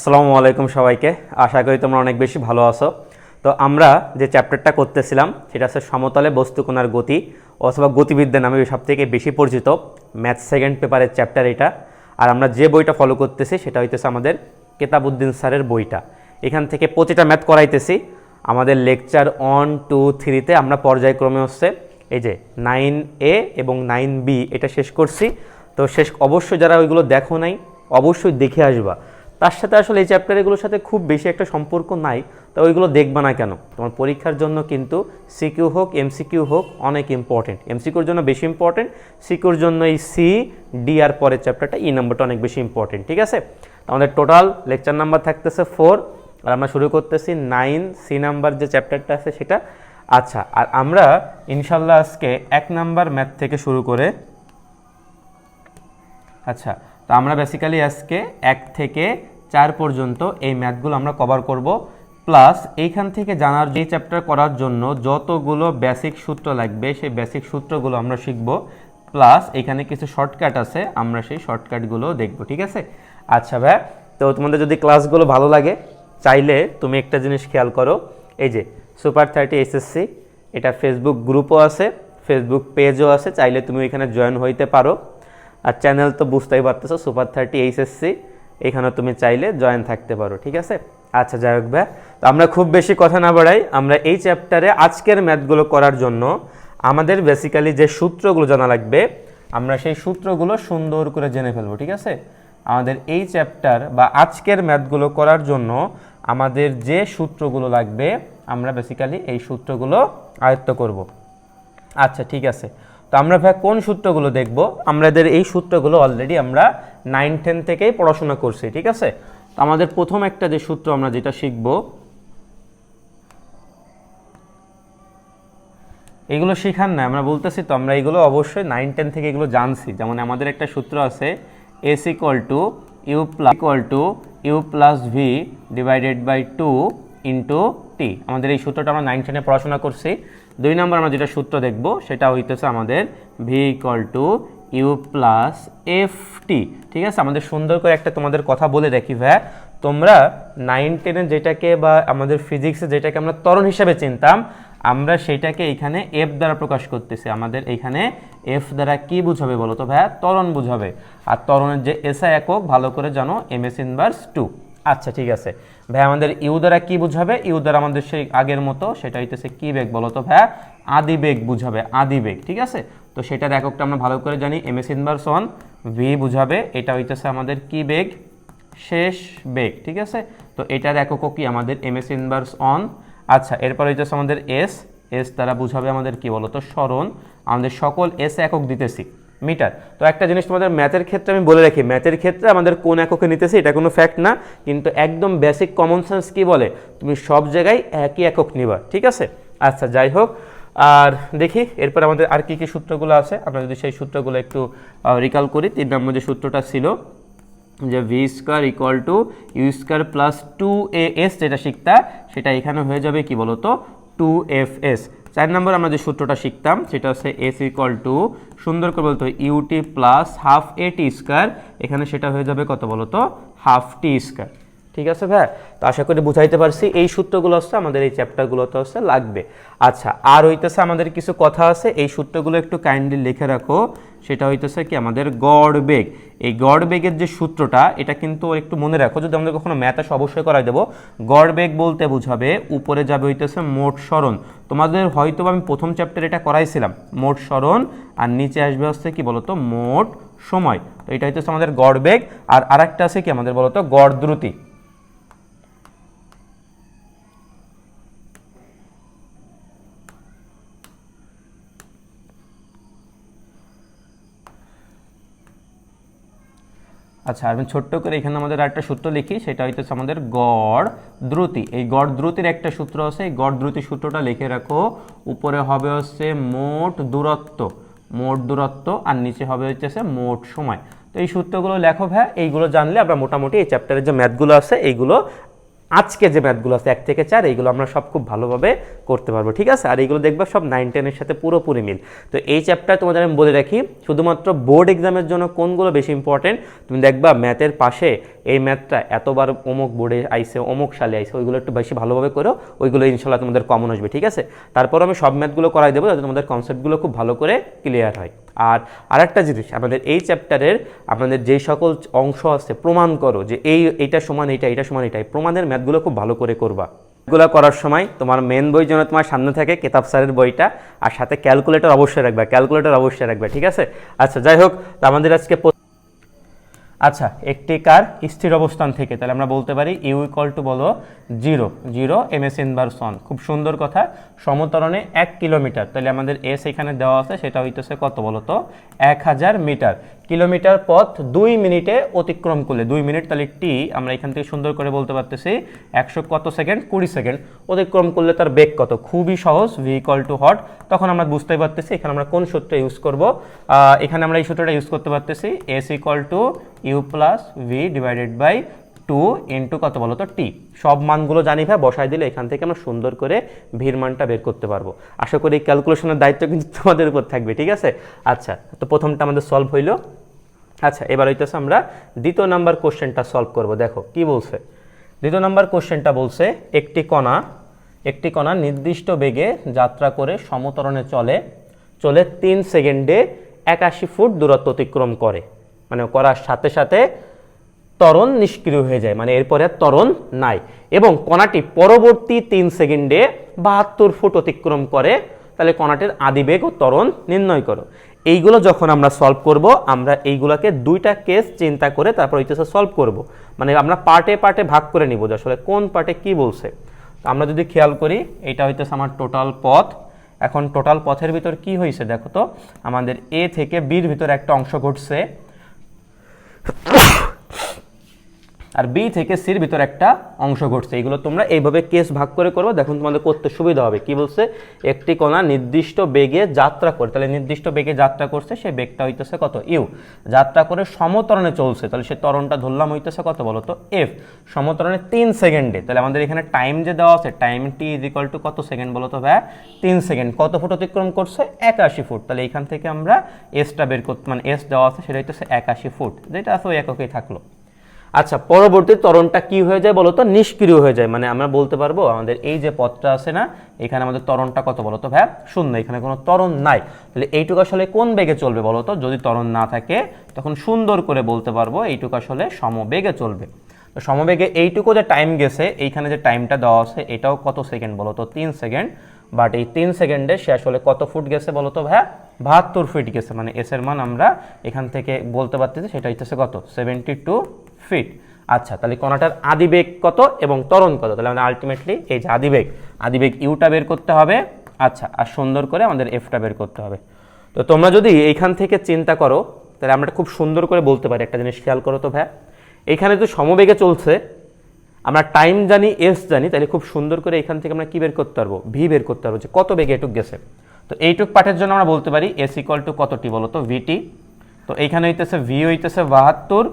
আসসালামু আলাইকুম সবাইকে। আশা করি তোমরা অনেক বেশি ভালো আছো। তো আমরা যে চ্যাপ্টারটা করতেছিলাম সেটা হচ্ছে সমতলে বস্তুকণার গতি অথবা গতিবিদ্যা নামে সবথেকে বেশি পরিচিত ম্যাথ সেকেন্ড পেপারের চ্যাপ্টার এটা। আর আমরা যে বইটা ফলো করতেছি সেটা হইতেছে আমাদের কেতাবউদ্দিন স্যারের বইটা। এখান থেকে প্রতিটা ম্যাথ করাইতেছি। আমাদের লেকচার 1, 2, 3-তে আমরা পর্যায়ক্রমে হচ্ছে এই যে 9A এবং 9B এটা শেষ করছি। তো অবশ্যই যারা ওইগুলো দেখো নাই অবশ্যই দেখে আসবা। তার সাথে আসলে এই চ্যাপ্টারগুলোর সাথে খুব বেশি একটা সম্পর্ক নাই, তো ওইগুলো দেখবা না কেন? তোমার পরীক্ষার জন্য কিন্তু সিকিউ হোক এমসিকিউ হোক অনেক ইম্পর্টেন্ট। এমসিকিউর জন্য বেশি ইম্পর্টেন্ট, সিকিউর জন্য এই সি ডি আর পরের চ্যাপ্টারটা ই নাম্বারটা অনেক বেশি ইম্পর্টেন্ট। ঠিক আছে, আমাদের টোটাল লেকচার নাম্বার থাকতেছে 4 আর আমরা শুরু করতেছি 9 সি নাম্বার যে চ্যাপ্টারটা আছে সেটা। আচ্ছা, আর আমরা ইনশাল্লাহ আজকে 1 নাম্বার ম্যাথ থেকে শুরু করে আচ্ছা তো আমরা বেসিক্যালি আজকে 1 থেকে 4 পর্যন্ত এই ম্যাথগুলো আমরা কভার করব। প্লাস এইখান থেকে জানার যে চ্যাপ্টার করার জন্য যতগুলো বেসিক সূত্র লাগবে সেই বেসিক সূত্রগুলো আমরা শিখব। প্লাস এখানে কিছু শর্টকাট আছে, আমরা সেই শর্টকাটগুলো দেখব। ঠিক আছে, আচ্ছা ভাই, তো তোমাদের যদি ক্লাসগুলো ভালো লাগে চাইলে তুমি একটা জিনিস খেয়াল করো, এই যে সুপার 30 এসএসসি এটা ফেসবুক গ্রুপও আছে, ফেসবুক পেজও আছে, চাইলে তুমি এখানে জয়েন হইতে পারো। আর চ্যানেল তো বুঝতেই পারতেছো সুপার 30 এইচএসসি, এখানে তুমি চাইলে জয়েন থাকতে পারো। ঠিক আছে, আচ্ছা যাই হোক ভাই, তো আমরা খুব বেশি কথা না বাড়াই, আমরা এই চ্যাপ্টারে আজকের ম্যাথগুলো করার জন্য আমাদের বেসিক্যালি যে সূত্রগুলো জানা লাগবে আমরা সেই সূত্রগুলো সুন্দর করে জেনে ফেলবো। ঠিক আছে, আমাদের এই চ্যাপ্টার বা আজকের ম্যাথগুলো করার জন্য আমাদের যে সূত্রগুলো লাগবে আমরা বেসিক্যালি এই সূত্রগুলো আয়ত্ত করব। আচ্ছা ঠিক আছে, তো আমরা ভাই কোন সূত্রগুলো দেখব? আমাদের এই সূত্রগুলো অলরেডি আমরা 9-10 থেকেই পড়াশোনা করছি। ঠিক আছে, তো আমাদের প্রথম একটা যে সূত্র আমরা যেটা শিখব, এগুলো শেখার না, আমরা বলতেছি তো আমরা এগুলো অবশ্যই 9-10 থেকে এগুলো জানছি। যেমন আমাদের একটা সূত্র আছে s equal to u plus v divided by 2 into t. আমাদের এই সূত্রটা আমরা 9-10-এ পড়াশোনা করছি। 2 নম্বর আমরা যেটা সূত্র দেখব সেটা হইতেছে আমাদের v equal to u plus f t. ঠিক আছে, আমাদের সুন্দর করে একটা তোমাদের কথা বলে রাখি ভাই, তোমরা 9-10-এ যেটাকে বা আমাদের ফিজিক্সে যেটাকে আমরা ত্বরণ হিসাবে চিনতাম আমরা সেটাকে এখানে এফ দ্বারা প্রকাশ করতেছি। আমাদের এখানে এফ দ্বারা কি বুঝাবে বলো তো ভাইয়া? ত্বরণ বুঝাবে। আর ত্বরণের যে এসআই একক ভালো করে জানো, এমএস ইনভার্স 2। আচ্ছা ঠিক আছে ভাই, আমাদের ইউ দ্বারা কি বুঝাবে? ইউ দ্বারা আমাদের সেই আগের মতো সেটা হইতেছে কি বেগ বলো তো ভাইয়া? আদি বেগ বুঝাবে, আদি বেগ। ঠিক আছে, তো সেটার এককটা আমরা ভালো করে জানি, এমএস ইনভার্স 1। ভি বুঝাবে, এটা হইতেছে আমাদের কি বেগ? শেষ বেগ। ঠিক আছে, তো এটার এককও কি আমাদের এমএস ইনভার্স 1। আচ্ছা, এরপর হইতেছে আমাদের এস দ্বারা বুঝাবে আমাদের কি বলতো? সরণ। আমাদের সকল এস একক দিতেছি মিটার। তো একটা জিনিস তোমাদের ম্যাথের ক্ষেত্রে আমি বলে রাখি, ম্যাথের ক্ষেত্রে আমাদের কোন এককে নিতেছি এটা কোনো ফ্যাক্ট না, কিন্তু একদম বেসিক কমন সেন্স কি বলে, তুমি সব জায়গায় একই একক নিবা। ঠিক আছে, আচ্ছা যাই হোক, আর দেখি এরপর আমাদের আর কি কি সূত্রগুলো আছে, আমরা যদি সেই সূত্রগুলো একটু রিকল করি। 3 নম্বর যে সূত্রটা ছিল যে v square equal to u square plus 2as, যেটা শিখতা সেটা এখানে হয়ে যাবে কি বলতো? 2fs। 4 নম্বর আমরা যে সূত্রটা শিখতাম সেটা হচ্ছে এস ইকুয়াল টু সুন্দর করে বলতো ইউটি প্লাস হাফ এ টি স্কোয়ার, এখানে সেটা হয়ে যাবে কত বলতো? হাফ টি স্কোয়ার। ঠিক আছে ভাই, তো আশা করি বুঝাইতে পারছি। এই সূত্রগুলো হচ্ছে আমাদের এই চ্যাপ্টারগুলোতে হচ্ছে লাগবে। আচ্ছা, আর হইতেছে আমাদের কিছু কথা আছে, এই সূত্রগুলো একটু কাইন্ডলি লিখে রাখো। সেটা হইতেছে কি আমাদের গড় বেগ। এই গড় বেগের যে সূত্রটা এটা কিন্তু একটু মনে রাখো, যদি আমাদের কখনো ম্যাথ আসে অবশ্যই করাই দেবো। গড় বেগ বলতে বুঝাবে উপরে যাবে হইতেছে মোট সরণ। তোমাদের হয়তো আমি প্রথম চ্যাপ্টারে এটা করাইছিলাম, মোট সরণ, আর নিচে আসবে হচ্ছে কি বলতো? মোট সময়। তো এটা হইতেছে আমাদের গড় বেগ। আর আরেকটা আছে কি আমাদের বলতো? গড় দ্রুতি। আচ্ছা, আমি ছোট্ট করে এখানে আমাদের একটা সূত্র লিখি, সেটা হইতেছে আমাদের গড় দ্রুতি। এই গড় দ্রুতির একটা সূত্র আছে, এই গড় দ্রুতি সূত্রটা লিখে রাখো। উপরে হবে হচ্ছে মোট দূরত্ব, আর নিচে হবে হচ্ছে মোট সময়। তো এই সূত্রগুলো লেখো ভাই, এইগুলো জানলে আমরা মোটামুটি এই চ্যাপ্টারের যে ম্যাথগুলো আছে এইগুলো আজকে যে ম্যাথগুলো আছে 1 থেকে 4 এইগুলো আমরা সব খুব ভালোভাবে করতে পারবো, ঠিক আছে। আর এইগুলো দেখবা সব 9-10 সাথে পুরোপুরি মিল। তো এই চ্যাপ্টার তোমাদের আমি বলে রাখি, শুধুমাত্র বোর্ড এক্সামের জন্য কোনগুলো বেশি ইম্পর্টেন্ট, তুমি দেখবা ম্যাথের পাশে এই ম্যাথটা এতবার অমুক বোর্ডে আইসে, অমুক সালে আইসে, ওইগুলো একটু বেশি ভালোভাবে করো, ওইগুলো ইনশাল্লাহ তোমাদের কমন আসবে, ঠিক আছে। তারপর আমি সব ম্যাথগুলো করাই দেবো যাতে তোমাদের কনসেপ্টগুলো খুব ভালো করে ক্লিয়ার হয়। আর আরেকটা জিনিস, আমাদের এই চ্যাপ্টারের আমাদের যেই সকল অংশ আছে প্রমাণ করো যে এইটা সমান এইটা সমান এইটা, প্রমাণের ম্যাথগুলো খুব ভালো করে করবা। এগুলো করার সময় তোমার মেন বই যেন তোমার সামনে থাকে, কেতাব স্যারের বইটা, আর সাথে ক্যালকুলেটর অবশ্যই রাখবে, ঠিক আছে। আচ্ছা, যাই হোক, আমাদের আজকে আচ্ছা, একটি কার স্থির অবস্থান থেকে, তাহলে আমরা বলতে পারি ইউ ইকুয়াল টু বলো 0 ms ইনভার্স 1। খুব সুন্দর কথা। সমতরণে 1 কিলোমিটার, তাহলে আমাদের এস এখানে দেওয়া আছে, সেটা হইতেছে কত বলো তো 1000 মিটার। কিলোমিটার পথ 2 মিনিটে অতিক্রম করলে, 2 মিনিট, তাহলে টি আমরা এখান থেকে সুন্দর করে বলতে পারতেছি 100 কত সেকেন্ড, 20 সেকেন্ড অতিক্রম করলে তার বেগ কত। খুবই সহজ, ভি ইকুয়াল টু হট। তখন আমরা বুঝতেই পারতেছি এখানে আমরা কোন সূত্রটা ইউজ করব। এখানে আমরা এই সূত্রটা ইউজ করতে পারতেছি, s equal to u plus v divided by 2 into কত বলো তো টি। সব মানগুলো জানি ভাই, বসাই দিলে এখান থেকে আমরা সুন্দর করে ভির মানটা বের করতে পারবো। আশা করি এই ক্যালকুলেশনের দায়িত্ব কিন্তু তোমাদের উপর থাকবে, ঠিক আছে। আচ্ছা, তো প্রথমটা আমাদের সলভ হইলো। আচ্ছা, এবার হইতেছে আমরা দ্বিতীয় নাম্বার কোশ্চেনটা সলভ করব। দেখো কি বলছে। দ্বিতীয় নাম্বার কোশ্চেনটা বলছে একটি কণা নির্দিষ্ট বেগে যাত্রা করে সমতরণে চলে 3 সেকেন্ডে 81 ফুট দূরত্ব অতিক্রম করে। মানে করার সাথে সাথে ত্বরণ নিষ্ক্রিয় হয়ে যায়, মানে এরপরে আর ত্বরণ নাই, এবং কণাটি পরবর্তী 3 সেকেন্ডে 72 ফুট অতিক্রম করে। তাহলে কণাটির আদিবেগ ও ত্বরণ নির্ণয় করো। এইগুলো যখন আমরা সলভ করব, আমরা এইগুলোকে দুইটা কেস চিন্তা করে তারপর হইতেছে সলভ করব। মানে আমরা পার্টে পার্টে ভাগ করে নিব যে আসলে কোন পার্টে কি বলছে। তো আমরা যদি খেয়াল করি, এটা হইতেছে আমার টোটাল পথ। এখন টোটাল পথের ভিতর কি হয়েছে দেখো তো, আমাদের এ থেকে বির ভিতর একটা অংশ ঘটছে, আর বি থেকে সির ভিতর একটা অংশ ঘটছে। এগুলো তোমরা এইভাবে কেস ভাগ করে করবো, দেখুন তোমাদের করতে সুবিধা হবে। কি বলছে, একটি কণা নির্দিষ্ট বেগে যাত্রা করে, তাহলে নির্দিষ্ট বেগে যাত্রা করছে, সেই বেগটা হইতেছে কত ইউ। যাত্রা করে সমতরণে চলছে, তাহলে সে ত্বরণটা ধরলাম হইতেছে কত বলো তো এফ। সমতরণে 3 সেকেন্ডে, তাহলে আমাদের এখানে টাইম যে দেওয়া আছে, time T is equal to কত সেকেন্ড বলো তো ভাই 3 সেকেন্ড। কত ফুট অতিক্রম করছে 81 ফুট। তাহলে এখান থেকে আমরা এসটা বের করতে, মানে এস দেওয়া আছে সেটা হইতেছে 81 ফুট, যেটা আছে ওই এককেই থাকলো। আচ্ছা, পরবর্তী ত্বরণটা কি হয়ে যায় বলতো, নিষ্ক্রিয় হয়ে যায়। মানে আমরা বলতে পারবো আমাদের এই যে পথটা আছে না, এখানে আমাদের ত্বরণটা কত বলতো ভাই 0, এখানে কোনো ত্বরণ নাই। তাহলে এইটুকু আসলে কোন বেগে চলবে বলতো, যদি ত্বরণ না থাকে তখন সুন্দর করে বলতে পারবো এইটুকু আসলে সমবেগে চলবে। তো সমবেগে এইটুকু যে টাইম গেছে, এইখানে যে টাইমটা দেওয়া আছে এটাও কত সেকেন্ড বলতো 3 সেকেন্ড। বাট এই 3 সেকেন্ডে সে আসলে কত ফুট গেছে বলতো ভাই 72 ফিট গেছে। মানে এস এর মান আমরা এখান থেকে বলতে পারতেছি সেটা হচ্ছে কত 72 ফিট। আচ্ছা, তাহলে কণাটার আদিবেগ কত এবং ত্বরণ কত, তাহলে আমাদের আলটিমেটলি এই যে আদিবেগ ইউটা বের করতে হবে। আচ্ছা, আর সুন্দর করে আমাদের এফটা বের করতে হবে। তো তোমরা যদি এইখান থেকে চিন্তা করো, তাহলে আমরা খুব সুন্দর করে বলতে পারি। একটা জিনিস খেয়াল করো তো ভাই, এইখানে তো সমবেগে চলছে, আমরা টাইম জানি, এস জানি, তাহলে খুব সুন্দর করে এখান থেকে আমরা কি বের করতে পারবো, ভি বের করতে পারবো যে কত বেগে এটুক গেছে। তো এইটুক পার্টের জন্য আমরা বলতে পারি এস ইকুয়াল টু কত টি বলো তো ভিটি। তো এইখানে হইতেছে ভি হইতেছে 72,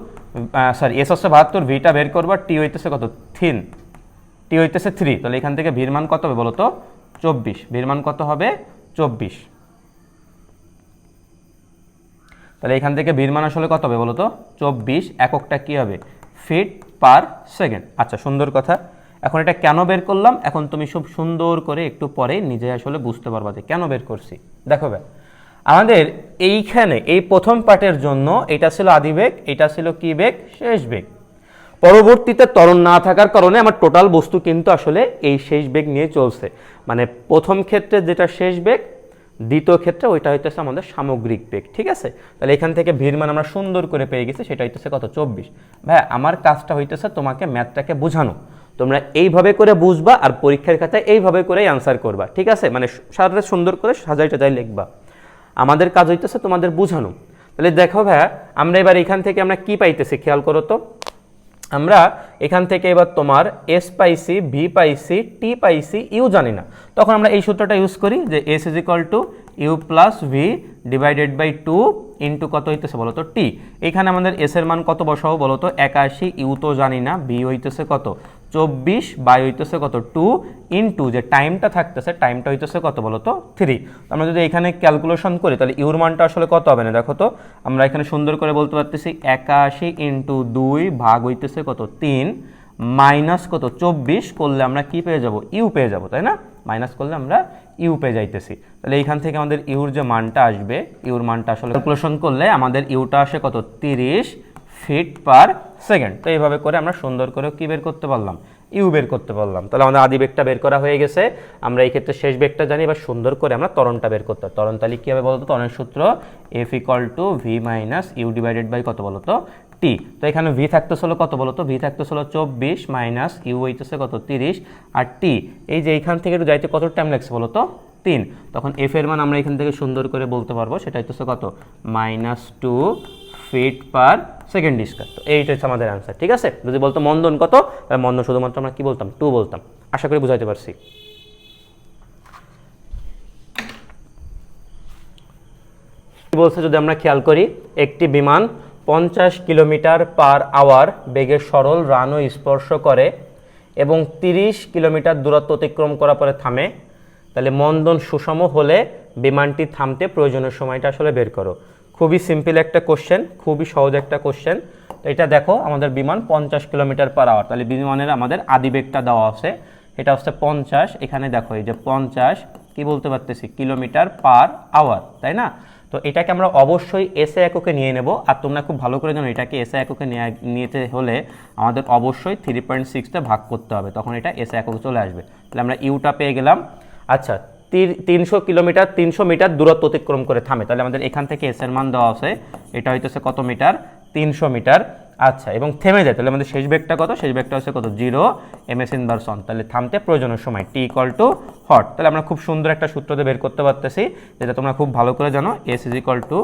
সরি এস হচ্ছে 72, ভিটা বের করবো, টি হইতেছে কত 3, টি হইতেছে 3। তাহলে এখান থেকে ভির মান কত হবে বলো তো 24, ভির মান কত হবে 24। তাহলে এখান থেকে ভির মান আসলে কত হবে বলো তো 24, এককটা কি হবে ফিট পার সেকেন্ড। আচ্ছা, সুন্দর কথা। এখন এটা কেন বের করলাম, এখন তুমি খুব সুন্দর করে একটু পরে নিজে আসলে বুঝতে পারবা যে কেন বের করছি। দেখো ভাই, আমাদের এইখানে এই প্রথম পার্টের জন্য এটা ছিল আদিবেগ, এটা ছিল কি বেগ, শেষ বেগ। পরবর্তীতে ত্বরণ না থাকার কারণে আমার টোটাল বস্তু কিন্তু আসলে এই শেষ বেগ নিয়ে চলছে। মানে প্রথম ক্ষেত্রে যেটা শেষ বেগ, দ্বিতীয় ক্ষেত্রে ওইটা হইতেছে আমাদের সামগ্রিক বেগ, ঠিক আছে। তাহলে এখান থেকে ভির মান আমরা সুন্দর করে পেয়ে গেছি, সেটা হইতেছে কত 24। ভাই, আমার কাজটা হইতেছে তোমাকে ম্যাথটাকে বোঝানো। তোমরা এইভাবে করে বুঝবা আর পরীক্ষার খাতায় এইভাবে করেই আনসার করবা, ঠিক আছে। মানে সাথে সুন্দর করে সাজাই টাজাই লিখবা। আমাদের কাজ হইতেছে তোমাদের বোঝানো। তাহলে দেখো ভাইয়া, আমরা এবার এখান থেকে আমরা কি পাইতেছি খেয়াল করো তো। আমরা এখান থেকে এবার তোমার এস পাইছি, ভি পাইছি, টি পাইছি, ইউ জানি না। তখন আমরা এই সূত্রটা ইউজ করি যে s is equal to u plus v divided by 2 into কত হইতেছে বলো তো টি। এখানে আমাদের এস এর মান কত বসাবো বলো তো 81, ইউ তো জানি না, ভি হইতেছে কত 24 বাই হইতেছে কত 2 ইনটু যে টাইমটা থাকতেছে টাইমটা হইতেছে কত বলো তো 3। আমরা যদি এখানে ক্যালকুলেশন করি তাহলে ইউর মানটা আসলে কত হবে না দেখো তো, আমরা এখানে সুন্দর করে বলতে পারতেছি 81 ইনটু 2 ভাগ হইতেছে কত 3 মাইনাস কত 24 করলে আমরা কি পেয়ে যাব, ইউ পেয়ে যাব, তাই না? মাইনাস করলে আমরা ইউ পেয়ে যাইতেছি। তাহলে এইখান থেকে আমাদের ইউর যে মানটা আসবে, ইউর মানটা আসলে ক্যালকুলেশন করলে আমাদের ইউটা আসে কত 30 ফিট পার সেকেন্ড। তো এইভাবে করে আমরা সুন্দর করে কি বের করতে পারলাম, ইউ বের করতে পারলাম। তাহলে আমাদের আদি বেগটা বের করা হয়ে গেছে। আমরা এই ক্ষেত্রে শেষ বেগটা জানি, এবার সুন্দর করে আমরা ত্বরণটা বের করতে। ত্বরণ তাহলে কী হবে বলতো, ত্বরণের সূত্র f equal to v minus u divided by কত বলতো টি। তো এখানে ভি থাকতেছিল কত বলতো, ভি থাকতেছিল 24 মাইনাস ইউ হইতেছে কত 30 আর টি এই যে এইখান থেকে একটু যাইতে কত টাইম লাগছে বলতো 3। তখন এফ এর মান আমরা এখান থেকে সুন্দর করে বলতে পারবো, সেটা হইতেছে কত -2 ফিট পার সেকেন্ড স্কয়ার। তো এইটা হচ্ছে আমাদের অ্যান্সার, ঠিক আছে? যদি বলতো মন্দন কত, তাহলে মন্দন শুধুমাত্র আমরা কি বলতাম 2 বলতাম। আশা করি বুঝাইতে পারছি। বলছে যদি আমরা খেয়াল করি, একটি বিমান 50 কিলোমিটার পার আওয়ার বেগে সরল রানওয়ে স্পর্শ করে এবং 30 কিলোমিটার দূরত্ব অতিক্রম করার পরে থামে, তাহলে মন্দন সুষম হলে বিমানটি থামতে প্রয়োজনীয় সময়টা আসলে বের করো। খুবই সিম্পল একটা কোশ্চেন, খুবই সহজ একটা কোশ্চেন। তো এটা দেখো আমাদের বিমান 50 কিলোমিটার পার আওয়ার, তাহলে বিমানের আমাদের আদিবেগটা দেওয়া আছে, এটা হচ্ছে 50। এখানে দেখো এই যে 50 কি বলতে পারতেছি কিলোমিটার পার আওয়ার, তাই না? তো এটাকে আমরা অবশ্যই এসআই এককে নিয়ে নেব। আর তোমরা খুব ভালো করে জানো এটাকে এসআই এককে নিতে হলে আমাদের অবশ্যই 3.6তে ভাগ করতে হবে, তখন এটা এসআই এককে চলে আসবে। তাহলে আমরা ইউটা পেয়ে গেলাম। আচ্ছা 300 মিটার দূরত্ব অতিক্রম করে থামে, তাহলে আমাদের এখান থেকে এস এর মান দেওয়া আছে, এটা হইতেছে কত মিটার 300 মিটার। আচ্ছা এবং থেমে যায়, তাহলে আমাদের শেষ বেগটা কত, শেষ বেগটা হচ্ছে কত 0 ms ইনভার্স 1। তাহলে থামতে প্রয়োজনীয় সময় টি ইকুয়াল টু হট। তাহলে আমরা খুব সুন্দর একটা সূত্র দিয়ে বের করতে পারতেছি, যেটা তোমরা খুব ভালো করে জানো, s is equal to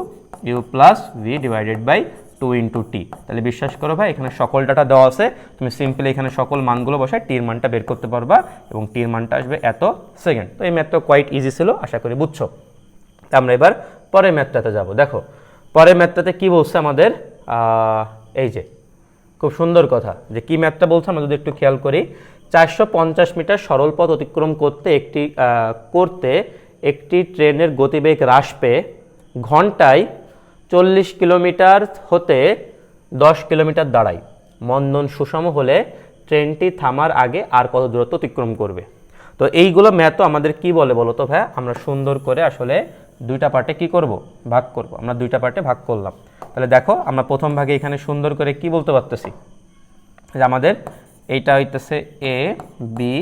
u plus v divided by 2 into t. তাহলে বিশ্বাস করো ভাই এখানে সকল ডাটা দেওয়া আছে, তুমি সিম্পলি এখানে সকল মানগুলো বসায় টির মানটা বের করতে পারবা এবং টির মানটা আসবে এত সেকেন্ড। তো এই ম্যাথটা কোয়াইট ইজি ছিল, আশা করি বুঝছো। আমরা এবার পরের ম্যাথটাতে যাব। দেখো পরের ম্যাথটাতে কি বলছে আমাদের, এই যে খুব সুন্দর কথা, যে কি ম্যাথটা বলছে আমরা যদি একটু খেয়াল করি, 450 মিটার সরল পথ অতিক্রম করতে একটি ট্রেনের গতিবেগ হ্রাস পেয়ে ঘন্টায় 40 কিলোমিটার হতে 10 কিলোমিটার দাঁড়ায়। মন্দন সুষম হলে ট্রেনটি থামার আগে আর কত দূরত্ব অতিক্রম করবে। তো এইগুলো ম্যাথও আমাদের কি বলে বলো তো ভাই, আমরা সুন্দর করে আসলে দুইটা পার্টে কি করব, ভাগ করব। আমরা দুইটা পার্টে ভাগ করলাম। তাহলে দেখো আমরা প্রথম ভাগে এখানে সুন্দর করে কি বলতে পারতেছি, যে আমাদের এইটা হইতেছে এ বি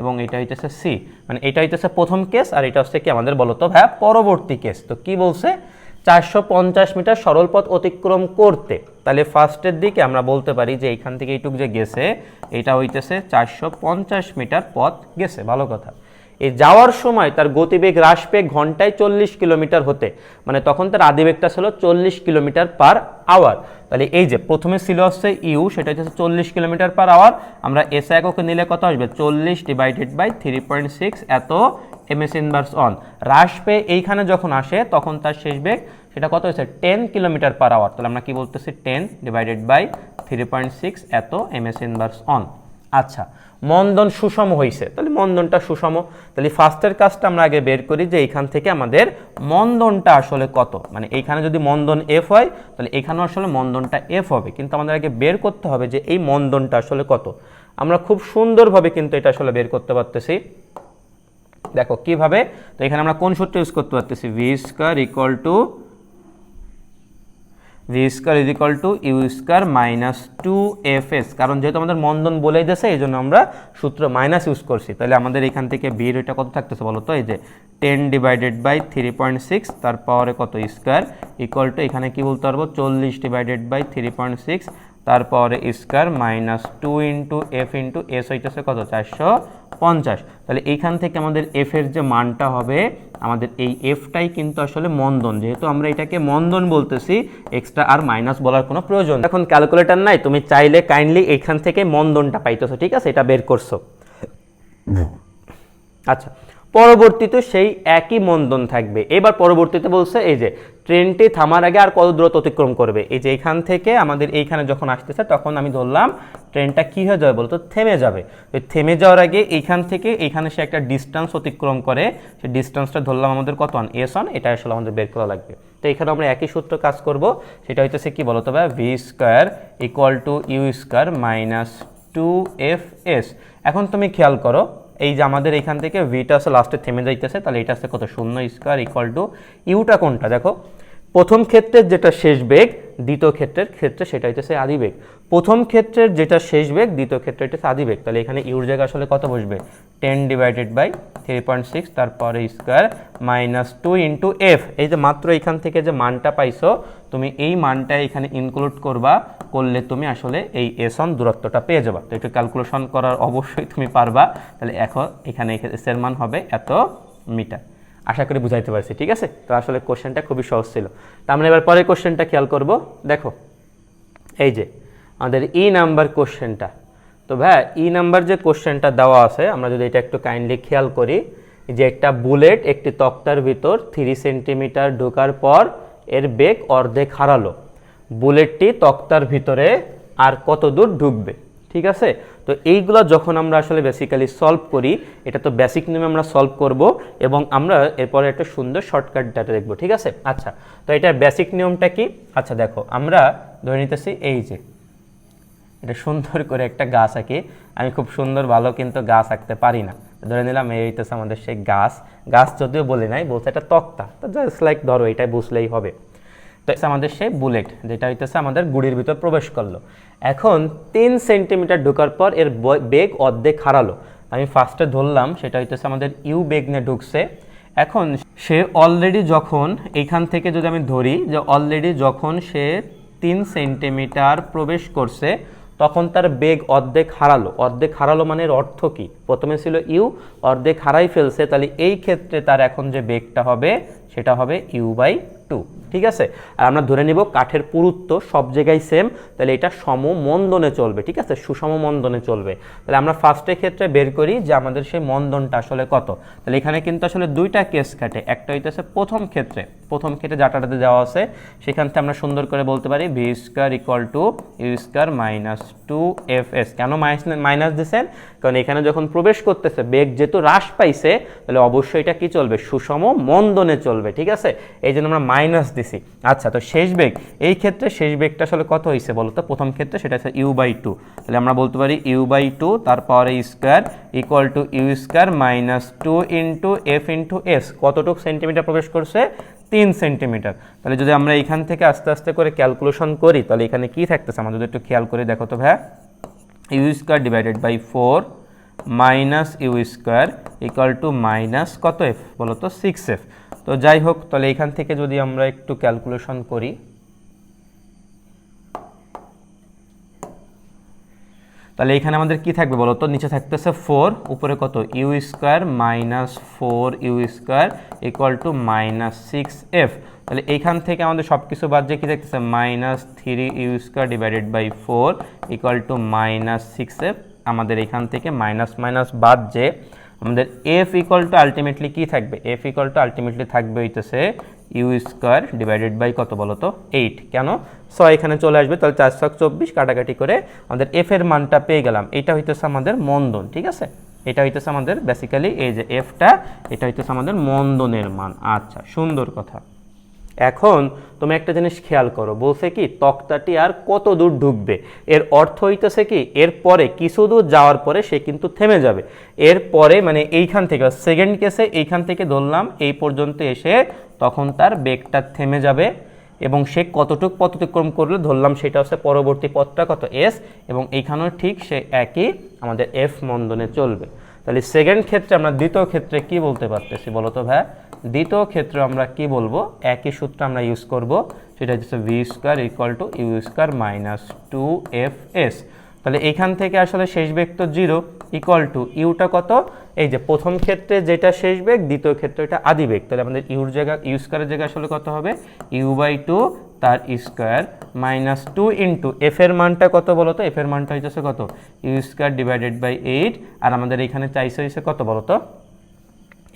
এবং এটা হইতেছে সি, মানে এটা হইতেছে প্রথম কেস আর এটা হচ্ছে কি আমাদের বলতো ভাই পরবর্তী কেস। তো কি বলছে, 450 মিটার সরল পথ অতিক্রম করতে, তাহলে ফার্স্টের দিকে আমরা বলতে পারি যে এইখান থেকে এইটুক যে গেছে এটা হইতেছে 450 মিটার পথ গেছে, ভালো কথা। এই যাওয়ার সময় তার গতিবেগ হ্রাস পেয়ে ঘন্টায় 40 কিলোমিটার হতে, মানে তখন তার আদিবেগটা ছিল 40 কিলোমিটার পার আওয়ার। তাহলে এই যে প্রথমে ছিল হচ্ছে ইউ, সেটা হচ্ছে 40 কিলোমিটার পার আওয়ার। আমরা এস এককে নিলে কত আসবে, 40 ডিভাইডেড বাই 3.6 এত ms ইনভার্স 1। হ্রাস পেয়ে এইখানে যখন আসে তখন তার শেষ বেগ সেটা কত হয়েছে 10 কিলোমিটার পার আওয়ার। তাহলে আমরা কি বলতেছি 10 ডিভাইডেড বাই 3.6 এত ms ইনভার্স 1। আচ্ছা মন্দন সুষম হয়েছে, তাহলে মন্দনটা সুষম। তাহলে ফার্স্টের কাজটা আমরা আগে বের করি যে এইখান থেকে আমাদের মন্দনটা আসলে কত, মানে এইখানে যদি মন্দন এফ হয় তাহলে এখানেও আসলে মন্দনটা এফ হবে, কিন্তু আমাদের আগে বের করতে হবে যে এই মন্দনটা আসলে কত। আমরা খুব সুন্দরভাবে কিন্তু এটা আসলে বের করতে পারতেছি। দেখো কিভাবে, তো এখানে আমরা কোন সূত্র ইউজ করতে পারতেছি, v square equal to v square is equal to u square minus 2fs, কারণ যেহেতু আমাদের মন্দন বলেই দিয়েছে এই জন্য আমরা সূত্র মাইনাস ইউজ করছি। তাহলে আমাদের এখান থেকে ভির ওইটা কত থাকতেছে বলো তো, এই যে 10 ডিভাইডেড বাই 3.6 তারপরে কত স্কয়ার ইকুয়াল টু এখানে কি বলতে পারবো 40 ডিভাইডেড বাই 3.6 তারপরে square minus 2 into f into S হইতেছে কত 450। তাহলে এইখান থেকে আমাদের এফ এর যে মানটা হবে, আমাদের এই এফটাই কিন্তু আসলে মন্দন, যেহেতু আমরা এটাকে মন্দন বলতেছি এক্সট্রা আর মাইনাস বলার কোনো প্রয়োজন। এখন ক্যালকুলেটর নাই, তুমি চাইলে কাইন্ডলি এখান থেকে মন্দনটা পাইতেছো, ঠিক আছে, এটা বের করছো। আচ্ছা পরবর্তীতে সেই একই মন্দন থাকবে। এবার পরবর্তীতে বলছে এই যে ট্রেনটি থামার আগে আর কত দূরত্ব অতিক্রম করবে। এই যে এখান থেকে আমাদের এইখানে যখন আসতেছে তখন আমি ধরলাম ট্রেনটা কি হয়ে যাবে বলতো, থেমে যাবে। তো থেমে যাওয়ার আগে এইখান থেকে এইখানে সে একটা ডিস্টেন্স অতিক্রম করে, সেই ডিস্টেন্সটা ধরলাম আমাদের কত অন এস অন, এটা আসলে আমাদের বের করা লাগবে। তো এখানে আমরা একই সূত্র কাজ করব, সেটা হইতেছে কি বলতো ভাই, v square equal to u square minus 2fs। এখন তুমি খেয়াল করো এই যে আমাদের এখান থেকে ভিটা আছে লাস্টে থেমে যাইতেছে, তাহলে এটা আছে কত, 0 স্কোয়ার ইকুয়াল টু ইউটা কোনটা দেখো, প্রথম ক্ষেত্রের যেটা শেষ বেগ দ্বিতীয় ক্ষেত্রে সেটা হইতেছে আদি বেগ। প্রথম ক্ষেত্রের যেটা শেষ বেগ দ্বিতীয় ক্ষেত্রে হইতেছে আদি বেগ, তাহলে এখানে ইউর জায়গা আসলে কত বসবে, 10 ডিভাইডেড বাই 3.6 তারপরে স্কোয়ার মাইনাস 2 ইন্টু এফ। এই যে মাত্র এখান থেকে যে মানটা পাইছো তুমি এই মানটা এখানে ইনক্লুড করবা, করলে তুমি আসলে এই এস অন দূরত্বটা পেয়ে যাবা। তো একটু ক্যালকুলেশন করার অবশ্যই তুমি পারবা। তাহলে এখন এখানে এস এর মান হবে এত মিটার। আশা করি বুঝাইতে পারছি, ঠিক আছে। তো আসলে কোশ্চেনটা খুবই সহজ ছিল। তো আমরা এবার পরের কোশ্চেনটা খেয়াল করব। দেখো এই যে আমাদের ই নাম্বার কোশ্চেনটা, তো ভাই ই নাম্বার যে কোশ্চেনটা দেওয়া আছে আমরা যদি এটা একটু কাইন্ডলি খেয়াল করি, যে একটা বুলেট একটি তক্তার ভিতর 3 সেন্টিমিটার ঢোকার পর এর বেগ অর্ধেক হারালো, বুলেটটি তক্তার ভিতরে আর কত দূর ঢুকবে, ঠিক আছে। তো এইগুলো যখন আমরা আসলে বেসিক্যালি সলভ করি, এটা তো বেসিক নিয়মে আমরা সলভ করব এবং আমরা এরপরে একটা সুন্দর শর্টকাট ডাটা দেখব, ঠিক আছে। আচ্ছা, তো এটার বেসিক নিয়মটা কি? আচ্ছা দেখো, আমরা ধরে নিতেছি এই যে এটা সুন্দর করে একটা গাছ আঁকি, আমি খুব সুন্দর ভালো কিন্তু গাছ আঁকতে পারি না, ধরে নিলাম এই হইতেছে আমাদের সেই গাছ যদিও বলি নাই, বলছে এটা তক্তা, তো জাস্ট লাইক ধরো এটাই বুঝলেই হবে। তো আমাদের সেই বুলেট যেটা হইতেছে আমাদের গুড়ির ভিতর প্রবেশ করলো, এখন 3 সেন্টিমিটার ঢোকার পর এর বেগ অর্ধেক হারালো। আমি ফার্স্টে ধরলাম সেটা হইতেছে আমাদের ইউ বেগ নিয়ে ঢুকছে। এখন সে অলরেডি যখন এইখান থেকে যদি আমি ধরি যে অলরেডি যখন সে 3 সেন্টিমিটার প্রবেশ করছে তখন তার বেগ অর্ধেক হারালো মানে এর অর্থ কি, প্রথমে ছিল ইউ, অর্ধেক হারাই ফেলছে, তাহলে এই ক্ষেত্রে তার এখন যে বেগটা হবে সেটা হবে u/2, ঠিক আছে। আর আমরা ধরে নিব কাঠের পুরুত্ব সব জায়গায় সেম, তাহলে এটা সমমন্দনে চলবে, ঠিক আছে, সুষম মন্দনে চলবে। তাহলে আমরা ফার্স্টের ক্ষেত্রে বের করি যে আমাদের সেই মন্দনটা আসলে কত। তাহলে এখানে কিন্তু আসলে দুইটা কেস কাটে, একটা হইতেছে প্রথম ক্ষেত্রে যাটাতে দেওয়া আছে সেখান থেকে আমরা সুন্দর করে বলতে পারি v square equal to u square minus 2fs। কেন মাইনাস দিচ্ছেন, কারণ এখানে যখন প্রবেশ করতেছে বেগ যেহেতু হ্রাস পাইছে, তাহলে অবশ্যই এটা কি চলবে, সুষম মন্দনে চলবে, ঠিক আছে, এই জন্য আমরা মাইনাস দিছি। আচ্ছা, তো শেষ বেগ, এই ক্ষেত্রে শেষ বেগটা আসলে কত হয়েছে বলতো, প্রথম ক্ষেত্রে সেটা হচ্ছে u/2, তাহলে আমরা বলতে পারি u/2 তারপরে square equal to u square minus 2 into f into s, কতটুকু সেন্টিমিটার প্রবেশ করছে, 3 সেন্টিমিটার। তাহলে যদি আমরা এখান থেকে আস্তে আস্তে করে ক্যালকুলেশন করি তাহলে এখানে কি থাকতেছে আমরা যদি একটু খেয়াল করে দেখো তো ভাই, u square divided by 4 minus u square equal to minus কত এফ বলো তো, 6f। তো যাই হোক, তাহলে এখান থেকে যদি আমরা একটু ক্যালকুলেশন করি, তাহলে এখানে আমাদের কি থাকবে বলো তো, নিচে থাকতেছে 4, উপরে কত u square minus 4 u square equal to minus 6f। তাহলে এইখান থেকে আমাদের সব কিছু বাদ যে কি থাকতেছে, minus 3 u square divided by 4 equal to minus 6f। আমাদের এখান থেকে মাইনাস মাইনাস বাদ যে আমাদের এফ ইকুয়াল টু আলটিমেটলি কি থাকবে, এফ ইকুয়াল টু আলটিমেটলি থাকবে হইতেছে ইউ স্কোয়ার ডিভাইডেড বাই কত বলো তো, 8। কেন 6 এখানে চলে আসবে, তাহলে 4 × 24 কাটাকাটি করে আমাদের এফ এর মানটা পেয়ে গেলাম। এটা হইতেছে আমাদের মন্দন, ঠিক আছে, এটা হইতেছে আমাদের বেসিক্যালি এই যে এফটা, এটা হইতেছে আমাদের মন্দনের মান। আচ্ছা, সুন্দর কথা। এখন তুমি একটা জিনিস খেয়াল করো, বলছে কি তক্তাটি আর কত দূর ঢুকবে, এর অর্থ হইতেছে কি এরপরে কিছু দূর যাওয়ার পরে সে কিন্তু থেমে যাবে। এরপরে মানে এইখান থেকে সেকেন্ড কেসে এইখান থেকে ধরলাম এই পর্যন্ত এসে তখন তার বেগটা থেমে যাবে এবং সে কতটুক পথ অতিক্রম করলে ধরলাম সেটা হচ্ছে পরবর্তী পথটা কত এস, এবং এইখানেও ঠিক সে একই আমাদের এফ মন্দনে চলবে। তাহলে সেকেন্ড ক্ষেত্রে আমরা দ্বিতীয় ক্ষেত্রে কি বলতে পারতেছি বলো তো ভাই, দ্বিতীয় ক্ষেত্রে আমরা কি বলবো, একই সূত্র আমরা ইউজ করব, সেটা হচ্ছে v square equal to u square minus 2fs। তাহলে এইখান থেকে আসলে শেষ বেগ তো 0 ইকুয়াল টু ইউটা কত, এই যে প্রথম ক্ষেত্রে যেটা শেষ বেগ দ্বিতীয় ক্ষেত্রে এটা আদি বেগ, তাহলে আমাদের ইউর জায়গা ইউ স্কোয়ারের জায়গায় আসলে কত হবে u/2 তার স্কোয়ার মাইনাস 2 ইন্টু এফ এর মানটা কত বলো তো, এফ এর মানটা হচ্ছে কত ইউ স্কোয়ার ডিভাইডেড বাই 8, আর আমাদের এখানে চাইছে হয়েছে কত বলো তো,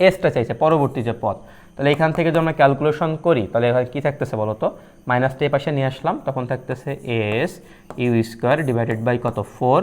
এসটা চাইছে পরবর্তী যে পথ। তাহলে এখান থেকে যদি আমরা ক্যালকুলেশন করি তাহলে এখানে কী থাকতেছে বলো তো, মাইনাসটা এই পাশে নিয়ে আসলাম, তখন থাকতেছে s u square divided by কত 4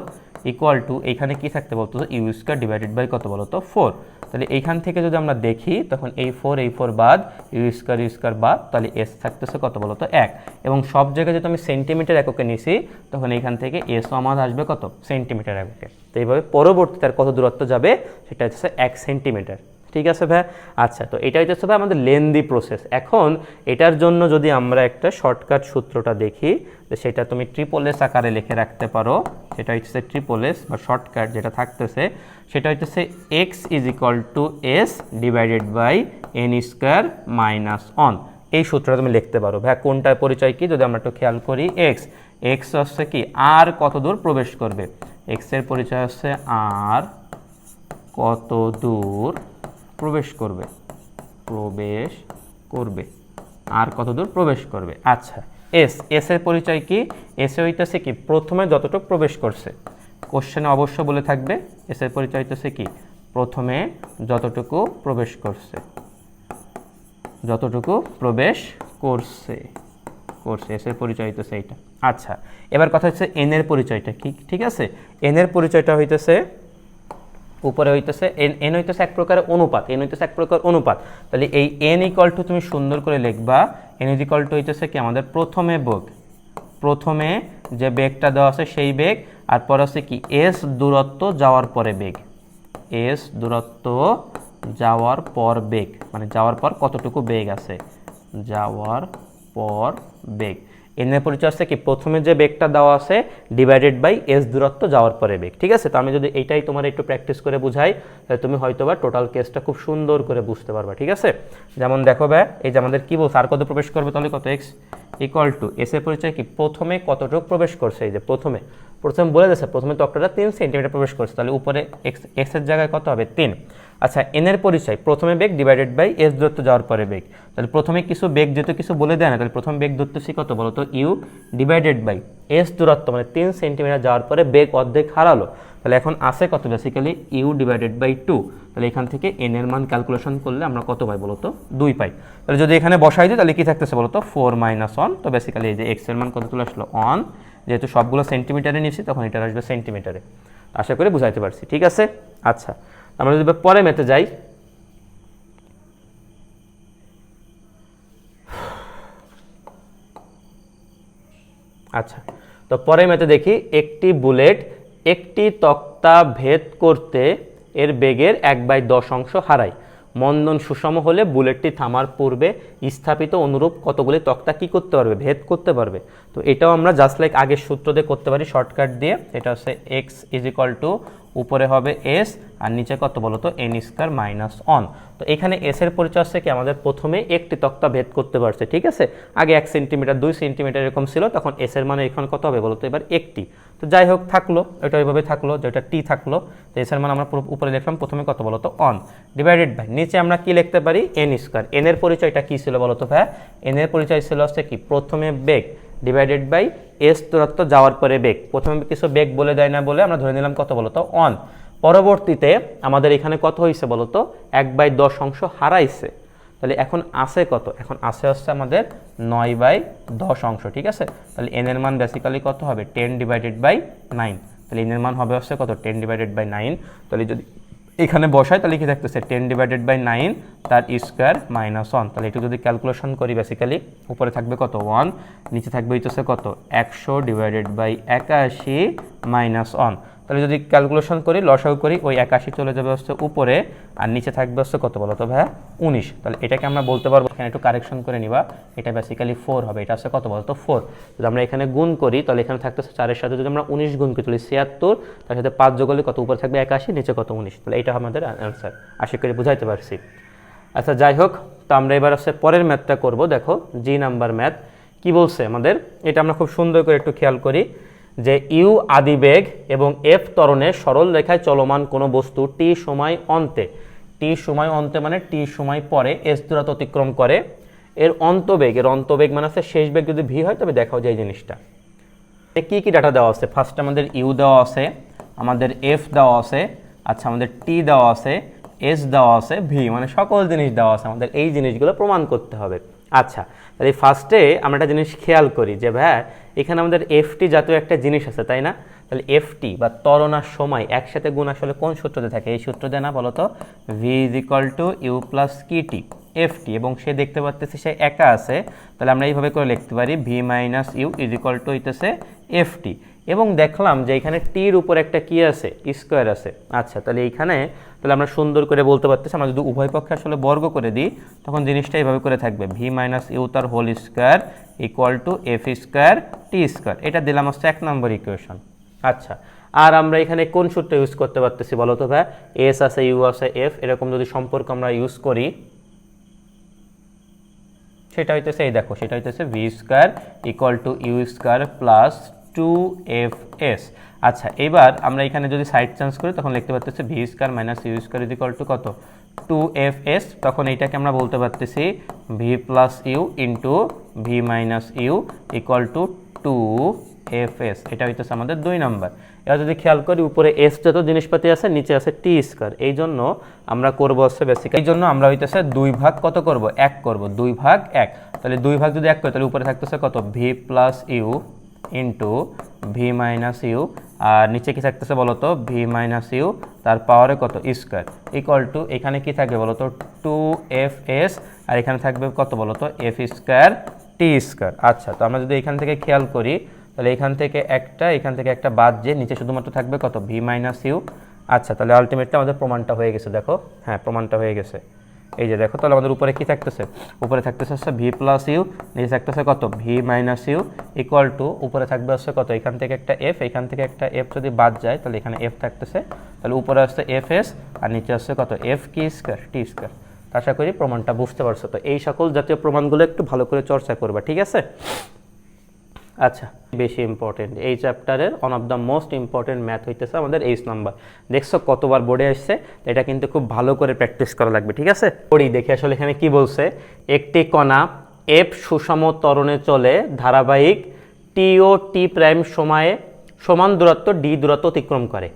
ইকুয়াল টু এইখানে কী থাকতে বলতো ইউ স্কোয়ার ডিভাইডেড বাই কত বলো তো 4। তাহলে এইখান থেকে যদি আমরা দেখি তখন এই 4 বাদ ইউ স্কোয়ার বাদ, তাহলে এস থাকতেছে কত বলো তো 1। এবং সব জায়গায় যদি আমি সেন্টিমিটার এককে নিছি তখন এইখান থেকে এসও আমার আসবে কত সেন্টিমিটার এককে। তো এইভাবে পরবর্তী তার কত দূরত্ব যাবে সেটা হচ্ছে 1 সেন্টিমিটার। ঠিক আছে ভাই? আচ্ছা, তো এটা হচ্ছে ভাই আমাদের লেন্দি প্রসেস। এখন এটার জন্য যদি আমরা একটা শর্টকাট সূত্রটা দেখি, তো সেটা তুমি ট্রিপল এস আকারে লিখে রাখতে পারো। সেটা হচ্ছে ট্রিপল এস বা শর্টকাট যেটা থাকতেছে সেটা হচ্ছে x is equal to s divided by n square minus 1। এই সূত্রটা তুমি লিখতে পারো। ভাই কোনটার পরিচয় কি যদি আমরা একটু খেয়াল করি, এক্স হচ্ছে কি আর কত দূর প্রবেশ করবে, এক্স এর পরিচয় হচ্ছে আর কত দূর প্রবেশ করবে আর কত দূর প্রবেশ করবে। আচ্ছা, এস এর পরিচয় কি, এস এ হইতেছে কি প্রথমে যতটুকু প্রবেশ করছে, কোশ্চেনে অবশ্য বলে থাকবে এস এর পরিচয় হইতেছে কি প্রথমে যতটুকু প্রবেশ করছে এস এর পরিচয় হইতেছে এইটা। আচ্ছা, এবার কথা হচ্ছে এন এর পরিচয়টা কি। ঠিক আছে, এন এর পরিচয়টা হইতেছে উপরে হইতেছে এন হইতেছে এক প্রকার অনুপাত, তাহলে এই এন ইকুয়াল টু তুমি সুন্দর করে লিখবা, এন ইজ ইকুয়াল টু হইতেছে কি আমাদের প্রথমে যে বেগটা দেওয়া আছে সেই বেগ, আর পর আছে কি এস দূরত্ব যাওয়ার পরে বেগ, মানে যাওয়ার পর কতটুকু বেগ আছে, এন এর পরিচয় আছে কি প্রথমে যে বেগটা দেওয়া আছে ডিভাইডেড বাই এস দূরত্ব যাওয়ার পরে বেগ। ঠিক আছে, তো আমি যদি এইটাই তোমার একটু প্র্যাকটিস করে বুঝাই তাহলে তুমি হয়তোবা টোটাল কেসটা খুব সুন্দর করে বুঝতে পারবা। ঠিক আছে, যেমন দেখো ভাই এই যে আমাদের কি বলছে আর কত প্রবেশ করবে, তাহলে কত এক্স ইকুয়াল টু এস এর পরিচয় কি প্রথমে কতটুকু প্রবেশ করছে, এই যে প্রথমে বলে দিয়েছে প্রথমে তক্তাটা 3 সেন্টিমিটার প্রবেশ করছে, তাহলে উপরে এক্স এর জায়গায় কত হবে 3। আচ্ছা, এন এর পরিচয় প্রথমে বেগ ডিভাইডেড বাই এস দূরত্ব যাওয়ার পরে বেগ, তাহলে প্রথমে কিছু বেগ যেহেতু কিছু বলে দেয় না, তাহলে প্রথম বেগ ধরতেছি কত বলো তো ইউ ডিভাইডেড বাই এস দূরত্ব মানে 3 সেন্টিমিটার যাওয়ার পরে বেগ অর্ধেক হারালো, তাহলে এখন আসে কত বেসিক্যালি ইউ ডিভাইডেড বাই 2। তাহলে এখান থেকে এন এর মান ক্যালকুলেশন করলে আমরা কত পাই বলো তো 2 পাই। তাহলে যদি এখানে বসাই দিই তাহলে কি থাকতেছে বলো তো 4 - 1, তো বেসিক্যালি এই যে এক্স এর মান কত চলে আসলো 1, যেহেতু সবগুলো সেন্টিমিটারে নিচ্ছি তখন এটা আসবে সেন্টিমিটারে। আশা করি বুঝাইতে পারছি। ঠিক আছে, আচ্ছা আমরা যদি পরে ম্যাথে যাই, আচ্ছা তো পরে ম্যাথে দেখি একটি বুলেট একটি তক্তা ভেদ করতে এর বেগের 1/10 অংশ হারায়। মন্দন সুষম হলে বুলেটটি থামার পূর্বে স্থাপিত অনুরূপ কতগুলি তক্তা কি করতে পারবে, ভেদ করতে পারবে। তো এটাও আমরা জাস্ট লাইক আগের সূত্র দিয়ে করতে পারি শর্টকাট দিয়ে। এটা হচ্ছে এক্স ইজ ইকুয়াল টু উপরে হবে এস আর নিচে কত বলো তো এন স্কোয়ার মাইনাস 1। তো এখানে এস এর পরিচয় হচ্ছে কি আমাদের প্রথমে একটি তক্তা ভেদ করতে পারছে। ঠিক আছে, আগে 1 সেন্টিমিটার 2 সেন্টিমিটার এরকম ছিল, তখন এস এর মানে এখন কত হবে বলো তো এবার একটি। তো যাই হোক থাকলো, এটা ওইভাবে থাকলো, যেটা টি থাকলো। তো এস এর মান আমরা উপরে লিখলাম প্রথমে কত বলো তো 1 ডিভাইডেড বাই নিচে আমরা কি লিখতে পারি এন স্কোয়ার। এন এর পরিচয়টা কি ছিল বলো তো ভাই, এন এর পরিচয় ছিল হচ্ছে কি প্রথমে বেগ ডিভাইডেড বাই এস দূরত্ব যাওয়ার পরে বেগ। প্রথমে কিছু বেগ বলে দেয় না বলে আমরা ধরে নিলাম কত বলো তো 1। পরবর্তীতে আমাদের এখানে কত হয়েছে বলো তো 1/10 অংশ হারাইছে, তাহলে এখন আসে কত, এখন আসে হচ্ছে আমাদের 9/10 অংশ। ঠিক আছে, তাহলে এন এর মান বেসিক্যালি কত হবে 10 ডিভাইডেড বাই 9, তাহলে এন এর মান হবে হচ্ছে কত 10 ডিভাইডেড বাই 9। তাহলে যদি এখানে বসাই তাহলে কি থাকতেছে 10 ডিভাইডেড বাই 9 তার স্কোয়ার মাইনাস 1। তাহলে একটু যদি ক্যালকুলেশন করি বেসিক্যালি উপরে থাকবে কত 1, নিচে থাকবে হইতেছে কত 100 ডিভাইডেড বাই 81 মাইনাস 1। তাহলে যদি ক্যালকুলেশন করি লসাগু করি ওই 81 চলে যাবে হচ্ছে উপরে আর নিচে থাকবে হচ্ছে কত বলো তো ভাইয়া 19। তাহলে এটাকে আমরা বলতে পারবো, এখানে একটু কারেকশন করে নিবা, এটা বেসিক্যালি 4 হবে, এটা হচ্ছে কত বলো তো 4। যদি আমরা এখানে গুণ করি তাহলে এখানে থাকতেছে 4 এর সাথে যদি আমরা 19 গুণ করি তাহলে 76, তার সাথে 5 যোগ করলে কত উপরে থাকবে 81 নিচে কত 19। তাহলে এটা আমাদের অ্যান্সার, আশা করি বুঝাইতে পারছি। আচ্ছা যাই হোক, তো আমরা এবার হচ্ছে পরের ম্যাথটা করব। দেখো জি নাম্বার ম্যাথ কি বলছে আমাদের, এটা আমরা খুব সুন্দর করে একটু খেয়াল করি যে ইউ আদিবেগ এবং এফ ত্বরণে সরল রেখায় চলমান কোনো বস্তু টি সময় অন্তে মানে টি সময় পরে এস দূরত্ব অতিক্রম করে, এর অন্তবেগ মানে হচ্ছে শেষ বেগ যদি ভি হয় তবে দেখাও যায় জিনিসটা। কি কি ডাটা দেওয়া আছে, ফার্স্ট আমাদের ইউ দেওয়া আছে, আমাদের এফ দেওয়া আছে, আচ্ছা আমাদের টি দেওয়া আছে, এস দেওয়া আছে, ভি মানে সকল জিনিস দেওয়া আছে, আমাদের এই জিনিসগুলো প্রমাণ করতে হবে। আচ্ছা, তাহলে ফার্স্টে আমরা একটা জিনিস খেয়াল করি যে ভাই এখানে আমাদের এফটি জাতীয় একটা জিনিস আছে, তাই না? তাহলে এফটি বা ত্বরণার সময় একসাথে গুণ আসলে কোন সূত্রতে থাকে? এই সূত্র দিয়ে না, বলো তো? V is equal to u plus কিটি এফটি, এবং সে দেখতে পাচ্তেছি সে একা আছে, তাহলে আমরা এইভাবে করে লিখতে পারি v minus u is equal to হইতেছে এফটি। এবং দেখলাম যে এখানে টির উপর একটা কি আছে? স্কোয়ার আছে। আচ্ছা, তাহলে এইখানে তাহলে আমরা সুন্দর করে বলতে পারতেছি, আমরা যদি উভয় পক্ষে আসলে বর্গ করে দিই তখন জিনিসটা এইভাবে করে থাকবে ভি মাইনাস ইউ তার whole square equal to f square t square. এটা দিলাম হচ্ছে 1 নম্বর ইকুয়েশন। আচ্ছা, আর আমরা এখানে কোন সূত্র ইউজ করতে পারতেছি বলো তো ভাই? এস আছে, ইউ আছে, এফ, এরকম যদি সম্পর্ক আমরা ইউজ করি সেটা হইতেছে এই দেখো, সেটা হইতেছে v square equal to u square plus 2fs। আচ্ছা, এবার আমরা এখানে যদি সাইড চেঞ্জ করি তখন লিখতে পারতেছি v square minus u square is equal to কত? 2fs। তখন এইটাকে আমরা বলতে পারতেছি v plus u into v minus u equal to 2fs। এটা হইতেছে আমাদের 2 নম্বর। এবার যদি খেয়াল করি উপরে এস যত জিনিসপাতি আছে, নিচে আছে টি স্কোয়ার, এই জন্য আমরা করবো হচ্ছে বেসিক্যালি, এই জন্য আমরা হইতেছে 2 ভাগ কত করব? 1 করব, 2 ভাগ 1। তাহলে 2 ভাগ যদি 1 করি তাহলে উপরে থাকতেছে কত? V plus u into v minus u, আর নিচে কি থাকতেছে বলো তো? ভি মাইনাস ইউ তার পাওয়ারে কত? স্কোয়ার ইকুয়াল টু এখানে কি থাকবে বলো তো? 2fs, আর এখানে থাকবে কত বলো তো? F square t square. আচ্ছা, তো আমরা যদি এখান থেকে খেয়াল করি তাহলে এখান থেকে একটা বাদ, যে নিচে শুধুমাত্র থাকবে কত? V minus u. আচ্ছা, তাহলে আলটিমেটলি আমাদের প্রমাণটা হয়ে গেছে, দেখো, হ্যাঁ প্রমাণটা হয়ে গেছে। এই যে দেখো, তাহলে আমাদের উপরে কি থাকতেছে? উপরে থাকতেছে হচ্ছে ভি প্লাস ইউ, নিচে থাকতেছে কত? V minus u equal to উপরে থাকবে হচ্ছে কত? এখান থেকে একটা এফ, এখান থেকে একটা এফ যদি বাদ যায় তাহলে এখানে এফ থাকতেছে, তাহলে উপরে আসছে এফ এস আর নিচে আসছে কত? এফ কি স্কোয়ার টি স্কোয়ার। আশা করি প্রমাণটা বুঝতে পারছো। তো এই সকল জাতীয় প্রমাণগুলো একটু ভালো করে চর্চা করবা, ঠিক আছে? আচ্ছা, বেশি ইম্পর্টেন্ট এই চ্যাপ্টারের one of the most important math হইতেছে আমাদের 8 নাম্বার। দেখছো কতবার বোর্ডে আসছে? এটা কিন্তু খুব ভালো করে প্র্যাকটিস করা লাগবে, ঠিক আছে? পড়ি দেখি আসলে এখানে কি বলছে। একটি কণা এফ সুষম ত্বরণে চলে ধারাবাহিক টি ও টি প্রাইম সময়ে সমান দূরত্ব ডি দূরত্ব অতিক্রম করে,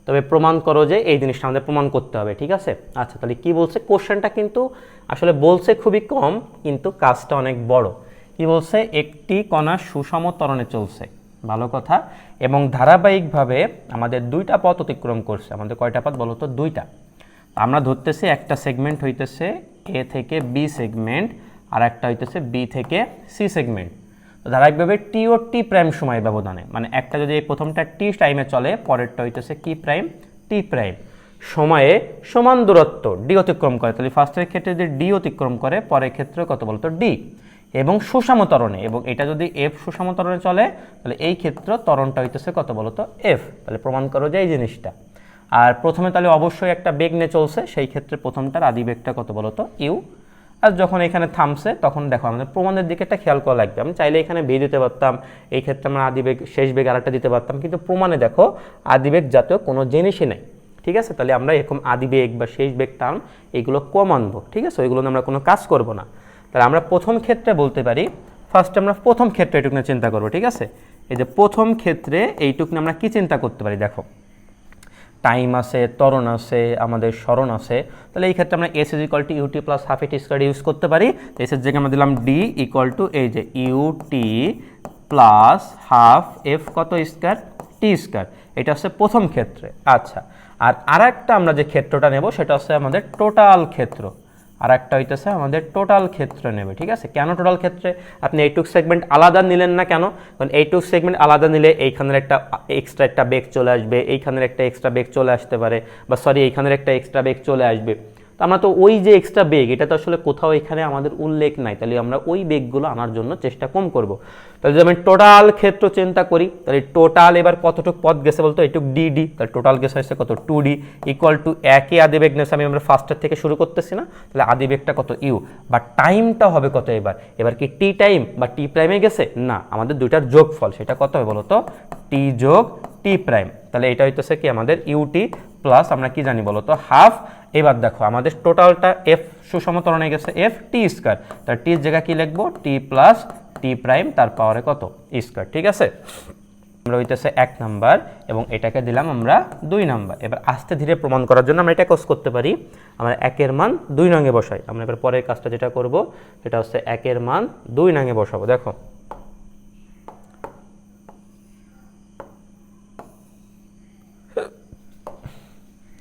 তবে প্রমাণ করো যে এই জিনিসটা আমাদের প্রমাণ করতে হবে, ঠিক আছে? আচ্ছা, তাহলে কি বলছে? কোশ্চেনটা কিন্তু আসলে বলছে খুবই কম, কিন্তু কাজটা অনেক বড়। কি বলছে? একটি কণা সুষম ত্বরণে চলছে, ভালো কথা, এবং ধারাবাহিকভাবে আমাদের 2টা পথ অতিক্রম করছে। আমাদের কয়টা পথ বলো তো? 2টা। আমরা ধরতেছি একটা সেগমেন্ট হইতেছে এ থেকে বি সেগমেন্ট, আর একটা হইতেছে বি থেকে সি সেগমেন্ট। তো ধারাবাহিকভাবে টি ও টি প্রাইম সময় ব্যবধানে, মানে একটা যদি এই প্রথমটা টি টাইমে চলে, পরেরটা হইতেছে কি প্রাইম? টি প্রাইম সময়ে সমান দূরত্ব ডি অতিক্রম করে। তাহলে ফার্স্টের ক্ষেত্রে যদি ডি অতিক্রম করে, পরের ক্ষেত্রে কত বলতো? ডি, এবং সুষম ত্বরণে, এবং এটা যদি এফ সুষম ত্বরণে চলে তাহলে এই ক্ষেত্রে ত্বরণটা হইতেছে কত বলতো? এফ। তাহলে প্রমাণ করো যে এই জিনিসটা। আর প্রথমে তাহলে অবশ্যই একটা বেগ নিয়ে চলছে, সেই ক্ষেত্রে প্রথমটার আদি বেগটা কত বলতো? ইউ। আর যখন এখানে থামছে তখন দেখো আমাদের প্রমাণের দিকে একটা খেয়াল করা লাগবে। আমি চাইলে এখানে ভি দিতে পারতাম, এই ক্ষেত্রে আমরা আদি বেগ শেষ বেগ আরেকটা দিতে পারতাম, কিন্তু প্রমাণে দেখো আদি বেগ জাতীয় কোনো জিনিসই নেই, ঠিক আছে? তাহলে আমরা এরকম আদি বেগ বা শেষ বেগ টার্ম এইগুলো কম আনবো, ঠিক আছে? ওইগুলো আমরা কোনো কাজ করব না। তাহলে আমরা প্রথম ক্ষেত্রে বলতে পারি, ফার্স্টে আমরা প্রথম ক্ষেত্রে এইটুকু নিয়ে চিন্তা করবো, ঠিক আছে? এই যে প্রথম ক্ষেত্রে এইটুকু নিয়ে আমরা কি চিন্তা করতে পারি? দেখো, টাইম আছে, ত্বরণ আছে, আমাদের স্মরণ আছে। তাহলে এই ক্ষেত্রে আমরা s is equal to u t plus half a t square use করতে পারি। এসের জায়গায় আমরা দিলাম ডি ইকুয়াল টু এই যে ইউটি প্লাস হাফ এফ কত স্কোয়ার? T square. এটা হচ্ছে প্রথম ক্ষেত্রে। আচ্ছা, আর আরেকটা আমরা যে ক্ষেত্রটা নেব সেটা হচ্ছে আমাদের টোটাল ক্ষেত্র, আর একটা হইতেছে আমাদের টোটাল ক্ষেত্র নেবে, ঠিক আছে? কেন টোটাল ক্ষেত্রে? আপনি এইটুক সেগমেন্ট আলাদা নিলেন না কেন? কারণ এইটুক সেগমেন্ট আলাদা নিলে এইখানের একটা এক্সট্রা একটা বেগ চলে আসবে, এইখানের একটা এক্সট্রা বেগ চলে আসতে পারে, বা সরি এইখানের একটা এক্সট্রা বেগ চলে আসবে। তো আমরা তো ওই যে এক্সট্রা বেগ, এটা তো আসলে কোথাও এখানে আমাদের উল্লেখ নাই, তাহলে আমরা ওই বেগগুলো আনার জন্য চেষ্টা কম করব। তাহলে যদি আমি টোটাল ক্ষেত্র চিন্তা করি, তাহলে টোটাল এবার কতটুক পথ গেছে বলতো? এইটুক ডিডি, তাহলে টোটাল গেছে হয়েছে কত? 2d ইকুয়াল টু একই আদি বেগ নেছে, আমরা ফার্স্টের থেকে শুরু করতেছি না, তাহলে আদি বেগটা কত? ইউ। বা টাইমটা হবে কত এবার কি টি টাইম বা টি প্রাইমে গেছে? না, আমাদের দুইটার যোগফল, সেটা কত হবে বলতো? টি যোগ টি প্রাইম। তাহলে এটা হইতেছে কি আমাদের ইউটি প্লাস আমরা কি জানি বলতো? হাফ। এবার দেখো আমাদের টোটালটা এফ সুষম ত্বরণে গেছে এফ টি স্কোয়ার, তার টির জায়গা কি লিখবো? টি প্লাস টি প্রাইম তার পাওয়ারে কত? স্কোয়ার, ঠিক আছে? আমরা হইতেছে 1 নাম্বার এবং এটাকে দিলাম আমরা 2 নাম্বার। এবার আস্তে ধীরে প্রমাণ করার জন্য আমরা এটা কাজ করতে পারি, আমরা 1 এর মান 2 নঙে বসাই। আমরা এবার পরের কাজটা যেটা করব সেটা হচ্ছে 1 এর মান 2 নঙে বসাবো। দেখো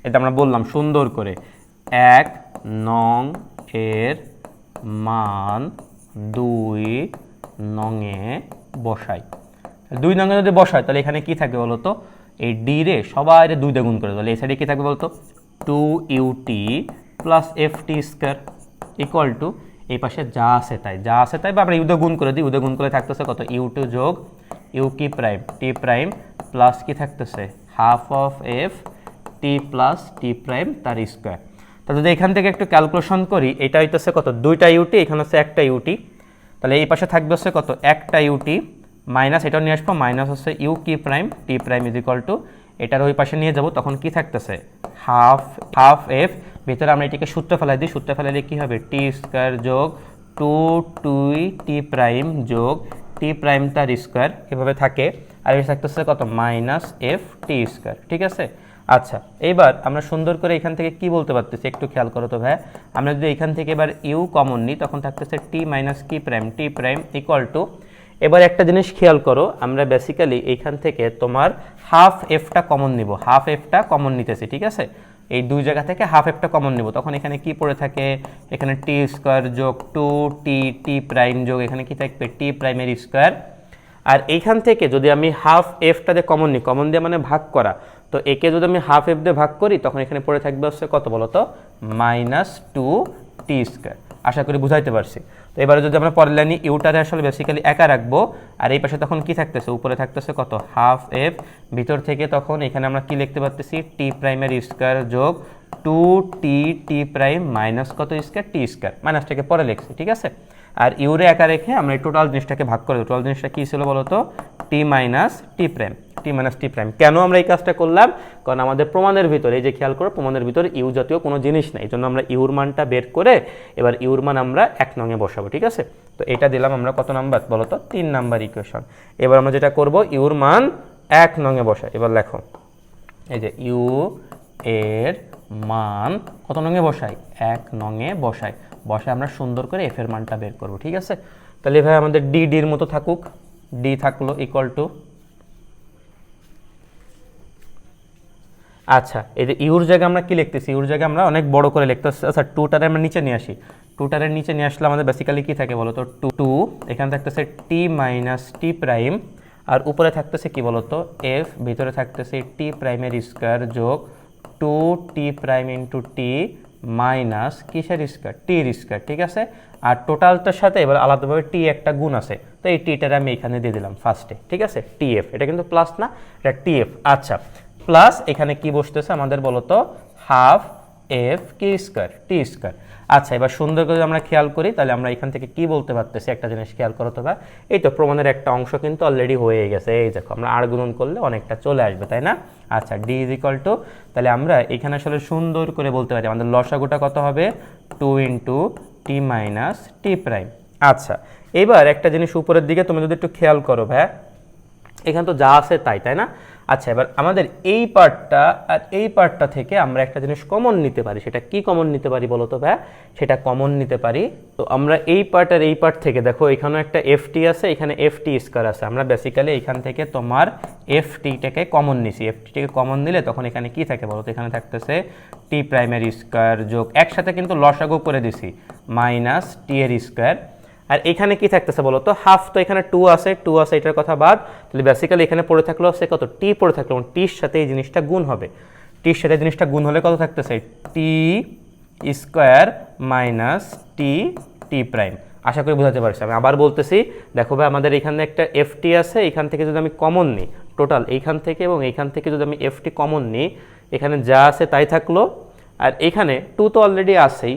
এটা আমরা বললাম সুন্দর করে 1 নং এর মান 2 নঙে বসাই। 2 নঙে যদি বসাই তাহলে এখানে কি থাকবে বলতো, এই ডি রে সবাই 2 দিয়ে গুণ করে, তাহলে এই সাইডে কি থাকবে বলতো 2ut plus ft square equal to এই পাশে যা আছে তাই বা আমরা ইউ দিয়ে গুণ করে দিই। ইউ দিয়ে গুণ করে থাকতেছে কত, u2 যোগ ইউ কি প্রাইম টি প্রাইম প্লাস কি থাকতেছে half of F T plus T prime তার স্কয়ার। তো যদি এখান থেকে একটু ক্যালকুলেশন করি, এটা হইতেছে কত, 2টা ইউটি, এখানে হচ্ছে একটা ইউটি, তাহলে এই পাশে থাকবে হচ্ছে কত, একটা ইউটি মাইনাস এটাও নিয়ে আসবো, মাইনাস হচ্ছে ইউ কি prime T prime is equal two এটার ওই পাশে নিয়ে যাব, তখন কি থাকতেছে হাফ এফ, ভিতরে আমরা এটিকে সূত্র ফেলাই দিই, সূত্র ফেলাইলে কি হবে টি স্কয়ার যোগ 2 টি প্রাইম যোগ টি প্রাইম তার স্কয়ার, এভাবে থাকে। আর এটা থাকতেছে কত, মাইনাস এফ টি স্কয়ার। ঠিক আছে, আচ্ছা এবার আমরা সুন্দর করে এখান থেকে কি বলতে পারতেছি একটু খেয়াল করো তো ভাই, আমরা যদি এখান থেকে এবার ইউ কমন নিই তখন থাকতেছে টি মাইনাস কি prime T prime equal to, এবার একটা জিনিস খেয়াল করো, আমরা বেসিক্যালি এইখান থেকে তোমার হাফ এফটা কমন নিব, হাফ এফটা কমন নিতেছি। ঠিক আছে, এই দুই জায়গা থেকে হাফ এফটা কমন নিব, তখন এখানে কি পড়ে থাকে, এখানে টি স্কয়ার যোগ 2 টি প্রাইম যোগ এখানে কি থাকবে টি প্রাইমের স্কয়ার। আর এইখান থেকে যদি আমি হাফ এফটা দিয়ে কমন নিই, কমন দিয়ে মানে ভাগ করা, তো একে যদি আমি হাফ এফ দিয়ে ভাগ করি তখন এখানে পড়ে থাকবে হচ্ছে কত বলো তো, মাইনাস 2 টি স্কয়ার। আশা করি বুঝাইতে পারছি। তো এবারে যদি আমরা পরের লাইনে ইউটারে আসলে বেসিক্যালি একা রাখবো, আর এই পাশে তখন কি থাকতেছে, উপরে থাকতেছে কত হাফ এফ, ভিতর থেকে তখন এখানে আমরা কি লিখতে পারতেছি টি প্রাইমের স্কয়ার যোগ 2 টি প্রাইম মাইনাস কত স্কয়ার টি স্কয়ার, মাইনাসটাকে পরে লিখছি। ঠিক আছে, আর ইউরে একা রেখে আমরা এই টোটাল জিনিসটাকে ভাগ করে দেব। টোটাল জিনিসটা কী ছিল বলো তো, টি মাইনাস টি প্রাইম, টি মাইনাস টি প্রাইম। কেন আমরা এই কাজটা করলাম, কারণ আমাদের প্রমাণের ভিতরে, এই যে খেয়াল করো প্রমাণের ভিতরে ইউ জাতীয় কোনো জিনিস নেই, এই জন্য আমরা ইউর মানটা বের করে এবার ইউর মান আমরা 1 নঙে বসাবো। ঠিক আছে, তো এটা দিলাম আমরা কত নাম্বার বলো তো, 3 নাম্বার ইকুয়েশন। এবার আমরা যেটা করব, ইউর মান 1 নঙে বসাই। এবার লেখো, এই যে ইউ এর মান কত নঙে বসাই, 1 নঙে বসাই। বসে আমরা সুন্দর করে এফ এর মানটা বের করব। ঠিক আছে, তাহলে ভাই আমাদের ডির মতো থাকুক, ডি থাকলো ইকুয়াল টু, আচ্ছা এই যে ইউর জায়গায় আমরা কি লিখতেছি, ইউর জায়গায় আমরা অনেক বড় করে লিখতেছি। আচ্ছা টুটারে আমরা নিচে নিয়ে আসি, টুটারের নিচে নিয়ে আসলে আমাদের বেসিক্যালি কি থাকে বলো তো, টু এখানে থাকতেছে টি মাইনাস টি প্রাইম, আর উপরে থাকতেছে কি বলো তো এফ, ভিতরে থাকতেছে টি প্রাইমের স্কয়ার যোগ 2 টি প্রাইম ইন্টু টি মাইনাস কিসের স্কয়ার, টির স্কয়ার। ঠিক আছে, আর টোটালটার সাথে এবার আলাদাভাবে টি একটা গুণ আছে, তো এই টিটারে আমি এখানে দিয়ে দিলাম ফার্স্টে। ঠিক আছে, টিএফ, এটা কিন্তু প্লাস না, এটা টিএফ। আচ্ছা প্লাস এখানে কি বসতেছে আমাদের বলতো, হাফ এফ কি স্কয়ার টি স্কয়ার। আচ্ছা এবার সুন্দর করে আমরা খেয়াল করি, তাহলে আমরা এখান থেকে কি বলতে পারতেছি, একটা জিনিস খেয়াল করো তো ভাই, এই তো প্রমাণের একটা অংশ কিন্তু অলরেডি হয়ে গেছে, এই দেখো আমরা আর গুণন করলে অনেকটা চলে আসবে, তাই না। আচ্ছা ডি ইজ ইকুয়াল টু, তাহলে আমরা এখানে আসলে সুন্দর করে বলতে পারি আমাদের লসাগুটা কত হবে, 2 ইন্টু টি মাইনাস টি প্রাইম। আচ্ছা এবার একটা জিনিস উপরের দিকে তুমি যদি একটু খেয়াল করো ভাই, এখানে তো যা আছে তাই না। আচ্ছা এবার আমাদের এই পার্টটা আর এই পার্টটা থেকে আমরা একটা জিনিস কমন নিতে পারি, সেটা কি কমন নিতে পারি বলো তো ভাই, সেটা কমন নিতে পারি। তো আমরা এই পার্ট আর এই পার্ট থেকে দেখো এখানে একটা এফটি আছে, এখানে এফটি স্কয়ার আছে, আমরা বেসিক্যালি এখান থেকে তোমার এফটিটাকে কমন নিছি, এফটিটাকে কমন নিলে তখন এখানে কি থাকে বলো তো, এখানে থাকতেছে টি প্রাইমের স্কয়ার যোগ একসাথে কিন্তু লসাগু করে দিছি মাইনাস টি এর স্কয়ার। আর এখানে কি থাকতেছে বলো তো, হাফ, তো এখানে 2 আছে এটার কথা বাদ, তাহলে বেসিক্যালি এখানে পড়ে থাকলো সে কত, টি পড়ে থাকলো, টির সাথে এই জিনিসটা গুণ হবে, টির সাথে জিনিসটা গুণ হলে কত থাকতেছে, টি স্কয়ার মাইনাস টি টি প্রাইম। আশা করি বোঝাতে পারছি। আমি আবার বলতেছি, দেখো ভাই আমাদের এখানে একটা এফটি আছে, এখান থেকে যদি আমি কমন নিই টোটাল এইখান থেকে এবং এইখান থেকে যদি আমি এফটি কমন নিই, এখানে যা আছে তাই থাকলো, আর এখানে 2 তো অলরেডি আছেই,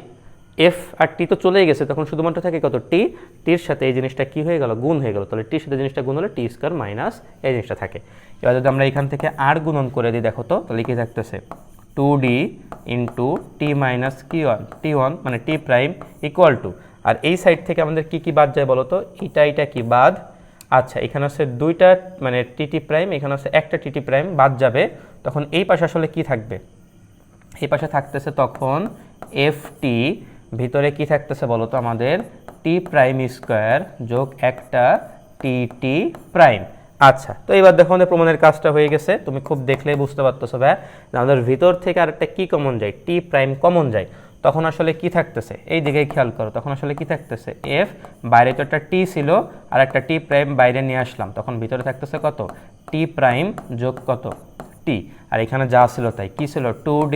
এফ আর টি তো চলেই গেছে, তখন শুধুমাত্র থাকে কত, টি, টির সাথে এই জিনিসটা কি হয়ে গেল, গুণ হয়ে গেল, তাহলে টির সাথে জিনিসটা গুণ হলে টি স্কয়ার মাইনাস এই জিনিসটা থাকে। এবার যদি আমরা এখান থেকে আর গুণন করে দিই, দেখো তো তাহলে কি থাকতেছে, 2d ইন্টু টি মাইনাস কি ওয়ান টি ওয়ান মানে টি প্রাইম ইকুয়াল টু, আর এই সাইড থেকে আমাদের কি কি বাদ যায় বলো তো, এটা কি বাদ, আচ্ছা এখানে হচ্ছে দুইটা মানে টিটি প্রাইম, এখানে হচ্ছে একটা টিটি প্রাইম বাদ যাবে, তখন এই পাশে আসলে কি থাকবে, এই পাশে থাকতেছে তখন এফ টি, ভিতরে কি থাকতেছে বলো তো আমাদের টি প্রাইম স্কোয়ার যোগ একটা টি টি প্রাইম। আচ্ছা তো এবার দেখো আমাদের প্রমাণের কাজটা হয়ে গেছে, তুমি খুব দেখলেই বুঝতে পারতেছো ভাই যে আমাদের ভিতর থেকে আরেকটা কি কমন যায়, টি প্রাইম কমন যায়, তখন আসলে কি থাকতেছে এই দিকে খেয়াল করো, তখন আসলে কি থাকতেছে এফ, বাইরে তো একটা টি ছিল আর একটা টি প্রাইম বাইরে নিয়ে আসলাম, তখন ভিতরে থাকতেছে কত টি প্রাইম যোগ কত টি, আর এখানে যা ছিল তাই কি ছিল 2d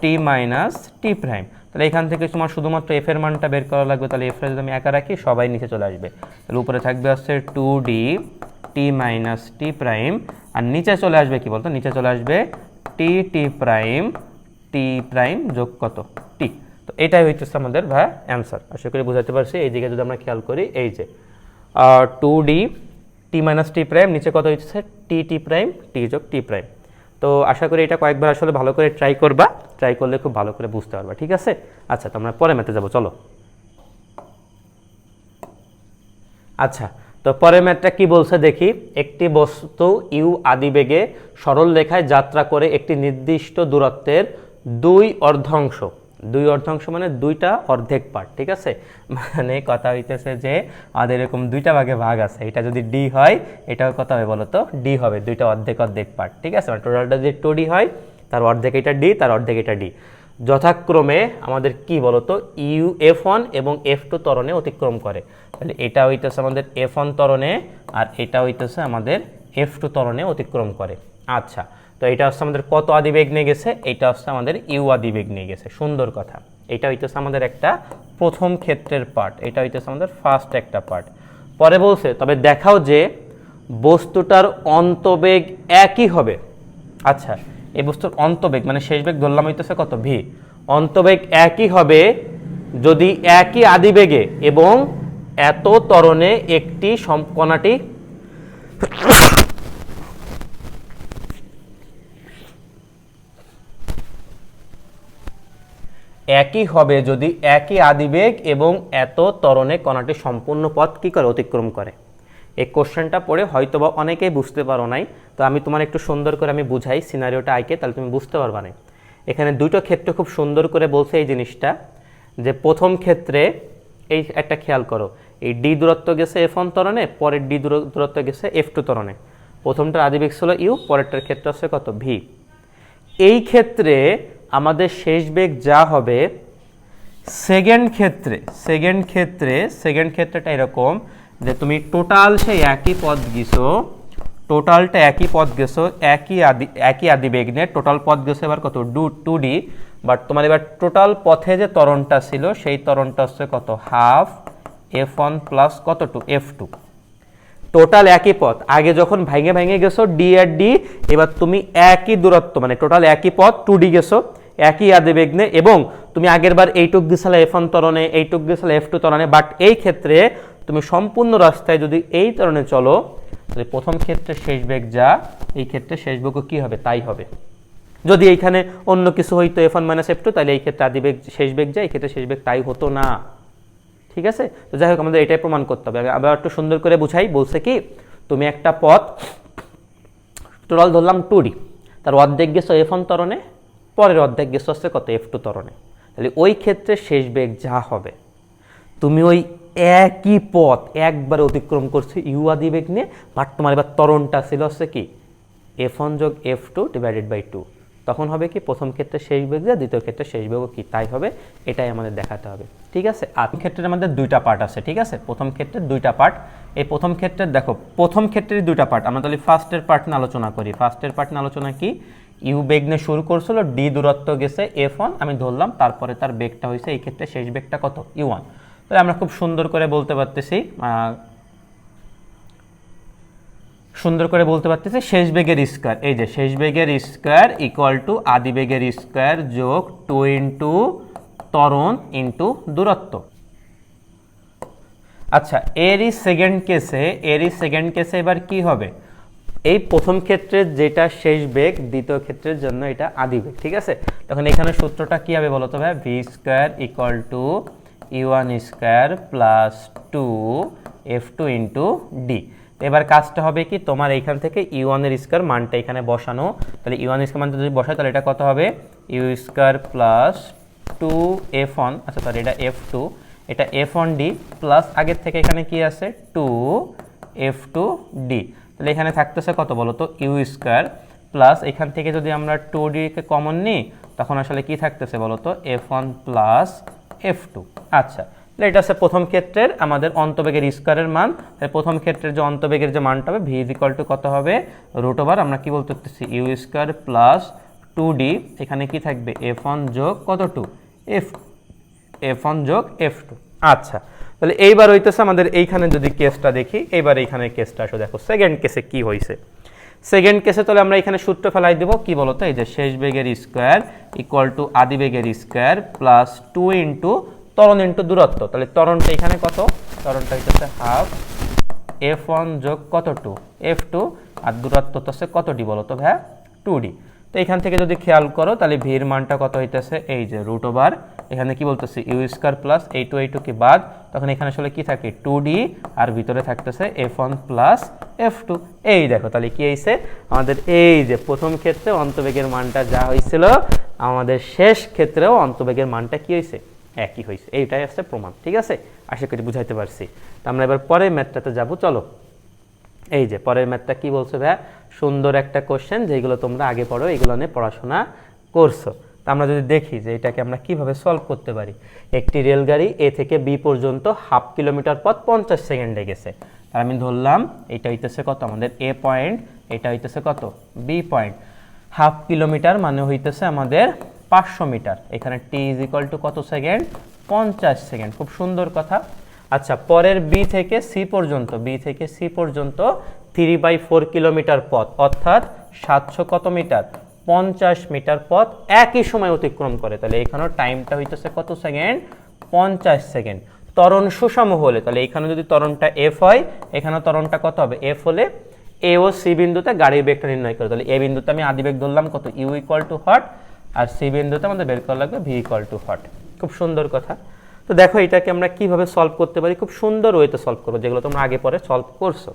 টি মাইনাস টি প্রাইম। তাহলে এখান থেকে তোমার শুধুমাত্র এফ এর মানটা বের করা লাগবে, তাহলে এফ এর যদি আমি একা রাখি সবাই নিচে চলে আসবে, তাহলে উপরে থাকবে হচ্ছে 2d টি মাইনাস টি প্রাইম, আর নিচে চলে আসবে কি বলতো, নিচে চলে আসবে টি টি প্রাইম যোগ কত টি। তো এটাই হচ্ছে আমাদের ভাই অ্যান্সার, আশা করি বুঝাতে পারছি। এই দিকে যদি আমরা খেয়াল করি এই যে 2d টি মাইনাস টি প্রাইম, নিচে কত হচ্ছে টি টি প্রাইম টি যোগ টি প্রাইম। তো আশা করি এটা কয়েকবার আসলে ভালো করে ট্রাই করবা, ট্রাই করলে খুব ভালো করে বুঝতে পারবা, ঠিক আছে। আচ্ছা তো আমরা পরে ম্যাথে যাবো, চলো। আচ্ছা তো পরের ম্যাথটা কি বলছে দেখি, একটি বস্তু ইউ আদিবেগে সরল রেখায় যাত্রা করে একটি নির্দিষ্ট দূরত্বের দুই অর্ধাংশ মানে দুইটা অর্ধেক পার্ট, ঠিক আছে, মানে কথা হইতেছে যে আমাদের এরকম দুইটা ভাগে ভাগ আছে, এটা যদি ডি হয় এটাও কত হবে বলো তো ডি হবে, দুইটা অর্ধেক পার্ট, ঠিক আছে, মানে টোটালটা যদি 2d হয় তার অর্ধেক এটা ডি, তার অর্ধেক এটা ডি, যথাক্রমে আমাদের কি বলতো ইউ F1 এবং F2 ত্বরণে অতিক্রম করে, তাহলে এটা হইতেছে আমাদের F1 ত্বরণে আর এটা হইতেছে আমাদের F2 ত্বরণে অতিক্রম করে। আচ্ছা তো এটা হচ্ছে আমাদের কত আদিবেগ নিয়ে গেছে, এটা হচ্ছে আমাদের ইউ আদিবেগ নিয়ে গেছে, সুন্দর কথা। এটা হইতেছে আমাদের একটা প্রথম ক্ষেত্রের পার্ট, এটা হইতেছে আমাদের ফার্স্ট একটা পার্ট। পরে বলছে তবে দেখাও যে বস্তুটার অন্তবেগ একই হবে। আচ্ছা এই বস্তুর অন্তবেগ মানে শেষ বেগ ধরলাম হইতেছে কত ভি, অন্তবেগ একই হবে যদি একই আদিবেগে এবং এত ত্বরণে একটি কণাটি একই হবে যদি একই আদিবেগ এবং এত ত্বরণে কণাটি সম্পূর্ণ পথ কি করে অতিক্রম করে। এই কোশ্চেনটা পড়ে হয়তোবা অনেকেই বুঝতে পারো নাই, তো আমি তোমার একটু সুন্দর করে আমি বুঝাই সিনারিওটা আইকে, তাহলে তুমি বুঝতে পারবা না। এখানে দুটো ক্ষেত্রে খুব সুন্দর করে বলছে এই জিনিসটা, যে প্রথম ক্ষেত্রে এই একটা খেয়াল করো, এই ডি দূরত্ব গেছে F1 ত্বরণে, পরের ডি দূরত্ব গেছে F2 ত্বরণে, প্রথমটার আদিবেগ ছিল ইউ, পরেরটার ক্ষেত্রে হচ্ছে কত ভি। এই ক্ষেত্রে আমাদের শেষ বেগ যা হবে সেকেন্ড ক্ষেত্রেটা এরকম যে তুমি টোটাল সেই একই পথ গেছো, টোটালটা একই পথ গেছো, একই আদিবেগ নিয়ে টোটাল পথ গেছো এবার কত 2d, বাট তোমার এবার টোটাল পথে যে ত্বরণটা ছিল সেই ত্বরণটা হচ্ছে কত হাফ F1 প্লাস কত টু F2, টোটাল একই পথ। আগে যখন ভেঙে গেছো ডি আর ডি, এবার তুমি একই দূরত্ব মানে টোটাল একই পথ 2d গেছো একই আদিবেগ নিয়ে, এবং তুমি আগের বার এইটুক গেছিলে F1 ত্বরণে, এইটুক গেছিলে F2 ত্বরণে, বাট এই ক্ষেত্রে তুমি সম্পূর্ণ রাস্তায় যদি এই ত্বরণে চলো তাহলে প্রথম ক্ষেত্রে শেষ বেগ যা, এই ক্ষেত্রে শেষ বেগও কি হবে তাই হবে। যদি এইখানে অন্য কিছু হইতো F1 মাইনাস F2 তাহলে এই ক্ষেত্রে আদিবেগ শেষ বেগ যায়, এই ক্ষেত্রে শেষ বেগ তাই হতো না, ঠিক আছে। তো যাই হোক আমাদের এটাই প্রমাণ করতে হবে। আবার একটু সুন্দর করে বুঝাই, বলছে কি তুমি একটা পথ টোটাল ধরলাম 2d, তার অর্ধেক গেছো F1 ত্বরণে, পরের অর্ধেক গেছো হচ্ছে কত F2 ত্বরণে, তাহলে ওই ক্ষেত্রে শেষ বেগ যা হবে তুমি ওই একই পথ একবারে অতিক্রম করছো ইউ আদিবেগ নিয়ে, বাট তোমার এবার ত্বরণটা ছিল হচ্ছে কি F1 যোগ F2 ডিভাইডেড বাই 2, তখন হবে কি প্রথম ক্ষেত্রে শেষ বেগ যা, দ্বিতীয় ক্ষেত্রে শেষ বেগও কি তাই হবে, এটাই আমাদের দেখাতে হবে, ঠিক আছে। আর ক্ষেত্রে আমাদের দুইটা পার্ট আছে, ঠিক আছে, প্রথম ক্ষেত্রের দুইটা পার্ট। এই প্রথম ক্ষেত্রে দেখো প্রথম ক্ষেত্রের দুইটা পার্ট, আমরা তাহলে ফার্স্টের পার্ট নিয়ে আলোচনা করি। ফার্স্টের পার্ট নিয়ে আলোচনা কি, ইউ বেগ নিয়ে শুরু করছিল, ডি দূরত্ব গেছে F1 আমি ধরলাম, তারপরে তার বেগটা হয়েছে এই ক্ষেত্রে শেষ বেগটা কত U1, তাহলে আমরা খুব সুন্দর করে বলতে পারতেছি শেষ বেগের স্কয়ার, এই যে শেষ বেগের স্কয়ার ইকুয়াল টু আদি বেগের স্কয়ার যোগ 2 ইন্টু ত্বরণ ইন্টু দূরত্ব। আচ্ছা এরই সেকেন্ড কেসে এবার কি হবে, এই প্রথম ক্ষেত্রে যেটা শেষ বেগ দ্বিতীয় ক্ষেত্রের জন্য এটা আদি বেগ, ঠিক আছে। তখন এখানে সূত্রটা কি হবে বলতো ভাই, V square equal two U1 square plus 2 F2 into D. এবার কাজটা হবে কি, তোমার এইখান থেকে U1 এর স্কয়ার মানটা এখানে বসানো। তাহলে U1 স্কয়ার মানটা যদি বসাই তাহলে এটা কত হবে, U স্কয়ার প্লাস 2F1, আচ্ছা সরি এটা F2, এটা F1D প্লাস আগের থেকে এখানে কি আছে 2F2D। তাহলে এখানে থাকতেছে কত বলো তো, U স্কয়ার প্লাস এখান থেকে যদি আমরা 2D কে কমন নিই তখন আসলে কি থাকতেছে বলো তো, F1 প্লাস F2। আচ্ছা, এটা হচ্ছে প্রথম ক্ষেত্রের আমাদের অন্তবেগের স্কয়ারের মান। প্রথম ক্ষেত্রের যে অন্তবেগের যে মানটা হবে, ভি ইকুয়াল টু কত হবে, রুট ওভার আমরা কি বলতে পারতেছি ইউ স্কয়ার প্লাস 2d, এখানে কি থাকবে F1 যোগ কত 2 F1 যোগ F2। আচ্ছা, তাহলে এইবার হইতেছে আমাদের এইখানে যদি কেসটা দেখি, এইবার এইখানে কেসটা আসো, দেখো সেকেন্ড কেসে কি হয়েছে। সেকেন্ড কেসে তাহলে আমরা এখানে সূত্র ফেলাই দেবো, কি বলতো, এই যে শেষ বেগের স্কয়ার ইকুয়াল টু আদি বেগের স্কয়ার প্লাস 2 ইন্টু ত্বরণ ইন্টু দূরত্ব। তাহলে ত্বরণটা এখানে কত, ত্বরণটা হইতেছে হাফ F1 যোগ কত 2 F2, আর দূরত্ব তো হচ্ছে কত ডি বলো তো ভাইয়া, 2d। তো এখান থেকে যদি খেয়াল করো তাহলে ভির মানটা কত হইতেছে, এই যে রুট ওভার এখানে কি বলতেছে ইউ স্কয়ার প্লাস এই টু কি বাদ, তখন এখানে আসলে কি থাকে 2d, আর ভিতরে থাকতেছে F1 প্লাস F2। এই দেখো তাহলে কি হয়েছে আমাদের, এই যে প্রথম ক্ষেত্রে অন্তবেগের মানটা যা হয়েছিল আমাদের শেষ ক্ষেত্রেও অন্তবেগের মানটা কি হয়েছে, একই হয়েছে। এইটাই আসছে প্রমাণ। ঠিক আছে, আশা করি বুঝাইতে পারছি। তো আমরা এবার পরের ম্যাথটাতে যাবো, চলো। এই যে পরের ম্যাথটা কি বলছে ভাইয়া, সুন্দর একটা কোশ্চেন, যেগুলো তোমরা আগে পড়ো, এগুলো নিয়ে পড়াশোনা করছো। তো আমরা যদি দেখি যে এটাকে আমরা কিভাবে সলভ করতে পারি। একটি রেলগাড়ি এ থেকে বি পর্যন্ত হাফ কিলোমিটার পথ 50 সেকেন্ডে গেছে। আর আমি ধরলাম এটা হইতেছে কত আমাদের এ পয়েন্ট, এটা হইতেছে কত বি পয়েন্ট। হাফ কিলোমিটার মানে হইতেছে আমাদের 500 মিটার। এখানে টি ইজ ইকুয়াল টু কত সেকেন্ড, 50 সেকেন্ড। খুব সুন্দর কথা। আচ্ছা, পরের বি থেকে সি পর্যন্ত, বি থেকে সি পর্যন্ত 3/4 কিলোমিটার পথ, অর্থাৎ 700 কত মিটার, 50 মিটার পথ একই সময় অতিক্রম করে। তাহলে এখানেও টাইমটা হইতেছে কত সেকেন্ড, 50 সেকেন্ড। ত্বরণ সুষম হলে, তাহলে এখানে যদি ত্বরণটা এফ হয়, এখানে ত্বরণটা কত হবে, এফ হলে এ ও সি বিন্দুতে গাড়ির বেগটা নির্ণয় করে। তাহলে এ বিন্দুতে আমি আদিবেগ ধরলাম কত, ইউ ইকুয়াল টু হট, আর সি বিন্দুতে আমাদের বের করা লাগবে ভি ইকুয়াল টু হট। খুব সুন্দর কথা। তো দেখো এটাকে আমরা কিভাবে সলভ করতে পারি, খুব সুন্দর ওয়েতে সলভ করবো, যেগুলো তোমরা আগে পরে সলভ করছো।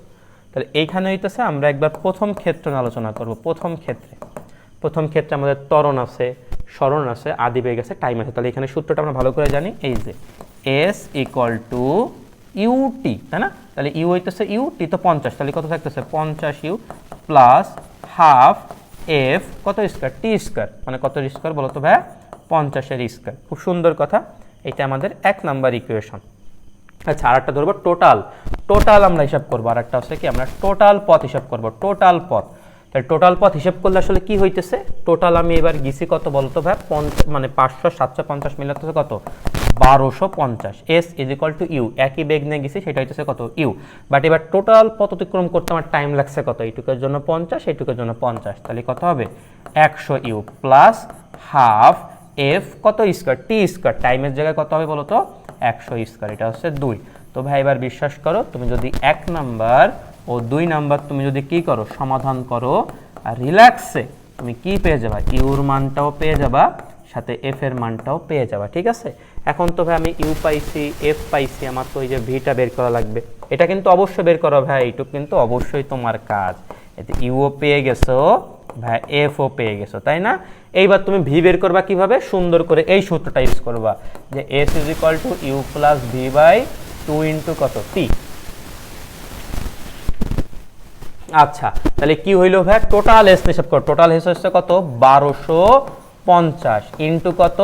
তাহলে এইখানে হইতেছে আমরা একবার প্রথম ক্ষেত্র নিয়ে আলোচনা করব। প্রথম ক্ষেত্রে আমাদের ত্বরণ আছে, সরণ আছে, আদিবেগ আছে, টাইম আছে। তাহলে এখানে সূত্রটা আমরা ভালো করে জানি, এই যে এস ইকুয়াল টু ইউটি, তাই না? তাহলে ইউ হইতেছে ইউটি তো 50, তাহলে কত থাকতেছে 50 ইউ প্লাস হাফ এফ কত স্কয়ার, টি স্কয়ার, মানে কত স্কয়ার বলো তো ভাইয়া, 50-এর স্কয়ার। খুব সুন্দর কথা। এটা আমাদের 1 নাম্বার ইকুয়েশন। আচ্ছা, আর একটা ধরবো টোটাল আমরা হিসাব করবো। আর একটা হচ্ছে কি, আমরা টোটাল পথ হিসাব করবো, টোটাল পথ। তাহলে টোটাল পথ হিসাব করলে আসলে কি হইতেছে, টোটাল আমি এবার গেছি কত বলতো ভাই, মানে 500 750 মিলাতে কত 1250। S is equal to u, একই বেগ নিয়ে গেছি, সেটা হইতেছে কত ইউ। বাট এবার টোটাল পথ অতিক্রম করতে আমার টাইম লাগছে কত, এইটুকের জন্য 50, এইটুকের জন্য 50, তাহলে কত হবে 100 ইউ প্লাস হাফ এফ কত স্কয়ার, টি স্কয়ার, টাইমের জায়গায় কত হবে বলো তো 100 স্কয়ার, এটা হচ্ছে 2। তো ভাই এবার বিশ্বাস করো, তুমি যদি 1 নাম্বার ও 2 নাম্বার তুমি যদি কি করো, সমাধান করো, আর রিল্যাক্সে তুমি কি পেয়ে যাবা, ইউর মানটাও পেয়ে যাবা, সাথে এফ এর মানটাও পেয়ে যাবা। ঠিক আছে, এখন তো ভাই আমি ইউ পাইছি, এফ পাইছি, আমার তো ওই যে ভিটা বের করা লাগবে। এটা কিন্তু অবশ্যই বের করো ভাই, এইটুকু কিন্তু অবশ্যই তোমার কাজ। এতে ইউও পেয়ে গেছো ভাই, এফও পেয়ে গেছো, তাই না? এইবার তুমি ভি বের করবা কিভাবে, সুন্দর করে এই সূত্রটা ইউজ করবা, যে s is equal to u plus v by 2 into কত টি। আচ্ছা, তাহলে কি হইলো ভাই, টোটাল এস হিসাব করো, টোটাল এস হচ্ছে কত 1250 ইন্টু কত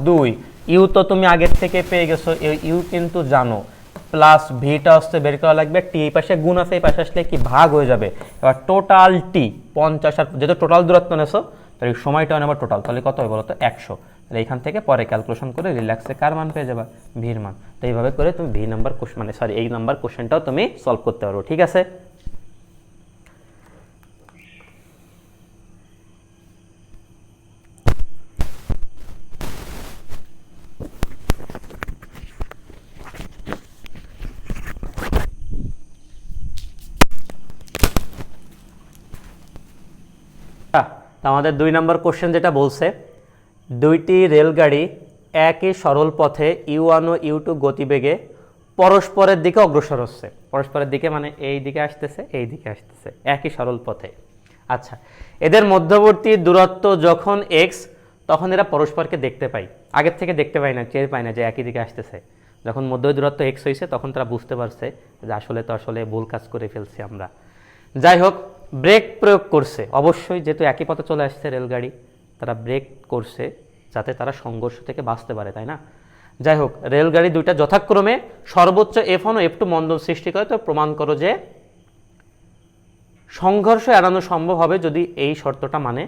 2, ইউ তো তুমি আগের থেকে পেয়ে গেছো, ইউ কিন্তু জানো, প্লাস ভিটা হচ্ছে বের করা লাগবে, টি এই পাশে গুণ আছে, এই পাশে আসলে কি ভাগ হয়ে যাবে। এবার টোটাল টি 50, আর যেহেতু টোটাল দূরত্ব নেছো তাহলে সময়টা নেবার টোটাল, তাহলে কত হবে বলো তো 100। তাহলে এখান থেকে পরে ক্যালকুলেশন করে রিল্যাক্সে কার মান পেয়ে যাবা, ভির মান। তো এইভাবে করে তুমি ভি নাম্বার কোশ্চেন, মানে সরি এই নাম্বার কোশ্চেনটাও তুমি সলভ করতে পারো। ঠিক আছে, আমাদের 2 নম্বর কোশ্চেন যেটা বলছে, দুইটি রেলগাড়ি একই সরল পথে U1 ও U2 গতিবেগে পরস্পরের দিকে অগ্রসর হচ্ছে, পরস্পরের দিকে মানে এই দিকে আসতেছে, এই দিকে আসতেছে, একই সরল পথে। আচ্ছা, এদের মধ্যবর্তী দূরত্ব যখন এক্স, তখন এরা পরস্পরকে দেখতে পায়, আগের থেকে দেখতে পায় না, টের পায় না যে একই দিকে আসতেছে। যখন মধ্যবর্তী দূরত্ব এক্স হয়েছে তখন তারা বুঝতে পারছে যে আসলে ভুল কাজ করে ফেলছি আমরা। যাই হোক, ব্রেক প্রয়োগ করছে অবশ্যই, যেহেতু একই পথে চলে আসছে রেলগাড়ি, তারা ব্রেক করছে যাতে তারা সংঘর্ষ থেকে বাঁচতে পারে, তাই না? যাই হোক, রেলগাড়ি দুইটা যথাক্রমে সর্বোচ্চ F1 ও F2 মন্দন সৃষ্টি করে, তো প্রমাণ করো যে সংঘর্ষ এড়ানো সম্ভব হবে যদি এই শর্তটা মানে।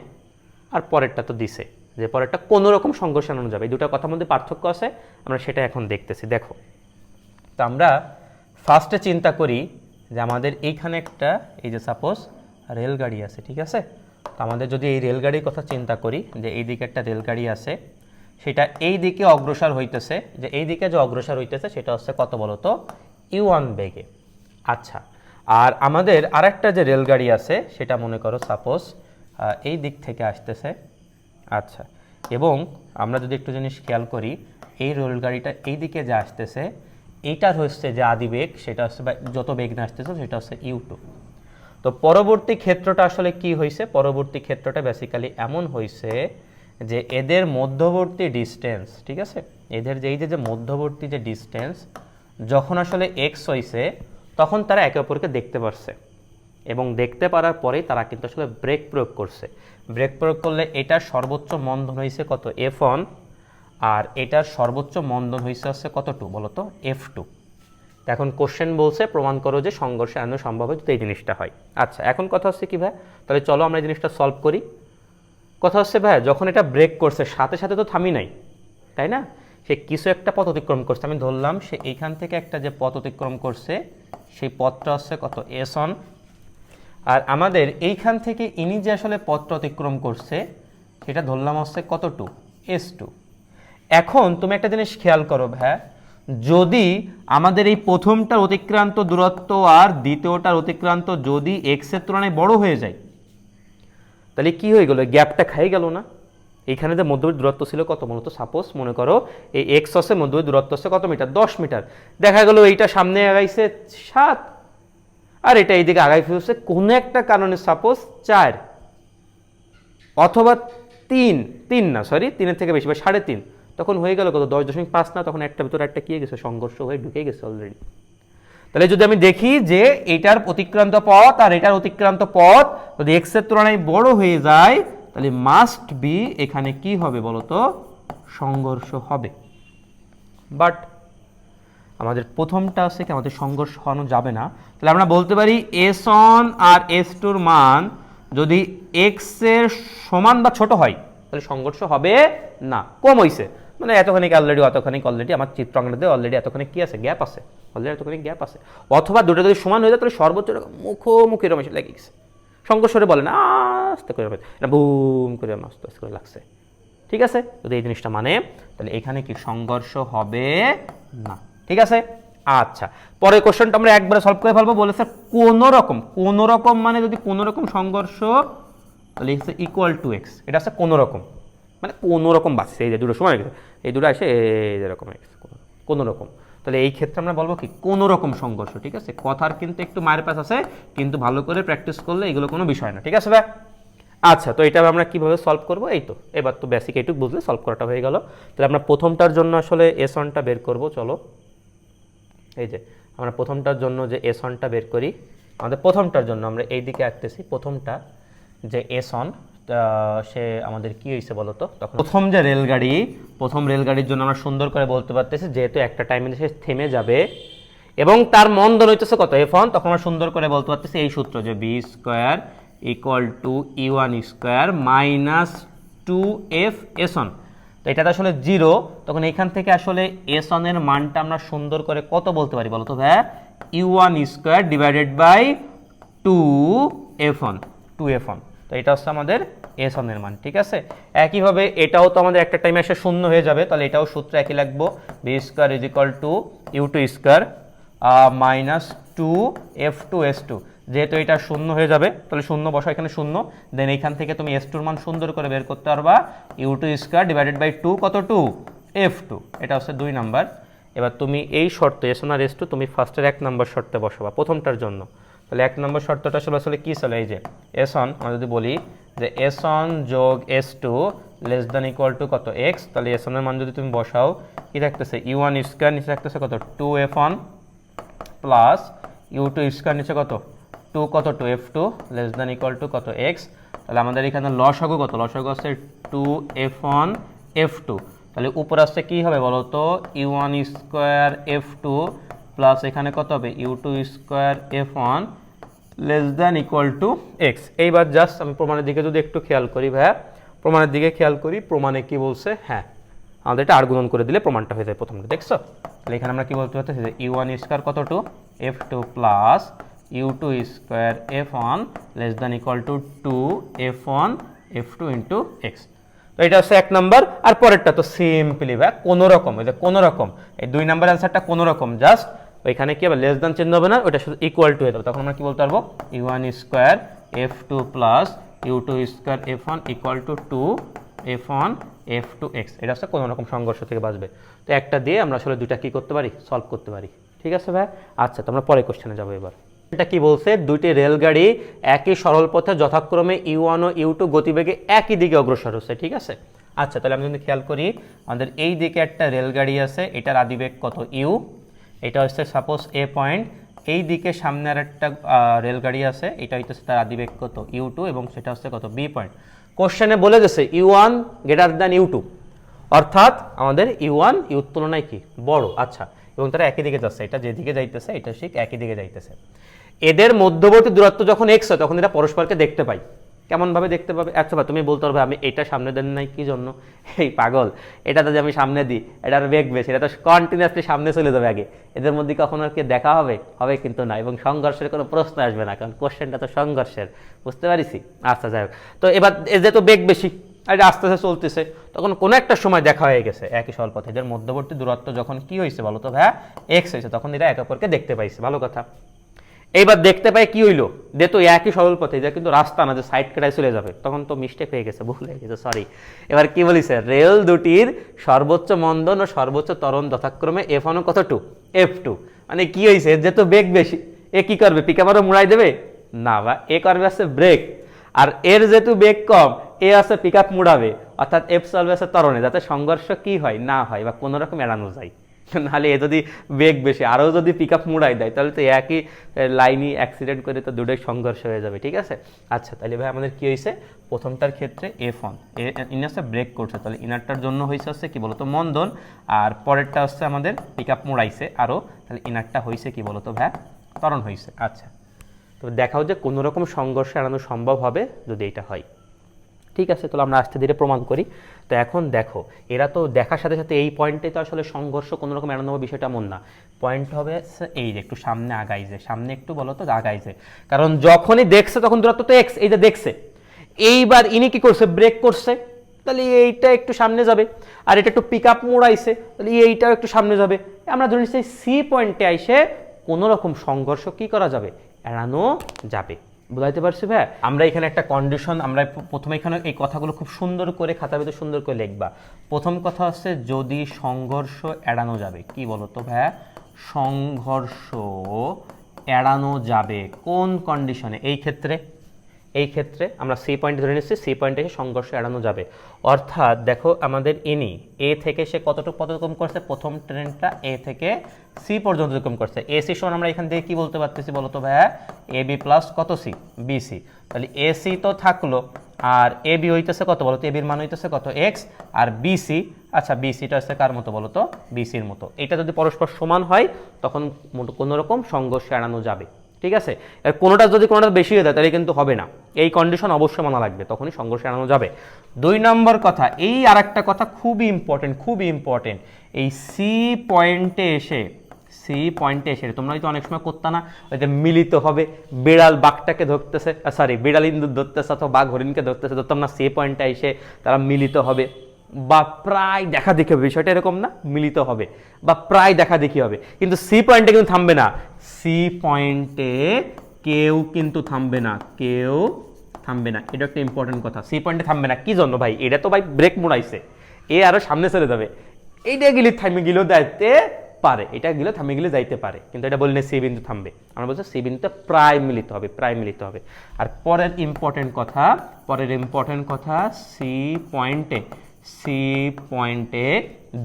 আর পরেরটা তো দিছে যে পরেরটা কোনো রকম সংঘর্ষ এড়ানো যাবে। এই দুটো কথার মধ্যে পার্থক্য আছে, আমরা সেটা এখন দেখতেছি। দেখো, তো আমরা ফার্স্টে চিন্তা করি যে আমাদের এইখানে একটা, এই যে সাপোজ রেলগাড়ি আছে, ঠিক আছে? তো আমাদের যদি এই রেলগাড়ির কথা চিন্তা করি যে এই দিকে একটা রেলগাড়ি আছে, সেটা এই দিকে অগ্রসর হইতেছে, যে এই দিকে যে অগ্রসর হইতেছে সেটা হচ্ছে কত বলো তো, u1 বেগে। আচ্ছা, আর আমাদের আরেকটা যে রেলগাড়ি আছে সেটা মনে করো সাপোজ এই দিক থেকে আসতেছে। আচ্ছা, এবং আমরা যদি একটু জিনিস খেয়াল করি, এই রেলগাড়িটা এই দিকে যে আসতেছে, এইটার হচ্ছে যে আদি বেগ, সেটা হচ্ছে বা যত বেগ না আসতেছে সেটা হচ্ছে u2। তো পরবর্তী ক্ষেত্রটা আসলে কি হয়েছে, পরবর্তী ক্ষেত্রটা বেসিক্যালি এমন হয়েছে যে এদের মধ্যবর্তী ডিস্টেন্স, ঠিক আছে, এদের যে এই যে মধ্যবর্তী যে ডিস্টেন্স যখন আসলে এক্স হয়েছে, তখন তারা একে অপরকে দেখতে পারছে, এবং দেখতে পারার পরেই তারা কিন্তু আসলে ব্রেক প্রয়োগ করছে। ব্রেক প্রয়োগ করলে এটার সর্বোচ্চ মন্দন হয়েছে কত, F1, আর এটার সর্বোচ্চ মন্দন হয়েছে হচ্ছে কতটুকু বলো তো, F2। এখন কোশ্চেন বলছে প্রমাণ করো যে সংঘর্ষ এড়ানো সম্ভব হয় যদি এই জিনিসটা হয়। আচ্ছা, এখন কথা হচ্ছে কি ভাই, তাহলে চলো আমরা এই জিনিসটা সলভ করি। কথা হচ্ছে ভাই, যখন এটা ব্রেক করছে সাথে সাথে তো থামি নাই, তাই না? সে কিছু একটা পথ অতিক্রম করছে, আমি ধরলাম সে এইখান থেকে একটা যে পথ অতিক্রম করছে সেই পথটা হচ্ছে কত, S1। আর আমাদের এইখান থেকে ইনি যে আসলে পথটা অতিক্রম করছে সেটা ধরলাম হচ্ছে কতটুকু, S2। এখন তুমি একটা জিনিস খেয়াল করো ভাই, যদি আমাদের এই প্রথমটার অতিক্রান্ত দূরত্ব আর দ্বিতীয়টার অতিক্রান্ত যদি এক্সের তুলনায় বড় হয়ে যায়, তাহলে কি হয়ে গেল, গ্যাপটা খাই গেল না? এইখানে যে মধ্যবর্তী দূরত্ব ছিল কত মূলত, সাপোজ মনে করো এই এক্স হচ্ছে মধ্যবর্তী দূরত্ব হচ্ছে কত মিটার, 10 মিটার। দেখা গেল এইটা সামনে আগাইছে 7, আর এটা এইদিকে আগাই ফেলছে কোনো একটা কারণে সাপোজ 4 অথবা 3 না সরি 3-এর থেকে বেশি বা 3.5, তখন হয়ে গেল কত, 10.5 না, তখন একটা ভিতরে একটা কি গেছে, সংঘর্ষ হয়ে ঢুকে গেছে অলরেডি। তাহলে যদি আমি দেখি যে এটার অতিক্রান্ত পথ আর এটার অতিক্রান্ত পথ যদি এক্স এর তুলনায় বড় হয়ে যায়, তাহলে মাস্ট বি এখানে কি হবে বলতো, সংঘর্ষ হবে। বাট আমাদের প্রথমটা আছে কি, আমাদের সংঘর্ষ হওয়ানো যাবে না। তাহলে আমরা বলতে পারি S1 আর S2 মান যদি এক্স এর সমান বা ছোট হয় তাহলে সংঘর্ষ হবে না, কম হইছে মানে এতখানি অলরেডি আমার চিত্রাঙ্গনে অলরেডি এতখানি কি আছে, গ্যাপ আছে, অলরেডি এতখানি গ্যাপ আছে। অথবা দুটো যদি সমান হয়ে যায় তাহলে সর্বোচ্চ মুখোমুখি এরকম লেগে গেছে, সংঘর্ষরে বলে না, আস্তে করে এটা বুম করে আস্তে আস্তে করে লাগছে, ঠিক আছে? যদি এই জিনিসটা মানে, তাহলে এখানে কি সংঘর্ষ হবে না, ঠিক আছে? আচ্ছা, পরের কোশ্চেনটা আমরা একবারে সলভ করে ফেলবো। বলেছে কোন রকম মানে যদি কোন রকম সংঘর্ষ, তাহলে ইকুয়াল টু এক্স, এটা আছে কোন রকম মানে কোন রকম বাঁচছে, এই যে দুটো সময় গেছে, এই দুটো আসে এরকম কোন রকম। তাহলে এই ক্ষেত্রে আমরা বলবো কি, কোন রকম সংঘর্ষ, ঠিক আছে? কথার কিন্তু একটু মায়ের পাশ আছে, কিন্তু ভালো করে প্র্যাকটিস করলে এগুলো কোনো বিষয় না, ঠিক আছে ভাই? আচ্ছা, তো এটা আমরা কিভাবে সলভ করব, এই তো এবার তো বেসিক এইটুকু বুঝলে সলভ করাটা হয়ে গেল। তাহলে আমরা প্রথমটার জন্য আসলে S1টা বের করব। চলো, এই যে আমরা প্রথমটার জন্য যে S1টা বের করি, আমাদের প্রথমটার জন্য আমরা এই দিকে আঁকতেছি, প্রথমটা যে S1 সে আমাদের কি হয়েছে বলতো, তখন প্রথম রেলগাড়ির জন্য আমরা সুন্দর করে বলতে পারতেছি, যেহেতু একটা টাইমে সে থেমে যাবে এবং তার মন্দন হইতেছে কত, F1, তখন আমরা সুন্দর করে বলতে পারতেছি এই সূত্র যে b² equal to E1² minus 2f S1। তো এটা তো আসলে 0, তখন এখান থেকে আসলে S1 এর মানটা আমরা সুন্দর করে কত বলতে পারি বলতো ভাই, E1² ডিভাইডেড বাই 2f1। তো এটা হচ্ছে আমাদের S1 এর মান, ঠিক আছে? একইভাবে এটাও তো আমাদের একটা টাইমে এসে শূন্য হয়ে যাবে, তাহলে এটাও সূত্র একই লিখবো, b² is equal two U2² minus 2f2S2। যেহেতু এটা শূন্য হয়ে যাবে তাহলে শূন্য বসা, এখানে শূন্য, দেন এইখান থেকে তুমি S2 এর মান সুন্দর করে বের করতে পারবা, U2² ডিভাইডেড বাই 2 কত, 2f2, এটা হচ্ছে 2 নাম্বার। এবার তুমি এই শর্ত S1 আর S2 তুমি ফার্স্টের 1 নম্বর শর্তে বসাবা প্রথমটার জন্য। তাহলে 1 নম্বর শর্তটা আসলে কি ছিল, এই যে S1 আমরা যদি বলি যে S1 যোগ S2 less than equal to কত x, তাহলে S1 এর মান যদি তুমি বসাও কি থাকতেছে u1 স্কয়ার নিচে থাকতেছে কত 2f1 প্লাস u2 স্কয়ার নিচে কত 2 কত 2f2 less than equal to কত x। তাহলে আমাদের এখানে লসাগু কত, লসাগু আছে 2f1 f2, তাহলে উপরে আসছে কি হবে বলো তো u1 স্কয়ার f2 প্লাস এখানে কত হবে u2 square f1 less than equal to x। এইবার জাস্ট আমি প্রমাণের দিকে যদি একটু খেয়াল করি ভাইয়া, প্রমাণের দিকে খেয়াল করি, প্রমাণে কি বলছে, হ্যাঁ আমাদের এটা আর গুণন করে দিলে প্রমাণটা হয়ে যায় প্রথমটা, দেখছো? তাহলে এখানে আমরা কি বলতে পারতেছি যে u1 স্কয়ার কত 2 f2 plus u2 square f1 less than equal to 2f1 f2 into x। তো এটা হচ্ছে 1 নাম্বার। আর পরেরটা তো সিম্পলি ভাই কোনো রকম, এই যে কোনো রকম এই 2 নাম্বার অ্যান্সারটা কোনো রকম জাস্ট ওইখানে কি হবে লেস দ্যান চিহ্ন হবে না, ওটা শুধু ইকুয়াল টু হয়ে যাবে। তখন আমরা কি বলতে পারবো u1 square f2 plus u2 square f1 equal to 2f1 f2 x। এটা হচ্ছে কোনো রকম সংঘর্ষ থেকে বাঁচবে। তো একটা দিয়ে আমরা আসলে দুইটা কি করতে পারি, সলভ করতে পারি। ঠিক আছে ভাই? আচ্ছা, তো আমরা পরের কোশ্চেনে যাবো এবার। এটা কি বলছে, দুইটি রেলগাড়ি একই সরল পথে যথাক্রমে u1 ও u2 গতিবেগে একই দিকে অগ্রসর হচ্ছে। ঠিক আছে, আচ্ছা তাহলে আমরা যদি খেয়াল করি আমাদের এই দিকে একটা রেলগাড়ি আছে, এটার আদিবেগ কত u, এটা হচ্ছে সাপোজ এ পয়েন্ট, এই দিকে সামনে আর একটা রেলগাড়ি আছে, এটা হইতেছে তার আদিবেগ কত u2 এবং সেটা হচ্ছে কত বি পয়েন্ট। কোশ্চেনে বলে গেছে u1 গ্রেটার দ্যান u2, অর্থাৎ আমাদের u1 u তুলনায় কি বড়। আচ্ছা, এবং তারা একই দিকে যাচ্ছে, এটা যেদিকে যাইতেছে এটা ঠিক একই দিকে যাইতেছে। এদের মধ্যবর্তী দূরত্ব যখন x হয় তখন এরা পরস্পরকে দেখতে পায়। কেমনভাবে দেখতে পাবে? আচ্ছা তুমি বলতে পারবে আমি এটা সামনে দেন নাই কি জন্য, এই পাগল এটা যদি আমি সামনে দিই এটার বেগ বেশি, এটা তো কন্টিনিউয়াসলি সামনে চলে যাবে আগে, এদের মধ্যে কখনো আর কি দেখা হবে, হবে কিন্তু না, এবং সংঘর্ষের কোনো প্রশ্ন আসবে না, কারণ কোশ্চেনটা তো সংঘর্ষের, বুঝতে পারিছি? আচ্ছা যাই হোক, তো এবার এদের তো বেগ বেশি, এটা আস্তে আস্তে চলতেছে, তখন কোনো একটা সময় দেখা হয়ে গেছে একই স্বল্পথে, এদের মধ্যবর্তী দূরত্ব যখন কি হয়েছে বলো তো ভাইয়া এক্স হয়েছে, তখন এরা একে অপরকে দেখতে পাইছে। ভালো কথা। এইবার দেখতে পাই কি হইলো, যে তো একই সরল পথে, এটা কিন্তু রাস্তা না যে সাইড কেটায় চলে যাবে, তখন তো মিস্টেক হয়ে গেছে, ভুল হয়ে গেছে, সরি। এবার কি বলিছে, রেল দুটির সর্বোচ্চ মন্দন ও সর্বোচ্চ ত্বরণ যথাক্রমে f1 ও কত 2 f2, মানে কি হয়েছে, যে তো বেগ বেশি, এ কি করবে, পিকআপারও মুড়াই দেবে না, বা এ করবে আছে ব্রেক, আর এর যেহেতু বেগ কম এ আছে পিকআপ মুড়াবে, অর্থাৎ এফ চলবে আছে ত্বরণে, যাতে সংঘর্ষ কি হয় না হয় বা কোনো রকম এড়ানো যায়। নাহলে এ যদি বেগ বেশি আরও যদি পিকআপ মুড়াই দেয় তাহলে তো একই লাইনই অ্যাক্সিডেন্ট করে তো দুটোই সংঘর্ষ হয়ে যাবে। ঠিক আছে, আচ্ছা তাহলে ভাই আমাদের কি হয়েছে, প্রথমটার ক্ষেত্রে f1 ইনারটা ব্রেক করছে, তাহলে ইনারটার জন্য হয়েছে হচ্ছে কি বলতো মন্দন, আর পরেরটা হচ্ছে আমাদের পিকআপ মুড়াইছে আরও, তাহলে ইনারটা হয়েছে কি বলতো ভাই ত্বরণ হয়েছে। আচ্ছা, তো দেখাও যে কোনো রকম সংঘর্ষ এড়ানো সম্ভব হবে যদি এটা হয়। ঠিক আছে, তাহলে আমরা আস্তে ধীরে প্রমাণ করি। তো এখন দেখো, এরা তো দেখার সাথে সাথে এই পয়েন্টে তো আসলে সংঘর্ষ কোনো রকম এড়ানো বিষয়টা এমন না, পয়েন্ট হবে এই যে একটু সামনে আগাইছে, সামনে একটু বলো তো আগাইছে, কারণ যখনই দেখছে তখন দূরত্ব তো এক্স, এই যে দেখছে, এইবার ইনি কি করছে, ব্রেক করছে, তাহলে এইটা একটু সামনে যাবে, আর এটা একটু পিক আপ মোড়াইছে, তাহলে এইটাও একটু সামনে যাবে। আমরা ধরে নিচ্ছি সি পয়েন্টে আইসে কোনো রকম সংঘর্ষ কি করা যাবে, এড়ানো যাবে। বুঝাইতে পারছি ভাই? আমরা এখানে একটা কন্ডিশন, আমরা প্রথমে এখানে এই কথাগুলো খুব সুন্দর করে খাতার ভিতরে সুন্দর করে লিখবা। প্রথম কথা হচ্ছে যদি সংঘর্ষ এড়ানো যাবে, কি বলো তো ভাই, সংঘর্ষ এড়ানো যাবে কোন কন্ডিশনে, এই ক্ষেত্রে আমরা সি পয়েন্ট ধরে নিচ্ছি, সি পয়েন্টে এসে সংঘর্ষ এড়ানো যাবে। অর্থাৎ দেখো আমাদের ইনি এ থেকে সে কতটুকু পথ অতিক্রম করছে, প্রথম ট্রেনটা এ থেকে সি পর্যন্ত অতিক্রম করছে, এসি সমান আমরা এখান থেকে কি বলতে পারতেছি বলো তো ভাইয়া, এ বি প্লাস কত সি, বিসি। তাহলে এসি তো থাকলো, আর এ বি হইতেছে কত বলো তো, এ বির মান হইতেছে কত এক্স, আর বিসি, আচ্ছা বিসিটা হচ্ছে কার মতো বলো তো, বিসির মতো। এটা যদি পরস্পর সমান হয় তখন কোনো রকম সংঘর্ষ এড়ানো যাবে। ঠিক আছে, আর কোনোটা যদি কোনোটা বেশি হয়ে যায় তাহলে কিন্তু হবে না, এই কন্ডিশন অবশ্যই মানা লাগবে, তখনই সংঘর্ষ এড়ানো যাবে। 2 নম্বর কথা, এই আর একটা কথা খুবই ইম্পর্টেন্ট, এই সি পয়েন্টে এসে তোমরা হয়তো অনেক সময় করতে না, ওই যে মিলিত হবে, বিড়াল বাঘটাকে ধরতেছে, বিড়াল ইন্দুর ধরতেছে অথবা বাঘ হরিণকে ধরতেছে, ধরতাম না, সি পয়েন্টে এসে তারা মিলিত হবে বা প্রায় দেখা দেখি হবে, বিষয়টা এরকম না, মিলিত হবে বা প্রায় দেখা দেখি হবে, কিন্তু সি পয়েন্টে কিন্তু থামবে না, সি পয়েন্টে কেউ কিন্তু থামবে না, এটা একটা ইম্পর্টেন্ট কথা, সি পয়েন্টে থামবে না। কি জন্য ভাই, এটা তো ভাই ব্রেক মোড়াইছে, এ আরো সামনে চলে যাবে, এইটা গেলে থামে গেলেও দায়িত্বে পারে, এটা গেলে থামে গেলে যাইতে পারে, কিন্তু এটা বলি না সি বিন্দু থামবে, আমরা বলছি সি বিন্দুতে প্রায় মিলিত হবে, প্রায় মিলিত হবে। আর পরের ইম্পর্টেন্ট কথা সি পয়েন্টে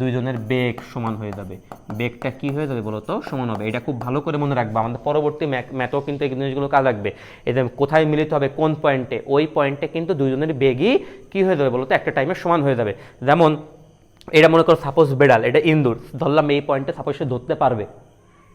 দুইজনের বেগ সমান হয়ে যাবে। বেগটা কি হয়ে যাবে বলো তো? সমান হবে। এটা খুব ভালো করে মনে রাখবা, আমাদের পরবর্তী ম্যাথও কিন্তু এই জিনিসগুলো কাজ লাগবে। এই যে কোথায় মিলিত হবে, কোন পয়েন্টে, ওই পয়েন্টে কিন্তু দুইজনের বেগই কি হয়ে যাবে বলো তো? একটা টাইমে সমান হয়ে যাবে। যেমন এটা মনে করো সাপোজ বেড়াল, এটা ইন্দুর, ধরলাম এই পয়েন্টে সাপোজ সে ধরতে পারবে,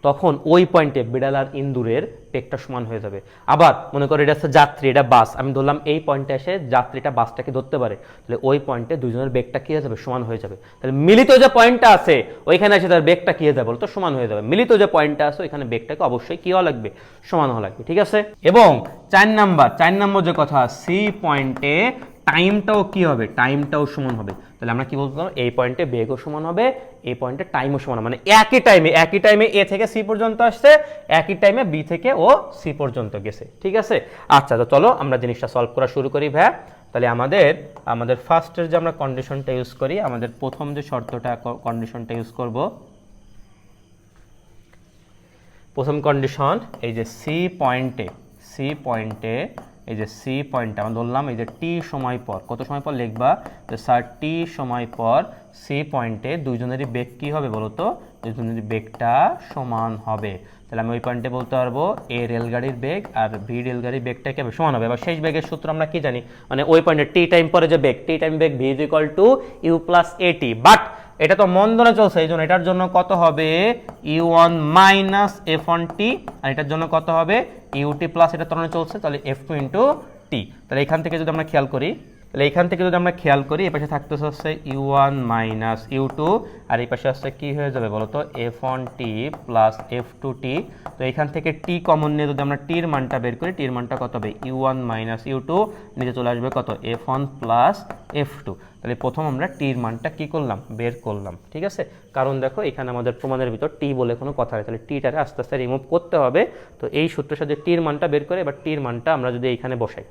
তখন ওই পয়েন্টে বিড়াল আর ইন্দুরের বেগটা সমান হয়ে যাবে। আবার মনে করো এটা হচ্ছে যাত্রী, এটা বাস, আমি ধরলাম এই পয়েন্টে এসে যাত্রীটা বাসটাকে ধরতে পারে, তাহলে ওই পয়েন্টে দুজনের বেগটা কি হয়ে যাবে? সমান হয়ে যাবে। তাহলে মিলিত যে পয়েন্টটা আছে ওইখানে এসে তার বেগটা কি হয়ে যাবে বলতো? সমান হয়ে যাবে। মিলিত যে পয়েন্টটা আছে ওইখানে বেগটাকে অবশ্যই কি হওয়া লাগবে? সমান হওয়া লাগবে, ঠিক আছে? এবং 4 নাম্বার যে কথা, সি পয়েন্টে টাইমটাও কি হবে? টাইমটাও সমান হবে। তাহলে আমরা কি বলতে পারবো? এই পয়েন্টে বেগও সমান হবে, এই পয়েন্টে টাইমও সমান হবে, মানে একই টাইমে এ থেকে সি পর্যন্ত আসছে, একই টাইমে বি থেকে ও সি পর্যন্ত গেছে, ঠিক আছে? আচ্ছা, তো চলো আমরা জিনিসটা সলভ করা শুরু করি ভাই। তাহলে আমাদের ফার্স্টের যে আমরা কন্ডিশনটা ইউজ করি, আমাদের প্রথম যে শর্তটা কন্ডিশনটা ইউজ করব, প্রথম কন্ডিশন এই যে সি পয়েন্টে এই যে সি পয়েন্টে আমরা ধরলাম এই যে টি সময় পর, কত সময় পর লিখবা? যে স্যার টি সময় পর সি পয়েন্টে দুইজনেরই বেগ কি হবে বলো তো? দুইজনেরই বেগটা সমান হবে। তাহলে আমি ওই পয়েন্টে বলতে পারবো এ রেলগাড়ির বেগ আর ভি রেলগাড়ির বেগটা কি হবে? সমান হবে। এবার শেষ বেগের সূত্র আমরা কি জানি? মানে ওই পয়েন্টে টি টাইম পরে যে বেগ, টি টাইম বেগ v is equal to u plus a t, but এটা তো মন্দনে চলছে, এই জন্য এটার জন্য কত হবে? U one minus f one t, আর এটার জন্য কত হবে? ইউটি প্লাস, এটা তরণে চলছে, তাহলে এফ টু ইন্টু টি। তাহলে এখান থেকে যদি আমরা খেয়াল করি, এই পাশে থাকতেছে হচ্ছে u one minus u two, আর এই পাশে আসছে কি হয়ে যাবে বলো তো? F one t plus f two t. তো এখান থেকে টি কমন নিয়ে যদি আমরা টির মানটা বের করি, টির মানটা কত হবে? U one minus u two, নিচে চলে আসবে কত? F one plus f two. তাহলে প্রথম আমরা টির মানটা কি করলাম? বের করলাম, ঠিক আছে? কারণ দেখো এখানে আমাদের প্রমাণের ভিতর টি বলে কোনো কথা নেই, তাহলে টিটারে আস্তে আস্তে রিমুভ করতে হবে। তো এই সূত্রের সাথে টির মানটা বের করে, এবার টির মানটা আমরা যদি এখানে বসাই,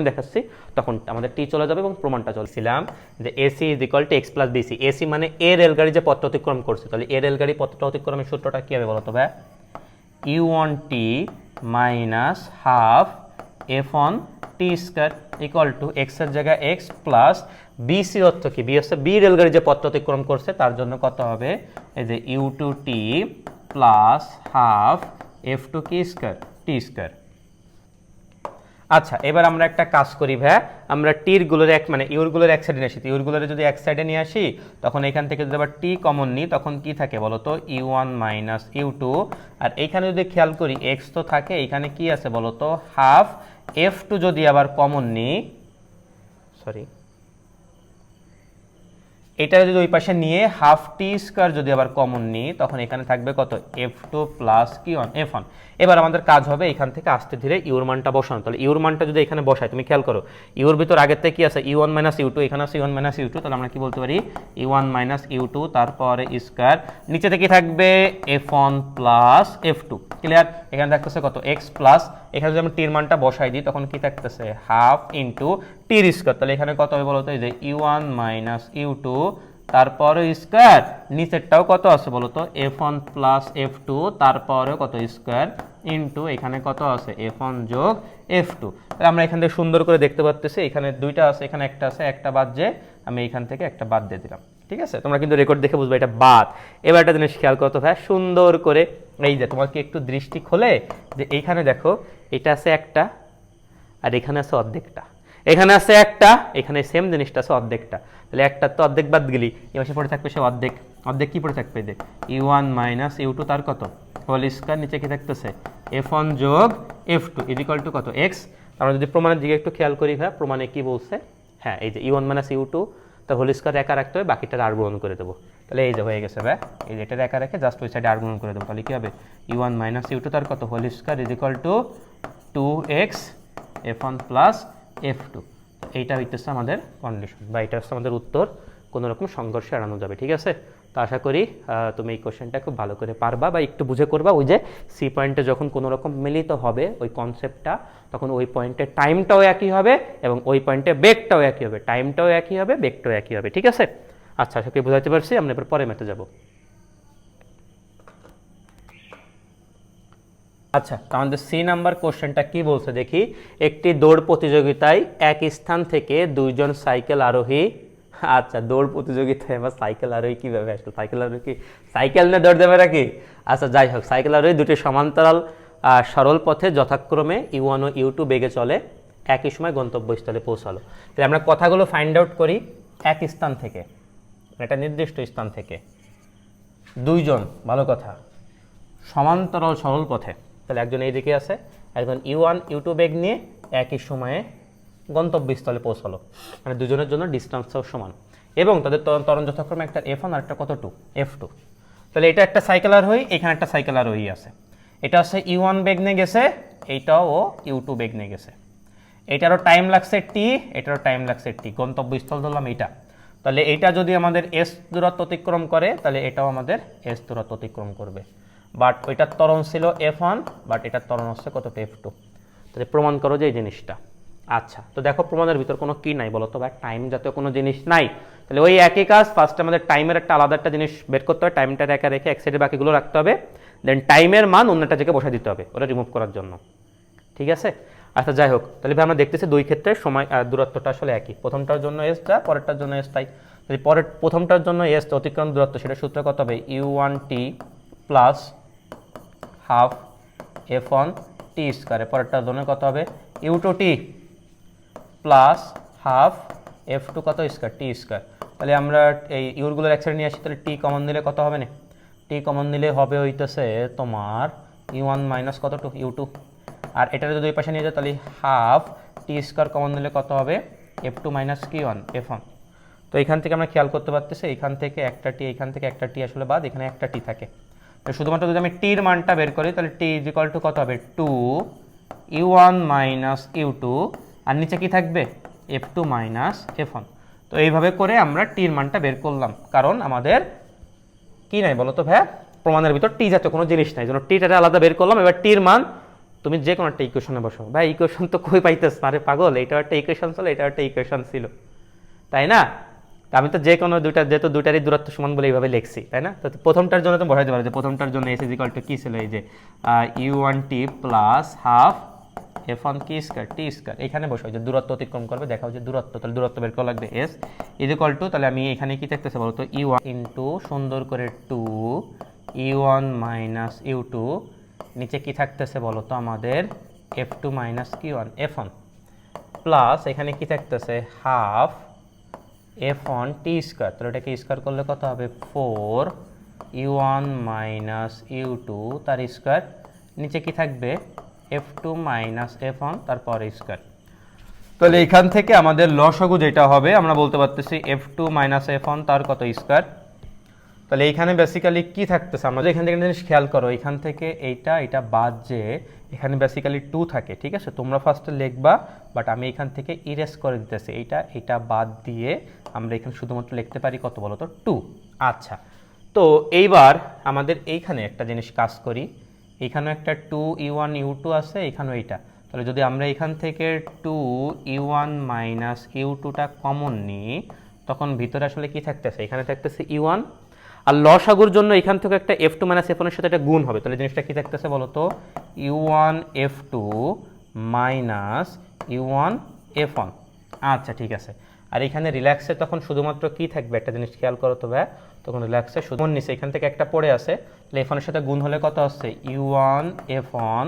দেখাচ্ছি, তখন আমাদের টি চলে যাবে এবং প্রমাণটা চলছিলাম যে AC is equal to x plus BC. AC মানে এ রেলগাড়ি যে পথটা অতিক্রম করছে, তাহলে এ রেলগাড়ি পথটা অতিক্রমের সূত্রটা কি হবে বলো তো ভাই? U one t minus half f on t square equal to x এর জায়গায় এক্স প্লাস বিসি অর্থ কি? বি হচ্ছে বি রেলগাড়ি যে পথটা অতিক্রম করছে তার জন্য কত হবে? এই যে u two t plus half f two কি স্কয়ার টি স্কয়ার। আচ্ছা, এবার আমরা একটা কাজ করি ভাই, আমরা টির গুলোর ইউর গুলোর এক সাইডে নিয়ে আসি। ইউর গুলোর যদি এক সাইডে নিয়ে আসি, তখন এখান থেকে যদি আবার টি কমন নিই, তখন কি থাকে বলো তো? U one minus u two, আর এইখানে যদি খেয়াল করি এক্স তো থাকে, এখানে কি আছে বলো তো? হাফ এফ টু যদি আবার কমন নিই, এটা যদি ওই পাশে নিয়ে হাফ টি স্কয়ার যদি আবার কমন নিই, তখন এখানে থাকবে কত? এফ টু প্লাস কি অন এফ ওয়ান। এবার আমাদের কাজ হবে এখান থেকে আস্তে ধীরে ইউর মানটা বসানো। তাহলে ইউর মানটা যদি এখানে বসাই, তুমি খেয়াল করো ইউর ভিতর আগের থেকে কি আছে? U one minus u two, এখানে আছে u one minus u two, তাহলে আমরা কি বলতে পারি? U one minus u two, তারপরে স্কয়ার, নিচে থেকে থাকবে f one plus f two. Clear? এখানে থাকতেছে কত? এক্স প্লাস, এখানে যদি আমি টির মানটা বসাই দিই, তখন কি থাকতেছে? হাফ ইন্টু টির স্কয়ার। তাহলে এখানে কত হবে বলো তো? এই যে u one minus u two, তারপরে স্কয়ার, নিচেরটাও কত আছে বলো তো? F one plus f two, তারপরে কত? স্কয়ার ইন্টু এখানে কত আছে? এফ ওয়ান যোগ এফ টু। তাহলে আমরা এখান থেকে সুন্দর করে দেখতে পাচ্ছি এখানে দুইটা আছে, এখানে একটা আছে, একটা বাদ, যে আমি এখান থেকে একটা বাদ দিয়ে দিলাম, ঠিক আছে? তোমরা কিন্তু রেকর্ড দেখে বুঝবে এটা বাদ। এবার একটা জিনিস খেয়াল করতে ভাই সুন্দর করে, এই যে তোমাকে একটু দৃষ্টি খোলে, যে এইখানে দেখো এটা আছে একটা, আর এখানে আছে অর্ধেকটা, এখানে আছে একটা, এখানে সেম জিনিসটা আছে অর্ধেকটা। তাহলে একটা তো অর্ধেক বাদ গেলি, এবার সে পড়ে থাকবে সে অর্ধেক। অর্ধেক কি পড়ে থাকবে? দেখ u one minus u two, তার কত? হোল স্কয়ার, নিচে কি থাকতেছে? এফ ওয়ান যোগ f two is equal to কত? এক্স। আমরা যদি প্রমাণের দিকে একটু খেয়াল করি ভাই, প্রমাণে কি বলছে? হ্যাঁ, এই যে u one minus u two, তার হোল স্কয়ার একা রাখতে হবে, বাকিটার আর গ্রহণ করে দেবো। তাহলে এই যে হয়ে গেছে ভাই, এই যে এটা একা রেখে জাস্ট ওই সাইডে আর গ্রহণ করে দেবো। তাহলে কি হবে? U one minus u two, তার কত? Whole square is equal to 2x f one plus f two. এইটা হইতেছে আমাদের কন্ডিশন, বা এটা হচ্ছে আমাদের উত্তর। কোনো রকম সংঘর্ষে এড়ানো যাবে, ঠিক আছে? তো আশা করি তুমি এই কোশ্চেনটা খুব ভালো করে পারবা, বা একটু বুঝে করবা। ওই যে সি পয়েন্টে যখন কোনো রকম মিলিত হবে ওই কনসেপ্টটা, তখন ওই পয়েন্টে টাইমটাও একই হবে এবং ওই পয়েন্টে বেগটাও একই হবে, টাইমটাও একই হবে, বেগটাও একই হবে, ঠিক আছে? আচ্ছা, আশা করি বুঝাইতে পারছি। আমরা এবার পরে ম্যাথে যাব। আচ্ছা, তো আমাদের সি নাম্বার কোশ্চেনটা কি বলছে দেখি। একটি দৌড় প্রতিযোগিতায় এক স্থান থেকে দুইজন সাইকেল আরোহী, আচ্ছা দৌড় প্রতিযোগিতায় আবার সাইকেল আরোহী কীভাবে আসলো, সাইকেল আরোহী কি সাইকেল নিয়ে দৌড় দেবে নাকি? আচ্ছা যাই হোক, সাইকেল আরোহী দুটি সমান্তরাল সরল পথে যথাক্রমে U1 ও U2 বেগে চলে, একই সময় গন্তব্যস্থলে পৌঁছালো। তাহলে আমরা কথাগুলো ফাইন্ড আউট করি। এক স্থান থেকে, একটা নির্দিষ্ট স্থান থেকে দুইজন, ভালো কথা, সমান্তরাল সরল পথে, তাহলে একজন এই দিকে আছে, একজন U1 U2 বেগ নিয়ে একই সময়ে গন্তব্যস্থলে পৌঁছালো, মানে দুজনের জন্য ডিস্টেন্সটাও সমান, এবং তাদের ত্বরণ যথাক্রমে একটা F1 আর একটা কত 2 F2। তাহলে এটা একটা সাইকেল আরোহী, এখানে একটা সাইকেল আরোহী আছে। এটা হচ্ছে U1 বেগ নিয়ে গেছে, এইটাও ও U2 বেগ নিয়ে গেছে। এটারও টাইম লাগছে T, এটারও টাইম লাগছে T, গন্তব্যস্থল ধরলাম এইটা। তাহলে এইটা যদি আমাদের S দূরত্ব অতিক্রম করে, তাহলে এটাও আমাদের S দূরত্ব অতিক্রম করবে। বাট ওইটার ত্বরণ ছিল F1, বাট এটার ত্বরণ হচ্ছে কতটা F2। তাহলে প্রমাণ করো যে এই জিনিসটা। আচ্ছা, তো দেখো প্রমাণের ভিতর কোনো কি নাই বলো তো ভাই, টাইম জাতীয় কোনো জিনিস নাই। তাহলে ওই একই কাজ, ফার্স্টে আমাদের টাইমের একটা আলাদা একটা জিনিস বের করতে হবে, টাইমটা একা রেখে এক সাইডে বাকিগুলো রাখতে হবে, দেন টাইমের মান অন্য একটা জায়গায় বসে দিতে হবে ওটা রিমুভ করার জন্য, ঠিক আছে? আচ্ছা যাই হোক, তাহলে ভাই আমরা দেখতেছি দুই ক্ষেত্রে সময় দূরত্বটা আসলে একই, প্রথমটার জন্য এস যা, পরেরটার জন্য এস তাই। তাহলে প্রথমটার জন্য এস অতিক্রম দূরত্ব, সেটা সূত্র কত হবে, U1T plus half F1T square, পরেরটার জন্য কত হবে, U2T প্লাস হাফ F2 কত স্কোয়ার, T স্কোয়ার। তাহলে আমরা এই ইউরগুলোর এক সাইডে নিয়ে আসি, তাহলে T কমন নিলে কত হবে না, T কমন নিলে হবে হইতেছে তোমার U1 মাইনাস কত 2 U2, আর এটা যদি ওই পাশে নিয়ে যায় তাহলে হাফ T স্কোয়ার কমন নিলে কত হবে, F2 মাইনাস Q1 F1। তো এখান থেকে আমরা খেয়াল করতে পারতেছি, এখান থেকে একটা T, এখান থেকে একটা T আসলে বাদ, এখানে একটা T থাকে। তো শুধুমাত্র যদি আমি টির মানটা বের করি, তাহলে T ইজ ইকুয়াল টু কত হবে, 2 U1 মাইনাস U2, আর নিচে কি থাকবে, F2 মাইনাস F1। তো এইভাবে করে আমরা টির মানটা বের করলাম, কারণ আমাদের কি নাই বলো তো ভাইয়া, প্রমাণের ভিতর টি জাতীয় কোনো জিনিস নাই, যেন টিটা আলাদা বের করলাম। এবার টির মান তুমি যে কোনো একটা ইকুয়েশনে বসো, ভাই ইকুয়েশন তো কই পাইতেছ, আরে পাগল, এটাও একটা ইকুয়েশন ছিল, এটাও একটা ইকুয়েশন ছিল, তাই না? আমি তো যে কোনো দুইটা, যেহেতু দুইটারই দূরত্ব সমান বলে এইভাবে লিখছি, তাই না? তো প্রথমটার জন্য তুমি বসাইতে পারো যে প্রথমটার জন্য এস ইজ ইকুয়াল টু কি ছিল, এই যে U1T প্লাস হাফ F1 কি স্কয়ার T স্কয়ার, এখানে বসাও যে দূরত্ব অতিক্রম করবে, দেখাও যে দূরত্ব, তাহলে দূরত্ব বের করা লাগবে S ইজ ইকুয়াল টু, তাহলে আমি এখানে কি থাকতেছে বলো তো, U1 ইন্টু সুন্দর করে 2 U1 মাইনাস U2, নিচে কি থাকতেছে বলো তো আমাদের F2 minus Q1 F1, plus এখানে কি থাকতেছে হাফ F1 T স্কয়ার, তাহলে এটাকে স্কয়ার করলে কত হবে, 4 U1 মাইনাস U2 তার স্কয়ার, নিচে কি থাকবে F2 মাইনাস F1 তারপর স্কয়ার। তাহলে এখান থেকে আমাদের লসাগু যেটা হবে, আমরা বলতে পারতেছি F2 মাইনাস F1 তার কত স্কয়ার। তাহলে এইখানে বেসিক্যালি কি থাকতেছে, আমরা এখান থেকে জিনিস খেয়াল করো, এখান থেকে এটা বাদ, যে এখানে বেসিক্যালি 2 থাকে, ঠিক আছে? তোমরা ফার্স্টে লিখবা, বাট আমি এখান থেকে ইরেজ করে দিতেছি, এটা বাদ দিয়ে আমরা এখানে শুধুমাত্র লিখতে পারি কত বলো তো, 2। আচ্ছা, তো এইবার আমাদের এইখানে একটা জিনিস কাজ করি, এখানেও একটা 2 U1 U2 আছে, এখানেও এইটা। তাহলে যদি আমরা এখান থেকে 2 U1 মাইনাস U2টা কমন নিই, তখন ভিতরে আসলে কি থাকতেছে, এখানে থাকতেছে U1, আর লসাগুর জন্য এখান থেকে একটা F2 মাইনাস F1 এর সাথে একটা গুণ হবে, তাহলে জিনিসটা কি থাকতেছে বলো তো, U1 F2 minus U1 F1। আচ্ছা ঠিক আছে, আর এখানে রিল্যাক্সে তখন শুধুমাত্র কি থাকবে, একটা জিনিস খেয়াল করো তো ভাই, তখন রিল্যাক্সে শুধু নিচে এখান থেকে একটা পড়ে আছে, তাহলে F1 এর সাথে গুণ হলে কত আসছে, U1 F1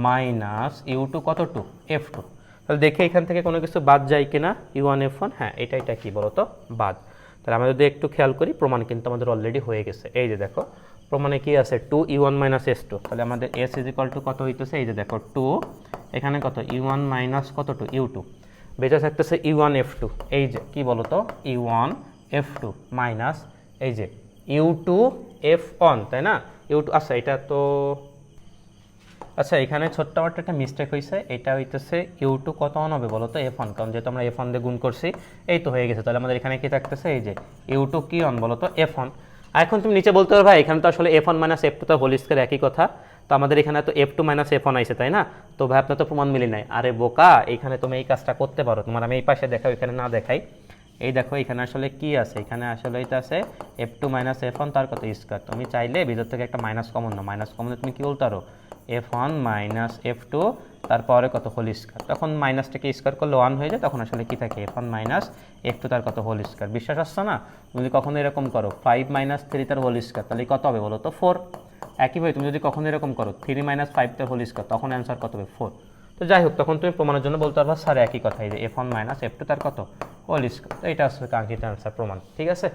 মাইনাস U2 কত 2 F2। তাহলে দেখে এখান থেকে কোনো কিছু বাদ যায় কিনা, U1 F1, হ্যাঁ এটা কি বলো তো, বাদ। তাহলে আমরা যদি একটু খেয়াল করি, প্রমাণ কিন্তু আমাদের অলরেডি হয়ে গেছে, এই যে দেখো প্রমাণে কি আছে, 2 U1 মাইনাস S2, তাহলে আমাদের S ইজ ইকুয়াল টু কত হইতেছে, এই যে দেখো 2, এখানে কত U1 মাইনাস কত 2 U2, বেঁচে থাকতেছে U1 F2, এই যে কি বলো তো, U1 F2 মাইনাস এই যে U2 F1, তাই না, U2। আচ্ছা এটা তো, আচ্ছা এখানে ছোট্ট একটা মিস্টেক হয়েছে, এটা হইতেছে U2 কত অন হবে বলো তো, F1, কারণ যেহেতু আমরা F1 দিয়ে গুণ করছি, এই তো হয়ে গেছে। তাহলে আমাদের এখানে কি থাকতেছে, এই যে U2 কি অন বলো তো, F1। আর এখন তুমি নিচে বলতে পারো ভাই এখানে তো আসলে F1 মাইনাস F2 তো হোল স্কয়ার একই কথা, তো আমাদের এখানে তো F2 মাইনাস F1 আইছে, তাই না? তো ভাই আপনার তো প্রমাণ মিলি নাই। আরে বোকা, এখানে তুমি এই কাজটা করতে পারো, তোমার আমি এই পাশে দেখাও, এখানে না দেখাই, এই দেখো এখানে আসলে কি আছে, এখানে আসলে এটা আছে F2 মাইনাস F1 তার কত স্কয়ার। তুমি চাইলে ভিতর থেকে একটা মাইনাস কমন নাও, মাইনাস কমনে তুমি কি বলতে পারো, f1 মাইনাস f2 তারপরে কত হোল স্কয়ার, তখন মাইনাসটাকে স্কয়ার করলে 1 হয়ে যায়, তখন আসলে কি থাকে f1 মাইনাস f2 তার কত হোল স্কয়ার। বিশ্বাস আসছে না? তুমি যদি কখনো এরকম করো 5 মাইনাস 3 তার হোল স্কয়ার, তাহলে কত হবে বলো তো 4। একইভাবে তুমি যদি কখনো এরকম করো 3 মাইনাস 5 তার হোল স্কয়ার, তখন অ্যান্সার কত হবে 4। তো যাই হোক, তখন তুমি প্রমাণের জন্য বলতে পারবা স্যার একই কথাই যে f1 মাইনাস f2 তার কত হোল স্কয়ার। তো এটা আসলে কাঙ্ক্ষিত অ্যান্সার প্রমাণ, ঠিক আছে।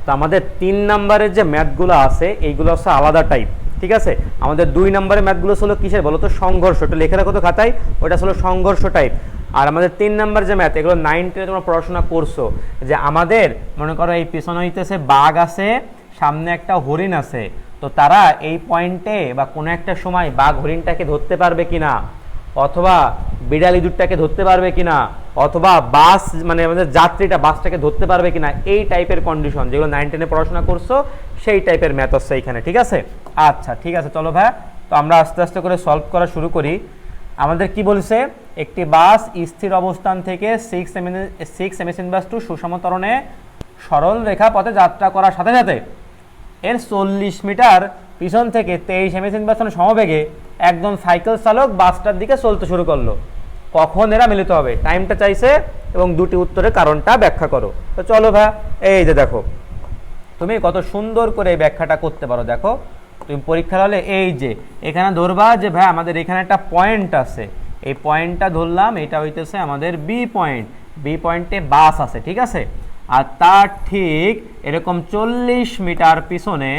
তো আমাদের 3 নম্বরের যে ম্যাথগুলো আছে এইগুলো হচ্ছে আলাদা টাইপ, ঠিক আছে। আমাদের 2 নম্বরের ম্যাথগুলো হলো কিসের বলো তো, সংঘর্ষ। এটা লেখে রাখো তো খাতায়, ওটা হলো সংঘর্ষ টাইপ। আর আমাদের 3 নম্বর যে ম্যাথ, এগুলো 9 10 তোমরা পড়াশোনা করছো, যে আমাদের মনে করো এই পিছনে হইতেছে বাঘ আছে, সামনে একটা হরিণ আছে, তো তারা এই পয়েন্টে বা কোনো একটা সময় বাঘ হরিণটাকে ধরতে পারবে কিনা, অথবা বিড়াল ইঁদুরটাকে ধরতে পারবে কিনা, অথবা বাস মানে আমাদের যাত্রীটা বাসটাকে ধরতে পারবে কিনা, এই টাইপের কন্ডিশন যেগুলো 9 10 পড়াশোনা করছো সেই টাইপের ম্যাথ হচ্ছে এখানে, ঠিক আছে। আচ্ছা ঠিক আছে, চলো ভাই, তো আমরা আস্তে আস্তে করে সলভ করা শুরু করি। আমাদের কি বলছে, একটি বাস স্থির অবস্থান থেকে 6 সেমি-2 সুষম ত্বরণে সরল রেখা পথে যাত্রা করার সাথে সাথে এর 40 মিটার পিছন থেকে 23 সেমি-2 সমবেগে একজন সাইকেল চালক বাসটার দিকে চলতে শুরু করলো। কখন এরা মিলিত হবে, টাইমটা চাইছে এবং দুটি উত্তরের কারণটা ব্যাখ্যা করো। তো চলো ভাই, এই যে দেখো, তুমি কত সুন্দর করে এই ব্যাখ্যাটা করতে পারো। দেখো তুমি পরীক্ষার হলে এই যে এখানে ধরবা যে ভাই আমাদের এখানে একটা পয়েন্ট আছে, এই পয়েন্টটা ধরলাম, এটা হইতেছে আমাদের বি পয়েন্ট, বি পয়েন্টে বাস আছে, ঠিক আছে। আর তার ঠিক এরকম 40 মিটার পিছনে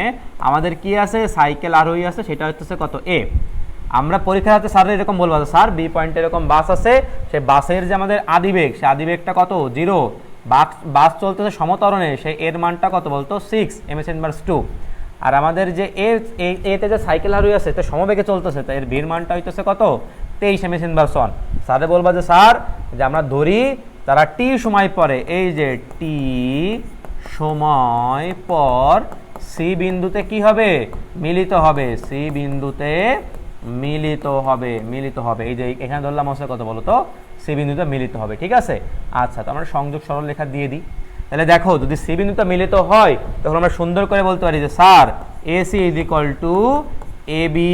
আমাদের কি আছে, সাইকেল আরোহী আছে, সেটা হচ্ছে কত এ। আমরা পরীক্ষার হাতে স্যার এরকম বলবো, স্যার বি পয়েন্টে এরকম বাস আছে, সেই বাসের যে আমাদের আদিবেগ, সেই আদিবেগটা কত 0, বাস চলতেছে সমতরণে, সেই এর মানটা কত বলতো 6 m/2। আর আমাদের যে এতে যে সাইকেল আরোহী আছে এটা সমবেগে চলতেছে, তাই এর ভির মানটা হইতেছে কত 23 m/1। স্যারে বলবা যে স্যার যে আমরা ধরি তারা টি সময় পরে, এই যে টি সময় পর সি বিন্দুতে কি হবে, মিলিত হবে, সি বিন্দুতে মিলিত হবে। এই যে এখানে ধরলাম হচ্ছে কত বলো তো, সি বিন্দুতে মিলিত হবে, ঠিক আছে। আচ্ছা, তো আমরা সংযোগ সরল রেখা দিয়ে দিই। তাহলে দেখো যদি সি বিন্দুতে মিলিত হয় তখন আমরা সুন্দর করে বলতে পারি যে sir AC is equal to A B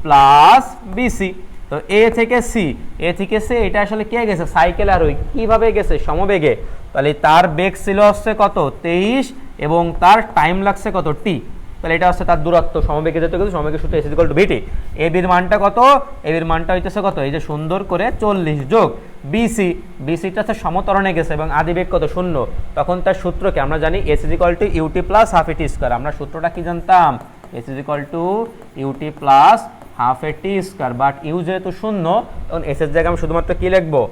plus BC. তো এ থেকে সি এটা আসলে কে গেছে, সাইকেল আরোহী। কিভাবে গেছে, সমবেগে। তাহলে তার বেগ ছিল হচ্ছে কত 23 এবং তার টাইম লাগছে কত টি। তাহলে এটা হচ্ছে তার দূরত্ব, সমবেগে যেতে গেছে, সমবেগের সূত্র এস ইকুয়াল টু ভিটি। এ বির মানটা কত, এ বির মানটা হইতেছে কত, এই যে সুন্দর করে 40 যোগ বিসিটা হচ্ছে সমতরণে গেছে এবং আদিবেগ কত 0, তখন তার সূত্রকে আমরা জানি s equal to u t plus half a t square. আমরা সূত্রটা কি জানতাম, s equal to u t plus half a t square, but u যেহেতু 0 তখন এস এর জায়গায় আমি শুধুমাত্র কি লিখবো,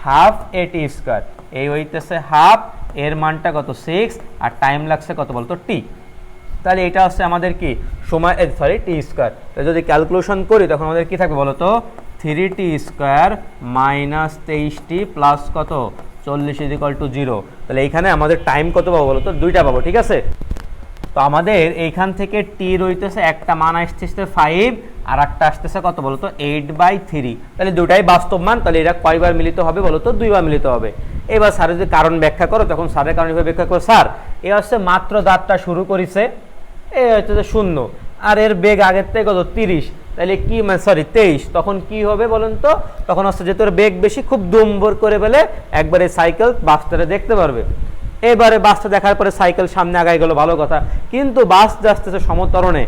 হাফ এটি স্কয়ার। এই হইতেছে হাফ, এর মানটা কত 6 আর টাইম লাগছে কত বলতো টি। তাহলে এটা হচ্ছে আমাদের কি সময়, টি স্কয়ার। তাহলে যদি ক্যালকুলেশন করি তখন আমাদের কি থাকবে বলো তো, 3t square minus 23t plus কত 40 ইজ ইকুয়াল টু 0। তাহলে এইখানে আমাদের টাইম কত পাবো বলো তো, 2টা পাবো, ঠিক আছে। তো আমাদের এইখান থেকে টি রইতেছে একটা মান আসতেছে 5 আর একটা আসতেছে কত বলতো 8/3। তাহলে দুটাই বাস্তব মান, তাহলে এরা কয়বার মিলিত হবে বলতো, 2বার মিলিত হবে। এবার স্যার যদি কারণ ব্যাখ্যা করো তখন স্যারের কারণ হিসেবে ব্যাখ্যা করো, স্যার এ হচ্ছে মাত্র যাত্রা শুরু করেছে, এ হচ্ছে 0 আর এর বেগ আগের থেকে কত 30, তাহলে কি 23, তখন কি হবে বলুন তো, তখন হচ্ছে যে তোর বেগ বেশি, খুব দুম্বর করে বলে একবারে সাইকেল বাসটারে দেখতে পারবে। এবারে বাসটা দেখার পরে সাইকেল সামনে আগায় গেল, ভালো কথা, কিন্তু বাস যাচ্ছে সমতরণে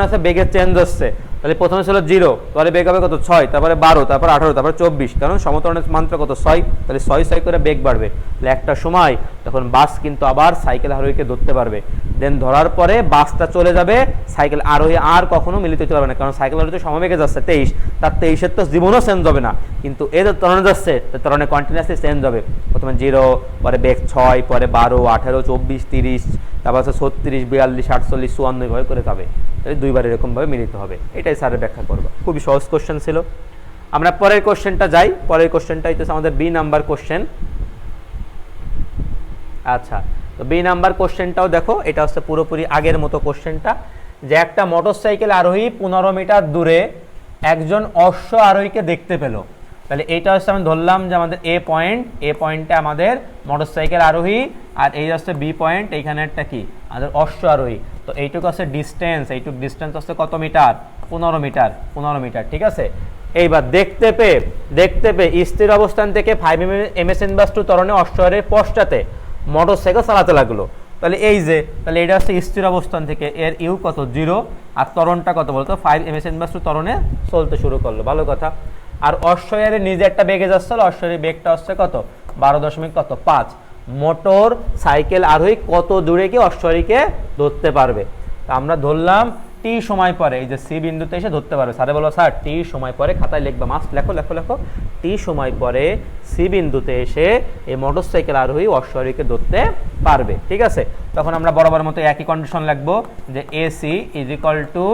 আছে, বেগের চেঞ্জ হচ্ছে। তাহলে প্রথমে ছিল 0, তাহলে বেগ হবে কত 6, তারপরে 12, তারপর 18, তারপর 24, কারণ সমতরণের মাত্রা কত 6, তাহলে 6 করে বেগ বাড়বে। তাহলে একটা সময় তখন বাস কিন্তু আবার সাইকেল আরোহীকে ধরতে পারবে। দেন ধরার পরে বাসটা চলে যাবে, সাইকেল আরোহী আর কখনো মিলিত হতে পারবে না, কারণ সাইকেল আরোহী সমবেগে যাচ্ছে 23, তার 23-এর তো জীবনও চেঞ্জ হবে না, কিন্তু এদের ত্বরণে যাচ্ছে, ত্বরণে কন্টিনিউয়াসলি চেঞ্জ হবে। প্রথমে 0, পরে বেগ 6, পরে 12, 18, 24, 30, তারপর হচ্ছে 36, 42, 48, 54 ভাবে করে যাবে। তাহলে 2বার এরকমভাবে মিলিত হবে। এটাই স্যারের ব্যাখ্যা করবো। খুবই সহজ কোশ্চেন ছিল। আমরা পরের কোশ্চেনটা যাই। পরের কোশ্চেনটা হইতেছে আমাদের বি নাম্বার কোশ্চেন। আচ্ছা, তো বি নাম্বার কোশ্চেনটাও দেখো, এটা হচ্ছে পুরোপুরি আগের মতো কোশ্চেনটা, যে একটা মোটরসাইকেল আরোহী 15 মিটার দূরে একজন অশ্ব আরোহীকে দেখতে পেল। তাহলে এইটা হচ্ছে আমি ধরলাম যে আমাদের এ পয়েন্টে আমাদের মোটরসাইকেল আরোহী, আর এই হচ্ছে বি পয়েন্ট, এইখানে একটা কি আমাদের অশ্ব আরোহী। তো এইটুকু হচ্ছে ডিস্টেন্স, এইটুকু ডিস্টেন্স হচ্ছে কত মিটার 15 মিটার, ঠিক আছে। এইবার দেখতে পেয়ে স্থির অবস্থান থেকে 5 ms/2 ত্বরণে অশ্বরোহীর পশ্চাতে মোটরসাইকেল চালাতে লাগলো। তাহলে তাহলে এটা হচ্ছে স্থির অবস্থান থেকে, এর ইউ কত 0, আর ত্বরণটা কত বলতো 5 ms/2 ত্বরণে চলতে শুরু করলো, ভালো কথা। আর অশ্বরোহীর নিজে একটা বেগে যাচ্ছে, অশ্বরোহীর বেগটা হচ্ছে কত 12.5। মোটর সাইকেল আরোহী কত দূরে গিয়ে অশ্বরোহীকে ধরতে পারবে? তা আমরা ধরলাম টি সময় পরে, এই যে সি বিন্দুতে এসে ধরতে পারবে। স্যারে বলো স্যার টি সময় পরে, খাতায় লিখবা, মাস্ট লেখো, টি সময় পরে সি বিন্দুতে এসে এই মোটরসাইকেল আরোহী অশ্বরোহীকে ধরতে পারবে, ঠিক আছে। তখন আমরা বরাবর মতো একই কন্ডিশন লিখবো যে AC is equal to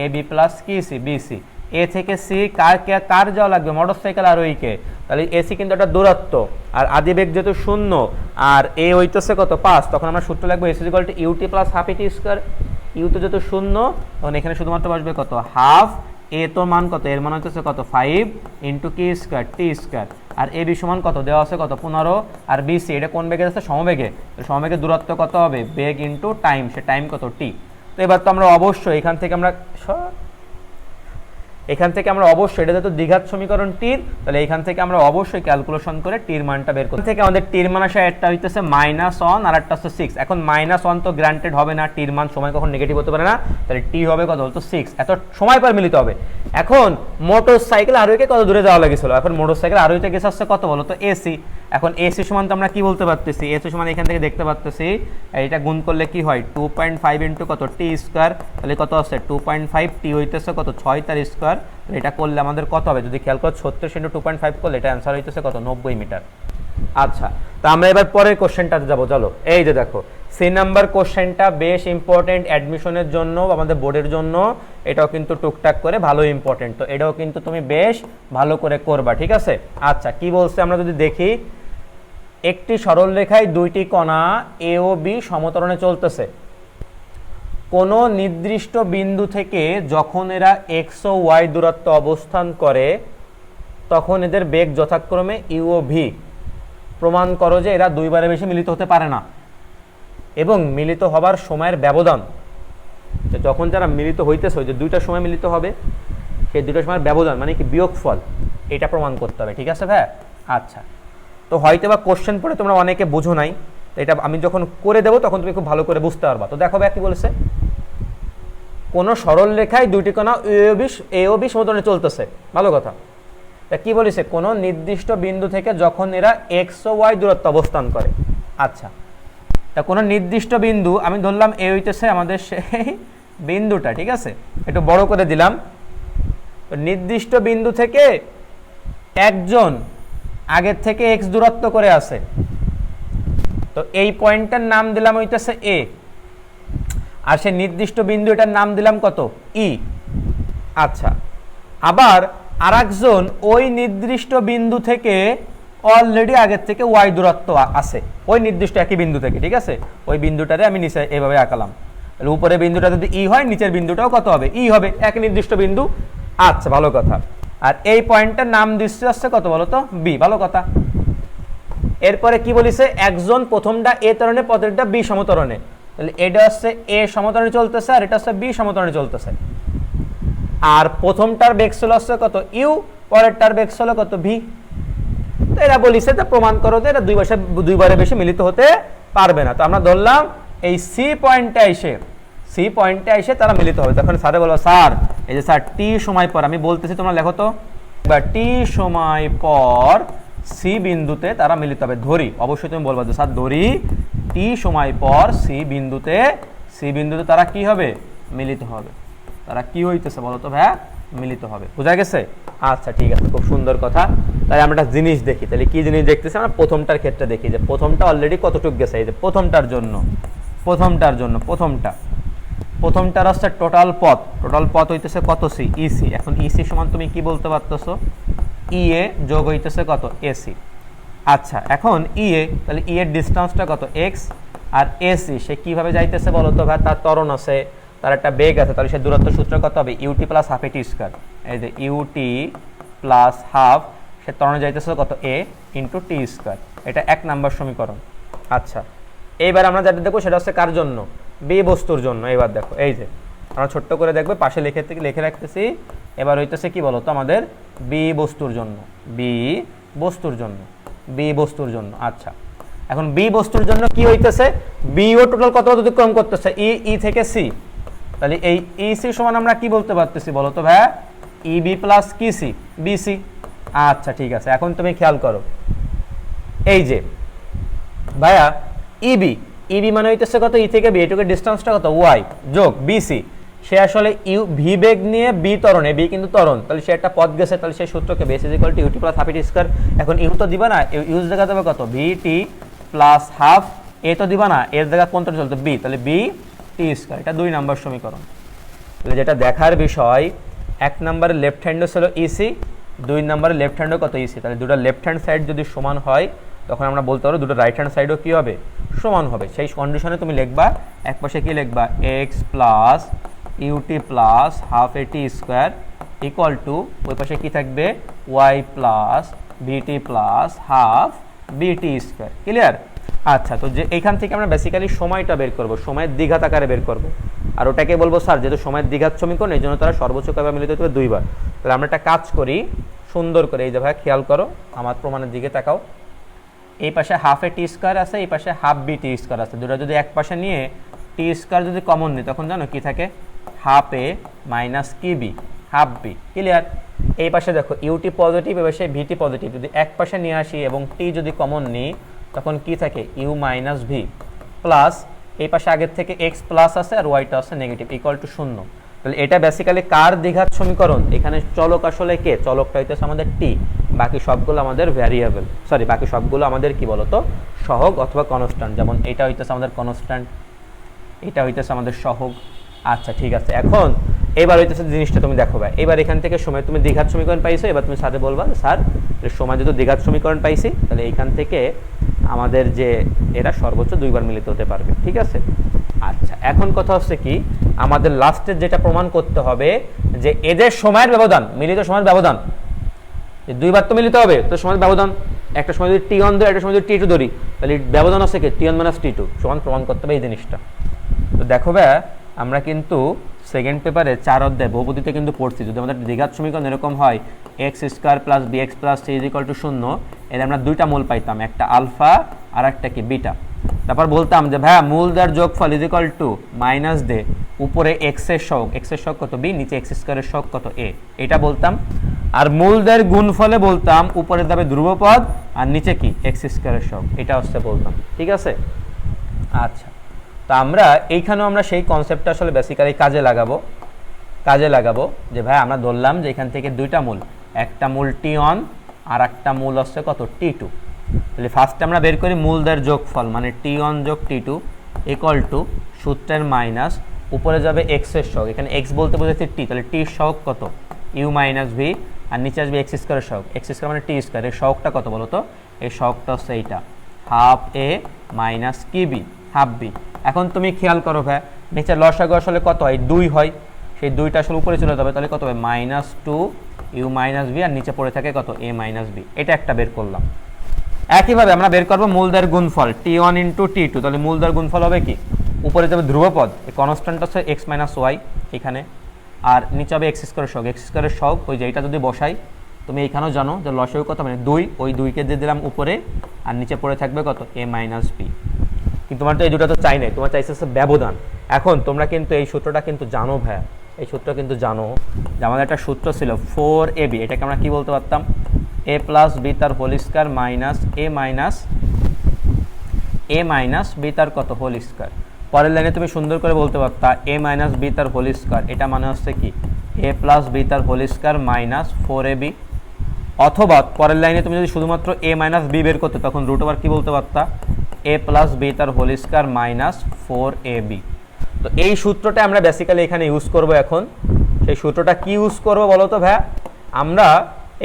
A B plus কি সি বিসি। এ থেকে সি কার যাওয়া লাগবে? মোটরসাইকেল আরোহীকে। তাহলে এসি কিন্তু একটা দূরত্ব, আর আদিবেগ যেহেতু 0 আর এ হইতেছে কত 5, তখন আমরা সূত্র লাগবে AC is equal to u t plus half a t square. U তো যেহেতু 0, তখন এখানে শুধুমাত্র বসবে কত হাফ, এ তো মান কত, এর মান হচ্ছে কত 5 ইন্টু কি square t square, R A B সমান কত দেওয়া আছে কত 15, আর বিসি এটা কোন বেগে যাচ্ছে? সমবেগে। তো সমবেগের দূরত্ব কত হবে? বেগ ইন্টু টাইম, সে টাইম কত টি। তো এবার তো আমরা অবশ্যই এখান থেকে আমরা অবশ্যই, এটা যেহেতু দ্বিঘাত সমীকরণ টির, তাহলে এখান থেকে আমরা অবশ্যই ক্যালকুলেশন করে টির মানটা বের করব। থেকে আমাদের টির মান আসে, একটা হইতেছে -1 আর একটা হচ্ছে 6। এখন -1 তো গ্রান্টেড হবে না, টির মান সময় কখন নেগেটিভ হতে পারে না, তাহলে টি হবে কত বলতো 6, এত সময় পর মিলিত হবে। এখন মোটরসাইকেল আরোহীকে কত দূরে যাওয়া লাগেছিল? এখন মোটরসাইকেল আরোহীতে গেছে আসছে কত বলতো এসি। এখন এসি সমান তো আমরা কি বলতে পারতেছি? এসি সমান এখান থেকে দেখতে পারতেছি, এটা গুণ করলে কি হয় 2.5 ইন্টু কত টি স্কয়ার, তাহলে কত আছে 2.5, টি হইতেছে কত 6 তার স্কয়ার। এটা করলে আমাদের কত হবে? যদি খেয়াল করো 36 ইন্টু 2.5 করলে এটা অ্যান্সার হইতেছে কত 90 মিটার। আচ্ছা, তো আমরা এবার পরের কোশ্চেনটাতে যাবো, চলো। এই যে দেখো সি নাম্বার কোশ্চেনটা বেশ ইম্পর্টেন্ট অ্যাডমিশনের জন্য, আমাদের বোর্ডের জন্য এটাও কিন্তু টুকটাক করে ভালো ইম্পর্টেন্ট, তো এটাও কিন্তু তুমি বেশ ভালো করে করবা, ঠিক আছে। আচ্ছা, কি বলছে আমরা যদি দেখি, একটি সরল রেখায় দুইটি কণা এ ও বি সমতরণে চলতেছে। কোনো নির্দিষ্ট বিন্দু থেকে যখন এরা এক্স ও ওয়াই দূরত্ব অবস্থান করে তখন এদের বেগ যথাক্রমে ইউ ও ভি। প্রমাণ করো যে এরা দুইবারের বেশি মিলিত হতে পারে না, এবং মিলিত হবার সময়ের ব্যবধান, যখন যারা মিলিত হইতেছে যে দুইটার সময় মিলিত হবে, সেই দুইটার সময়ের ব্যবধান মানে কি বিয়োগফল, এটা প্রমাণ করতে হবে, ঠিক আছে ভাই। আচ্ছা, তো হয়তো বা কোশ্চেন পড়ে তোমরা অনেকে বুঝো নাই, এটা আমি যখন করে দেবো তখন তুমি খুব ভালো করে বুঝতে পারবা। তো দেখো ভাই কি বলেছে, কোনো সরল রেখায় দুইটি কণা এ ও বি সমতলে চলতেছে, ভালো কথা। তা কি বলেছে? কোনো নির্দিষ্ট বিন্দু থেকে যখন এরা এক্স ও ওয়াই দূরত্ব অবস্থান করে। আচ্ছা, তা কোনো নির্দিষ্ট বিন্দু, আমি ধরলাম এ হইতেছে আমাদের সেই বিন্দুটা, ঠিক আছে, একটু বড় করে দিলাম। নির্দিষ্ট বিন্দু থেকে একজন আগের থেকে এক্স দূরত্ব করে আছে, তো এই পয়েন্টটার নাম দিলাম হইতেছে এ, আর সেই নির্দিষ্ট বিন্দু এটার নাম দিলাম কত ই। আচ্ছা, আবার আরেকজন ওই নির্দিষ্ট বিন্দু থেকে অলরেডি আগের থেকে ওয়াই দূরত্ব আছে, ওই নির্দিষ্ট একই বিন্দু থেকে, ঠিক আছে। ওই বিন্দুটারে আমি নিচে এভাবে আঁকালাম, তাহলে উপরে বিন্দুটা যদি ই হয় নিচের বিন্দুটাও কত হবে ই হবে, এক নির্দিষ্ট বিন্দু। আচ্ছা, ভালো কথা। আর এই পয়েন্টটার নাম দিচ্ছে আসছে কত বলো তো বি, ভালো কথা। এরপরে কি বলিছে, একজন প্রথমটা এ ত্বরণে পরেরটা বি সমতরণে, তাহলে এটা হচ্ছে এ সমতরণে চলতেছে আর এটা হচ্ছে বি সমতরণে চলতেছে। আর প্রথমটার বেগ ছিল হচ্ছে কত ইউ, পরেরটার বেগ ছিল কত ভি। তো এরা বলিছে যে প্রমাণ করো যে এটা দুইবারে বেশি মিলিত হতে পারবে না। তো আমরা ধরলাম এই সি পয়েন্টে এসে তারা মিলিত হবে। তখন স্যারে বলো স্যার এই যে স্যার টি সময় পর, আমি বলতেছি তোমরা লেখো তো, বা টি সময় পর সি বিন্দুতে তারা মিলিত হবে। ধরি, অবশ্যই তুমি বলবা যে স্যার ধরি টি সময় পর সি বিন্দুতে তারা কি হবে? মিলিত হবে। তারা কি হইতেছে বলো তো ভাইয়া? মিলিত হবে। বোঝা গেছে? আচ্ছা, ঠিক আছে, খুব সুন্দর কথা। তাহলে আমরা একটা জিনিস দেখি, তাহলে কি জিনিস দেখতেছি আমরা? প্রথমটার ক্ষেত্রে দেখি যে প্রথমটা অলরেডি কতটুকু গেছে। এই যে প্রথমটার হচ্ছে টোটাল পথ হইতেছে কত সি, ইসি। এখন ইসি সমান তুমি কি বলতে পারতেছো? ই এ যোগ হইতেছে কত এসি। আচ্ছা, এখন ই এ, তাহলে ই এর ডিস্টেন্সটা কত এক্স, আর এসি সে কিভাবে যাইতেছে বলো তো ভাই? তার ত্বরণ আছে, তার একটা বেগ আছে, তাহলে সে দূরত্ব সূত্র কত হবে? UT plus half a t square. এই যে ইউটি প্লাস হাফ, সে ত্বরণে যাইতেছে কত এ ইন্টু টি স্কয়ার। এটা 1 নাম্বার সমীকরণ। আচ্ছা, এইবার আমরা যেটা দেখবো সেটা হচ্ছে কার জন্য? বি বস্তুর জন্য। এইবার দেখো, এই যে আমরা ছোট্ট করে দেখবে পাশে লিখে রাখতেছি। এবার হইতেছে কি বলো তো আমাদের বি বস্তুর জন্য, বি বস্তুর জন্য, বি বস্তুর জন্য। আচ্ছা, এখন বি বস্তুর জন্য কি হইতেছে, বি ও টোটাল কত অতিক্রম করতেছে, ই থেকে সি। তাহলে এই ই সি সমান আমরা কি বলতে পারতেছি বলো তো ভাইয়া, ই বি প্লাস কি সি, বিসি। আচ্ছা ঠিক আছে, এখন তুমি খেয়াল করো, এই যে ভাইয়া ইবি, ইবি মানে হইতেছে কত, ই থেকে বি, এটুকু ডিস্টেন্সটা কত ওয়াই, যোগ বিসি। সে আসলে ইউ ভি বেগ নিয়ে বি ত্বরণে, বি কিন্তু ত্বরণ, তাহলে সে একটা পথ গেছে, তাহলে সেই সূত্রকে base is equal to u t plus half a t square. এখন ইউ তো দিবা না, ইউজ দেখা যাবে কত, v t plus half, a তো দিবা না, এর জায়গা কোনটা চলতো বি, তাহলে বি টি স্কয়ার। এটা 2 নম্বর সমীকরণ। তাহলে যেটা দেখার বিষয়, 1 নম্বরের লেফট হ্যান্ডও ছিল ইসি, 2 নম্বরের লেফট হ্যান্ডও কত ইসি। তাহলে দুটো লেফট হ্যান্ড সাইড যদি সমান হয় তখন আমরা বলতে পারবো দুটো রাইট হ্যান্ড সাইডও কী হবে, সমান হবে। সেই কন্ডিশনে তুমি লিখবা, এক পাশে কি লিখবা, x plus u t plus half a t square equal to, ওই পাশে কি থাকবে, y plus b t plus half b t square. Clear? আচ্ছা, তো যে এইখান থেকে আমরা বেসিক্যালি সময়টা বের করব, সময়ের দ্বিঘাত আকারে বের করব। আর ওটাকে বলবো স্যার যেহেতু সময়ের দ্বিঘাত সমীকরণ, এই জন্য তারা সর্বোচ্চ কয়বার মিলিত হতে হবে, 2 বার। তাহলে আমরা একটা কাজ করি সুন্দর করে, এই যে ভাই খেয়াল করো, আমার প্রমাণের দিকে তাকাও। এই পাশে হাফ এ টি স্কোয়ার আছে, এই পাশে হাফ বি টি স্কোয়ার আছে, দুটো যদি এক পাশে নিয়ে টি স্কোয়ার যদি কমন নিই তখন জানো কি থাকে, হাফ এ মাইনাস কি বি, হাফ বি। ক্লিয়ার? এই পাশে দেখো ইউটি পজিটিভ, এবার সেই ভিটি পজিটিভ, যদি এক পাশে নিয়ে আসি এবং টি যদি কমন নিই তখন কি থাকে, ইউ মাইনাস ভি প্লাস, এই পাশে আগের থেকে এক্স প্লাস আছে আর ওয়াইটা আছে নেগেটিভ, ইকুয়াল টু 0। তাহলে এটা বেসিক্যালি কার দ্বিঘাত সমীকরণ, এখানে চলক আসলে কে, চলকটা হইতেছে আমাদের টি, বাকি সবগুলো আমাদের ভ্যারিয়েবল, সরি বাকি সবগুলো আমাদের কি বলতো, সহগ অথবা কনস্ট্যান্ট। যেমন এটা হইতেছে আমাদের কনস্ট্যান্ট, এটা হইতেছে আমাদের সহগ। আচ্ছা ঠিক আছে, এখন এবার হইতেছে জিনিসটা তুমি দেখো ভাই, এবার এখান থেকে সময় তুমি দ্বিঘাত সমীকরণ পাইছো, এবার তুমি স্যারে বলবা স্যার সময় যেহেতু দ্বিঘাত সমীকরণ পাইছি, তাহলে এইখান থেকে আমাদের যে এরা সর্বোচ্চ 2 বার মিলিত হতে পারবে। ঠিক আছে? আচ্ছা, এখন কথা হচ্ছে কি, আমাদের লাস্টের যেটা প্রমাণ করতে হবে যে এদের সময়ের ব্যবধান, মিলিত সময়ের ব্যবধান 2 বার তো মিলিত হবে, তো সময়ের ব্যবধান একটা সময় যদি টি1 ধরি, একটা সময় যদি টি2 ধরি, তাহলে ব্যবধান আছে কি টি1 মাইনাস টি2 সমান প্রমাণ করতে হবে এই জিনিসটা। তো দেখো ভাই, আমরা কিন্তু সেকেন্ড পেপারে 4 অধ্যায় বহুপদীতে কিন্তু পড়ছি, যদি আমাদের দ্বিঘাত সমীকরণ এরকম হয় x square plus b x plus c is equal to 0, এর আমরা 2টা মূল পাইতাম, একটা আলফা আর একটা কি বিটা। তারপর বলতাম যে ভাইয়া মূলদের যোগফল ইজ ইকুয়াল টু মাইনাস দে, উপরে এক্স এর সহগ কত বি, নিচে এক্স স্কোয়ারের সহগ কত এ, এটা বলতাম। আর মূলদের গুণফলে বলতাম উপরে যাবে ধ্রুবপদ আর নিচে কি এক্স স্কোয়ারের সহগ, এটা হচ্ছে বলতাম। ঠিক আছে? আচ্ছা, তো আমরা এইখানেও আমরা সেই কনসেপ্টটা আসলে বেসিক্যালি কাজে লাগাবো যে ভাই আমরা ধরলাম যে এখান থেকে 2টা মূল, একটা মূল টি1 আর একটা মূল হচ্ছে কত টি2। তাহলে ফার্স্টে আমরা বের করি মূলদের যোগফল, মানে টি1 যোগ টি2 ইকুয়াল টু সূত্রের মাইনাস, উপরে যাবে এক্স এর সহগ, এখানে এক্স বলতে বোঝাচ্ছে টি, তাহলে টির সহগ কত, ইউ মাইনাস ভি, আর নিচে আসবে এক্স স্কোয়ারের সহগ, এক্স স্কোয়ার মানে টি স্কোয়ার, এর সহগটা কত বলো তো, এই সহগটা হচ্ছে এইটা হাফ এ মাইনাস কি বি, হাফ বি। এখন তুমি খেয়াল করো ভাই, নিচে লসাগু আসলে কত হয়, 2 হয়, সেই 2টা আসলে উপরে চলে যাবে, তাহলে কত হবে -2 ইউ মাইনাস বি, আর নিচে পড়ে থাকে কত এ মাইনাস বি। এটা একটা বের করলাম। একইভাবে আমরা বের করবো মূলদের গুণফল টি1 ইন্টু টি2, তাহলে মূলদের গুণফল হবে কি, উপরে যাবে ধ্রুবপদ, এই কনস্ট্যান্ট হচ্ছে এক্স মাইনাস ওয়াই এখানে, আর নিচে হবে এক্স স্কোয়ারের সহগ, এক্স স্কোয়ারের সহগ ওই যে এটা যদি বসাই, তুমি এইখানেও জানো যে লসাগু কত মানে 2, ওই 2কে দিয়ে দিলাম উপরে, আর নিচে পড়ে থাকবে কত এ মাইনাস বি। কিন্তু তোমার তো এই দুটো তো চাই নাই, তোমার চাইছে ব্যবধান। এখন তোমরা কিন্তু এই সূত্রটা কিন্তু জানো ভাইয়া, এই সূত্র কিন্তু জানো যে আমাদের একটা সূত্র ছিল 4ab, এটাকে আমরা কি বলতে পারতাম, এ প্লাস বি তার হোল স্কয়ার মাইনাস এ মাইনাস বি তার কত হোল স্কয়ার। পরের লাইনে তুমি সুন্দর করে বলতে পারতা এ মাইনাস বি তার হোল স্কয়ার, এটা মানে হচ্ছে কি এ প্লাস বি তার হোল স্কয়ার মাইনাস 4ab। অথবা পরের লাইনে তুমি যদি শুধুমাত্র এ মাইনাস বি বের করতে, তখন রুট ওভার কি বলতে পারতা, এ প্লাস বি তার হোল স্কয়ার মাইনাস 4ab। তো এই সূত্রটা আমরা বেসিক্যালি এখানে ইউজ করব। এখন সেই সূত্রটা কি ইউজ করব বলো তো ভাইয়া, আমরা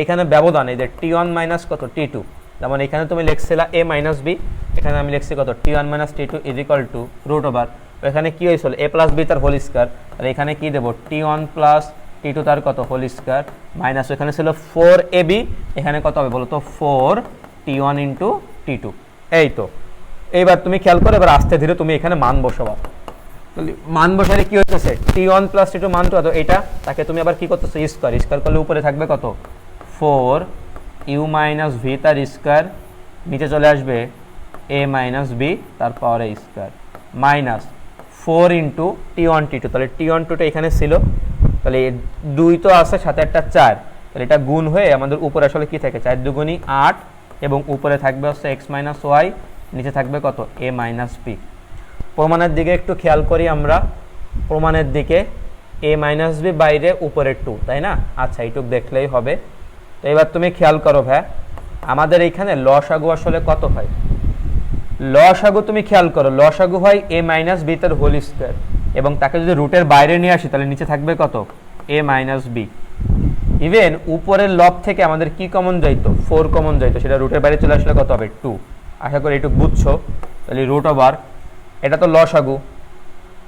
এখানে ব্যবধান এই যে টি1 মাইনাস কত টি2, যেমন এখানে তুমি লিখছিলা এ মাইনাস বি, এখানে আমি লিখছি কত t one minus t two is equal to root over, এখানে কি হয়েছিল এ প্লাস বি তার হোল স্কয়ার, আর এখানে কি দেবো টি1 প্লাস টি2 তার কত হোল স্কয়ার মাইনাস, এখানে ছিল 4ab, এখানে কত হবে বলো তো 4t1 ইন্টু টি2। এই তো এইবার তুমি খেয়াল করো, এবার আস্তে ধীরে তুমি এখানে মান বসাবা। তাহলে মান বসালে কি হচ্ছে t1 + t2 মান তো এটা, তাকে তুমি আবার কি করতেছো স্কয়ার করলে উপরে থাকবে কত 4 u - v তার স্কয়ার, নিচে চলে আসবে a - b তার পাওয়ার a square minus 4 * t1 t2, তাহলে t1 t2 এখানে ছিল, তাহলে 2 তো আছে সাথে একটা 4, তাহলে এটা গুণ হয়ে আমাদের উপরে আসলে কি থাকে 4 দুগুণী 8 এবং উপরে থাকবে হচ্ছে x - y, নিচে থাকবে কত a - b। প্রমাণের দিকে একটু খেয়াল করি আমরা, প্রমাণের দিকে a - b বাইরে উপরে 2, তাই না? আচ্ছা এইটুক দেখলেই হবে। তো এবার তুমি খেয়াল করো ভাই, আমাদের এইখানে লসাগু আসলে কত হয়, লসাগু তুমি খেয়াল করো, লসাগু হয় a - b তার হোল স্কয়ার, এবং তাকে যদি রুটের বাইরে নিয়ে আসি তাহলে নিচে থাকবে কত a - b। ইভেন উপরের লব থেকে আমাদের কি কমন যাইতো 4 কমন যাইতো, সেটা রুটের বাইরে চলে আসলে কত হবে 2। আশা করি এইটুক বুঝছো। তাহলে রুট ওভার এটা তো লসাগু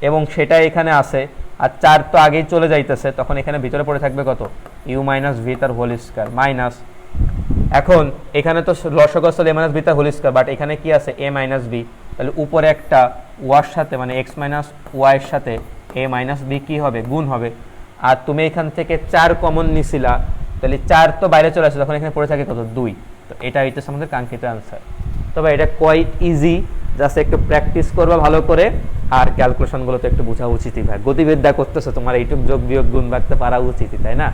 এবং সেটা এখানে আছে, আর 4 তো আগেই চলে যাইতেছে, তখন এখানে ভিতরে পড়ে থাকবে কত u - v তার হোল স্কয়ার মাইনাস, এখন এখানে তো লসাগু আসলে a - b তার হোল স্কয়ার, বাট এখানে কি আছে a - b, তাহলে উপরে একটা ওয়ার সাথে মানে x - y এর সাথে a - b কি হবে গুণ হবে, আর তুমি এখান থেকে 4 কমন নিছিলা, তাহলে 4 তো বাইরে চলে আসে, তখন এখানে পড়ে থাকে কত 2। তো এটা হইতেছে আমাদের কাঙ্ক্ষিত আনসার। তবে এটা কোয়াইট ইজি, জাস্ট একটু প্র্যাকটিস করবা ভালো করে, আর ক্যালকুলেশনগুলো তো একটু বোঝা উচিতই ভাই, গতিবিদ্যা করতেছো তোমার এইটুক যোগ বিয়োগ গুণ রাখতে পারা উচিতই, তাই না?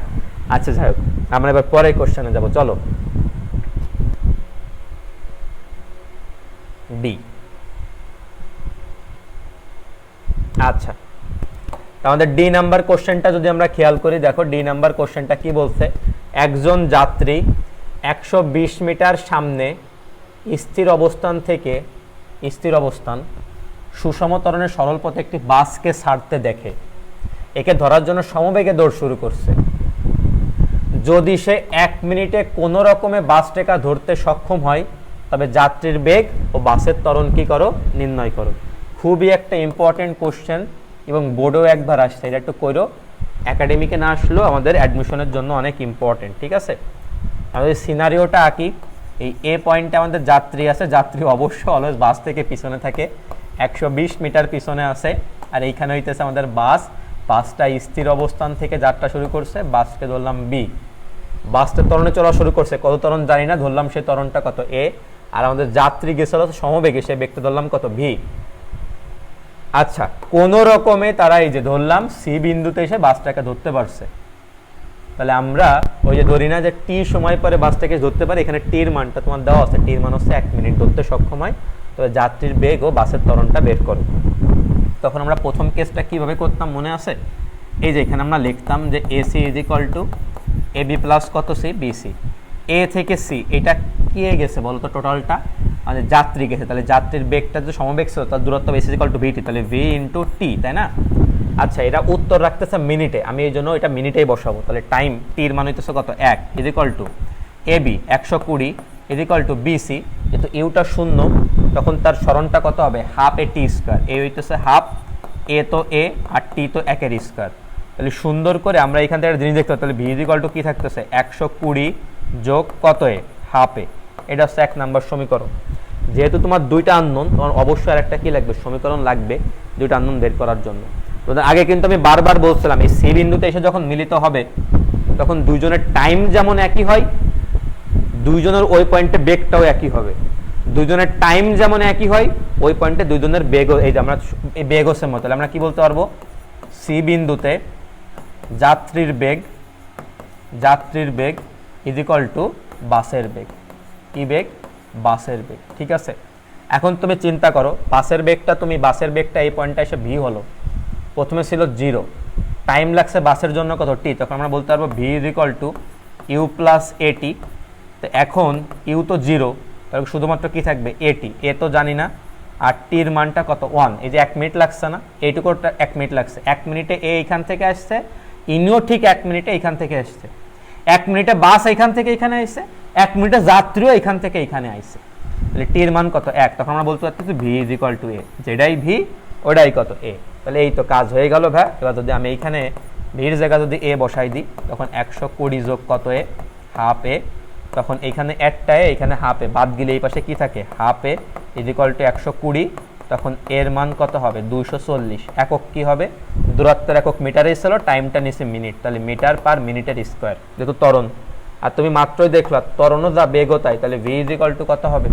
আচ্ছা যাই হোক, আমরা এবার পরের কোশ্চেনে যাব, চলো ডি। আচ্ছা আমাদের ডি নাম্বার কোশ্চেনটা যদি আমরা খেয়াল করি, দেখো ডি নাম্বার কোশ্চেনটা কি বলছে, একজন যাত্রী 120 মিটার সামনে স্থির অবস্থান সুষম ত্বরণের সরল পথে একটি বাসকে ছাড়তে দেখে, একে ধরার জন্য সমবেগে দৌড় শুরু করছে। যদি সে 1 মিনিটে কোনো রকমে বাসটাকে ধরতে সক্ষম হয়, তবে যাত্রীর বেগ ও বাসের ত্বরণ কি করো নির্ণয় করো। খুবই একটা ইম্পর্টেন্ট কোশ্চেন এবং বোর্ডেও একবার আসছে, এটা একটু কইরো, একাডেমিকে না আসলেও আমাদের অ্যাডমিশনের জন্য অনেক ইম্পর্টেন্ট। ঠিক আছে, আমাদের সিনারিওটা আঁকি, এই এ পয়েন্টে আমাদের যাত্রী আছে, যাত্রী অবশ্যই অলওয়েজ বাস থেকে পিছনে থাকে, 120 মিটার পিছনে আছে, আর এইখানে হইতেছে আমাদের বাসটা স্থির অবস্থান থেকে যাত্রা শুরু করছে, বাসকে ধরলাম বি, বাসটা ত্বরণে চলা শুরু করছে, কত ত্বরণ জানি না, ধরলাম সেই ত্বরণটা কত এ, আর আমাদের যাত্রী গেছিল সমবেগে, সে ব্যক্তি ধরলাম কত ভি। আচ্ছা কোন রকমে তারা এই যে ধরলাম সি বিন্দুতে এসে বাসটাকে ধরতে পারছে, তাহলে আমরা ওই যে ধরি না যে টি সময় পরে বাসটাকে ধরতে পারে, এখানে টির মানটা তোমার দেওয়া আছে, টির মান হচ্ছে 1 মিনিট ধরতে সক্ষম হয়, তবে যাত্রীর বেগ ও বাসের ত্বরণটা বের করো। তখন আমরা প্রথম কেসটা কিভাবে করতাম মনে আছে, এই যে এখানে আমরা লিখতাম যে AC is equal to A B plus কত সি বিসি, এ থেকে সি এটা কি গেছে বলতো টোটালটা, মানে যাত্রী গেছে, তাহলে যাত্রীর বেগটা যে সমবেগ ছিল তার দূরত্ব এস ইজ ইকুয়াল টু ভিটি, তাহলে ভি ইন্টু টি, তাই না? আচ্ছা এটা উত্তর রাখতেছে মিনিটে, আমি এই জন্য এটা মিনিটেই বসাবো, তাহলে টাইম টির মান হইতেছে কত 1 is equal to A B 120 is equal to BC, যেহেতু ইউটা 0 তখন তার সরণটা কত হবে হাফ এ টি স্কয়ার, এ হইতেছে হাফ, এ তো এ আর টি তো 1 এর স্কয়ার, তাহলে সুন্দর করে আমরা এখান থেকে জিনিস দেখতে পাই, তাহলে ভি ইজ ইকুয়াল টু কি থাকতেছে 120 যোগ কত এ হাফ এ, এটা হচ্ছে 1 নাম্বার সমীকরণ। যেহেতু তোমার দুইটা আননোন, তোমার অবশ্যই আরেকটা কি লাগবে সমীকরণ লাগবে দুইটা আননোন বের করার জন্য। তো আগে কিন্তু আমি বারবার বলছিলাম এই সি বিন্দুতে এসে যখন মিলিত হবে তখন দুইজনের টাইম যেমন একই হয়, দুইজনের ওই পয়েন্টে বেগটাও একই হবে, দুইজনের টাইম যেমন একই হয় ওই পয়েন্টে দুইজনের বেগ, এই যে আমরা এই বেগ হচ্ছে মতো, আমরা কি বলতে পারবো সি বিন্দুতে যাত্রীর বেগ ইজ ইকুয়াল টু বাসের বেগ, কি বেগ বাসের বেগ। ঠিক আছে, এখন তুমি চিন্তা করো বাসের বেগটা এই পয়েন্টে এসে ভি হলো, প্রথমে ছিল 0, টাইম লাগছে বাসের জন্য কত টি, তখন আমরা বলতে পারবো v is equal to u plus a t. তো এখন ইউ তো 0, তাহলে শুধুমাত্র কি থাকবে এটি, এ তো জানি না, আর টির মানটা কত 1, এই যে 1 মিনিট লাগছে না, এইটুকুটা 1 মিনিট লাগছে, 1 মিনিটে এ এখান থেকে আসছে, ইনিও ঠিক 1 মিনিটে এখান থেকে আসছে, 1 মিনিটে বাস এখান থেকে এখানে আসছে, 1 মিনিটে যাত্রীও এখান থেকে এখানে আসছে, তাহলে টির মান কত 1, তখন আমরা বলতে পারতেছি ভি ইজ ইকুয়াল টু এ, যেটাই ভি ওটাই কত এ। তাহলে এই তো কাজ হয়ে গেল ভাই। এবার যদি আমি এইখানে ভির জায়গা যদি এ বসাই দিই, তখন 120 যোগ কত এ হাফ এ, তখন এইখানে একটা এ এখানে হাফ এ বাদ গেলে এই পাশে কি থাকে half A is equal two 120, তখন এর মান কত হবে 240। একক কি হবে, দূরত্বের একক মিটারে ছিল, টাইমটা নিচে মিনিট, তাহলে মিটার পার মিনিটের স্কোয়ার, যেহেতু ত্বরণ। আর তুমি মাত্রই দেখলা ত্বরণও যা বেগও তাই, তাহলে ভি ইজ ইকুয়াল টু কত হবে,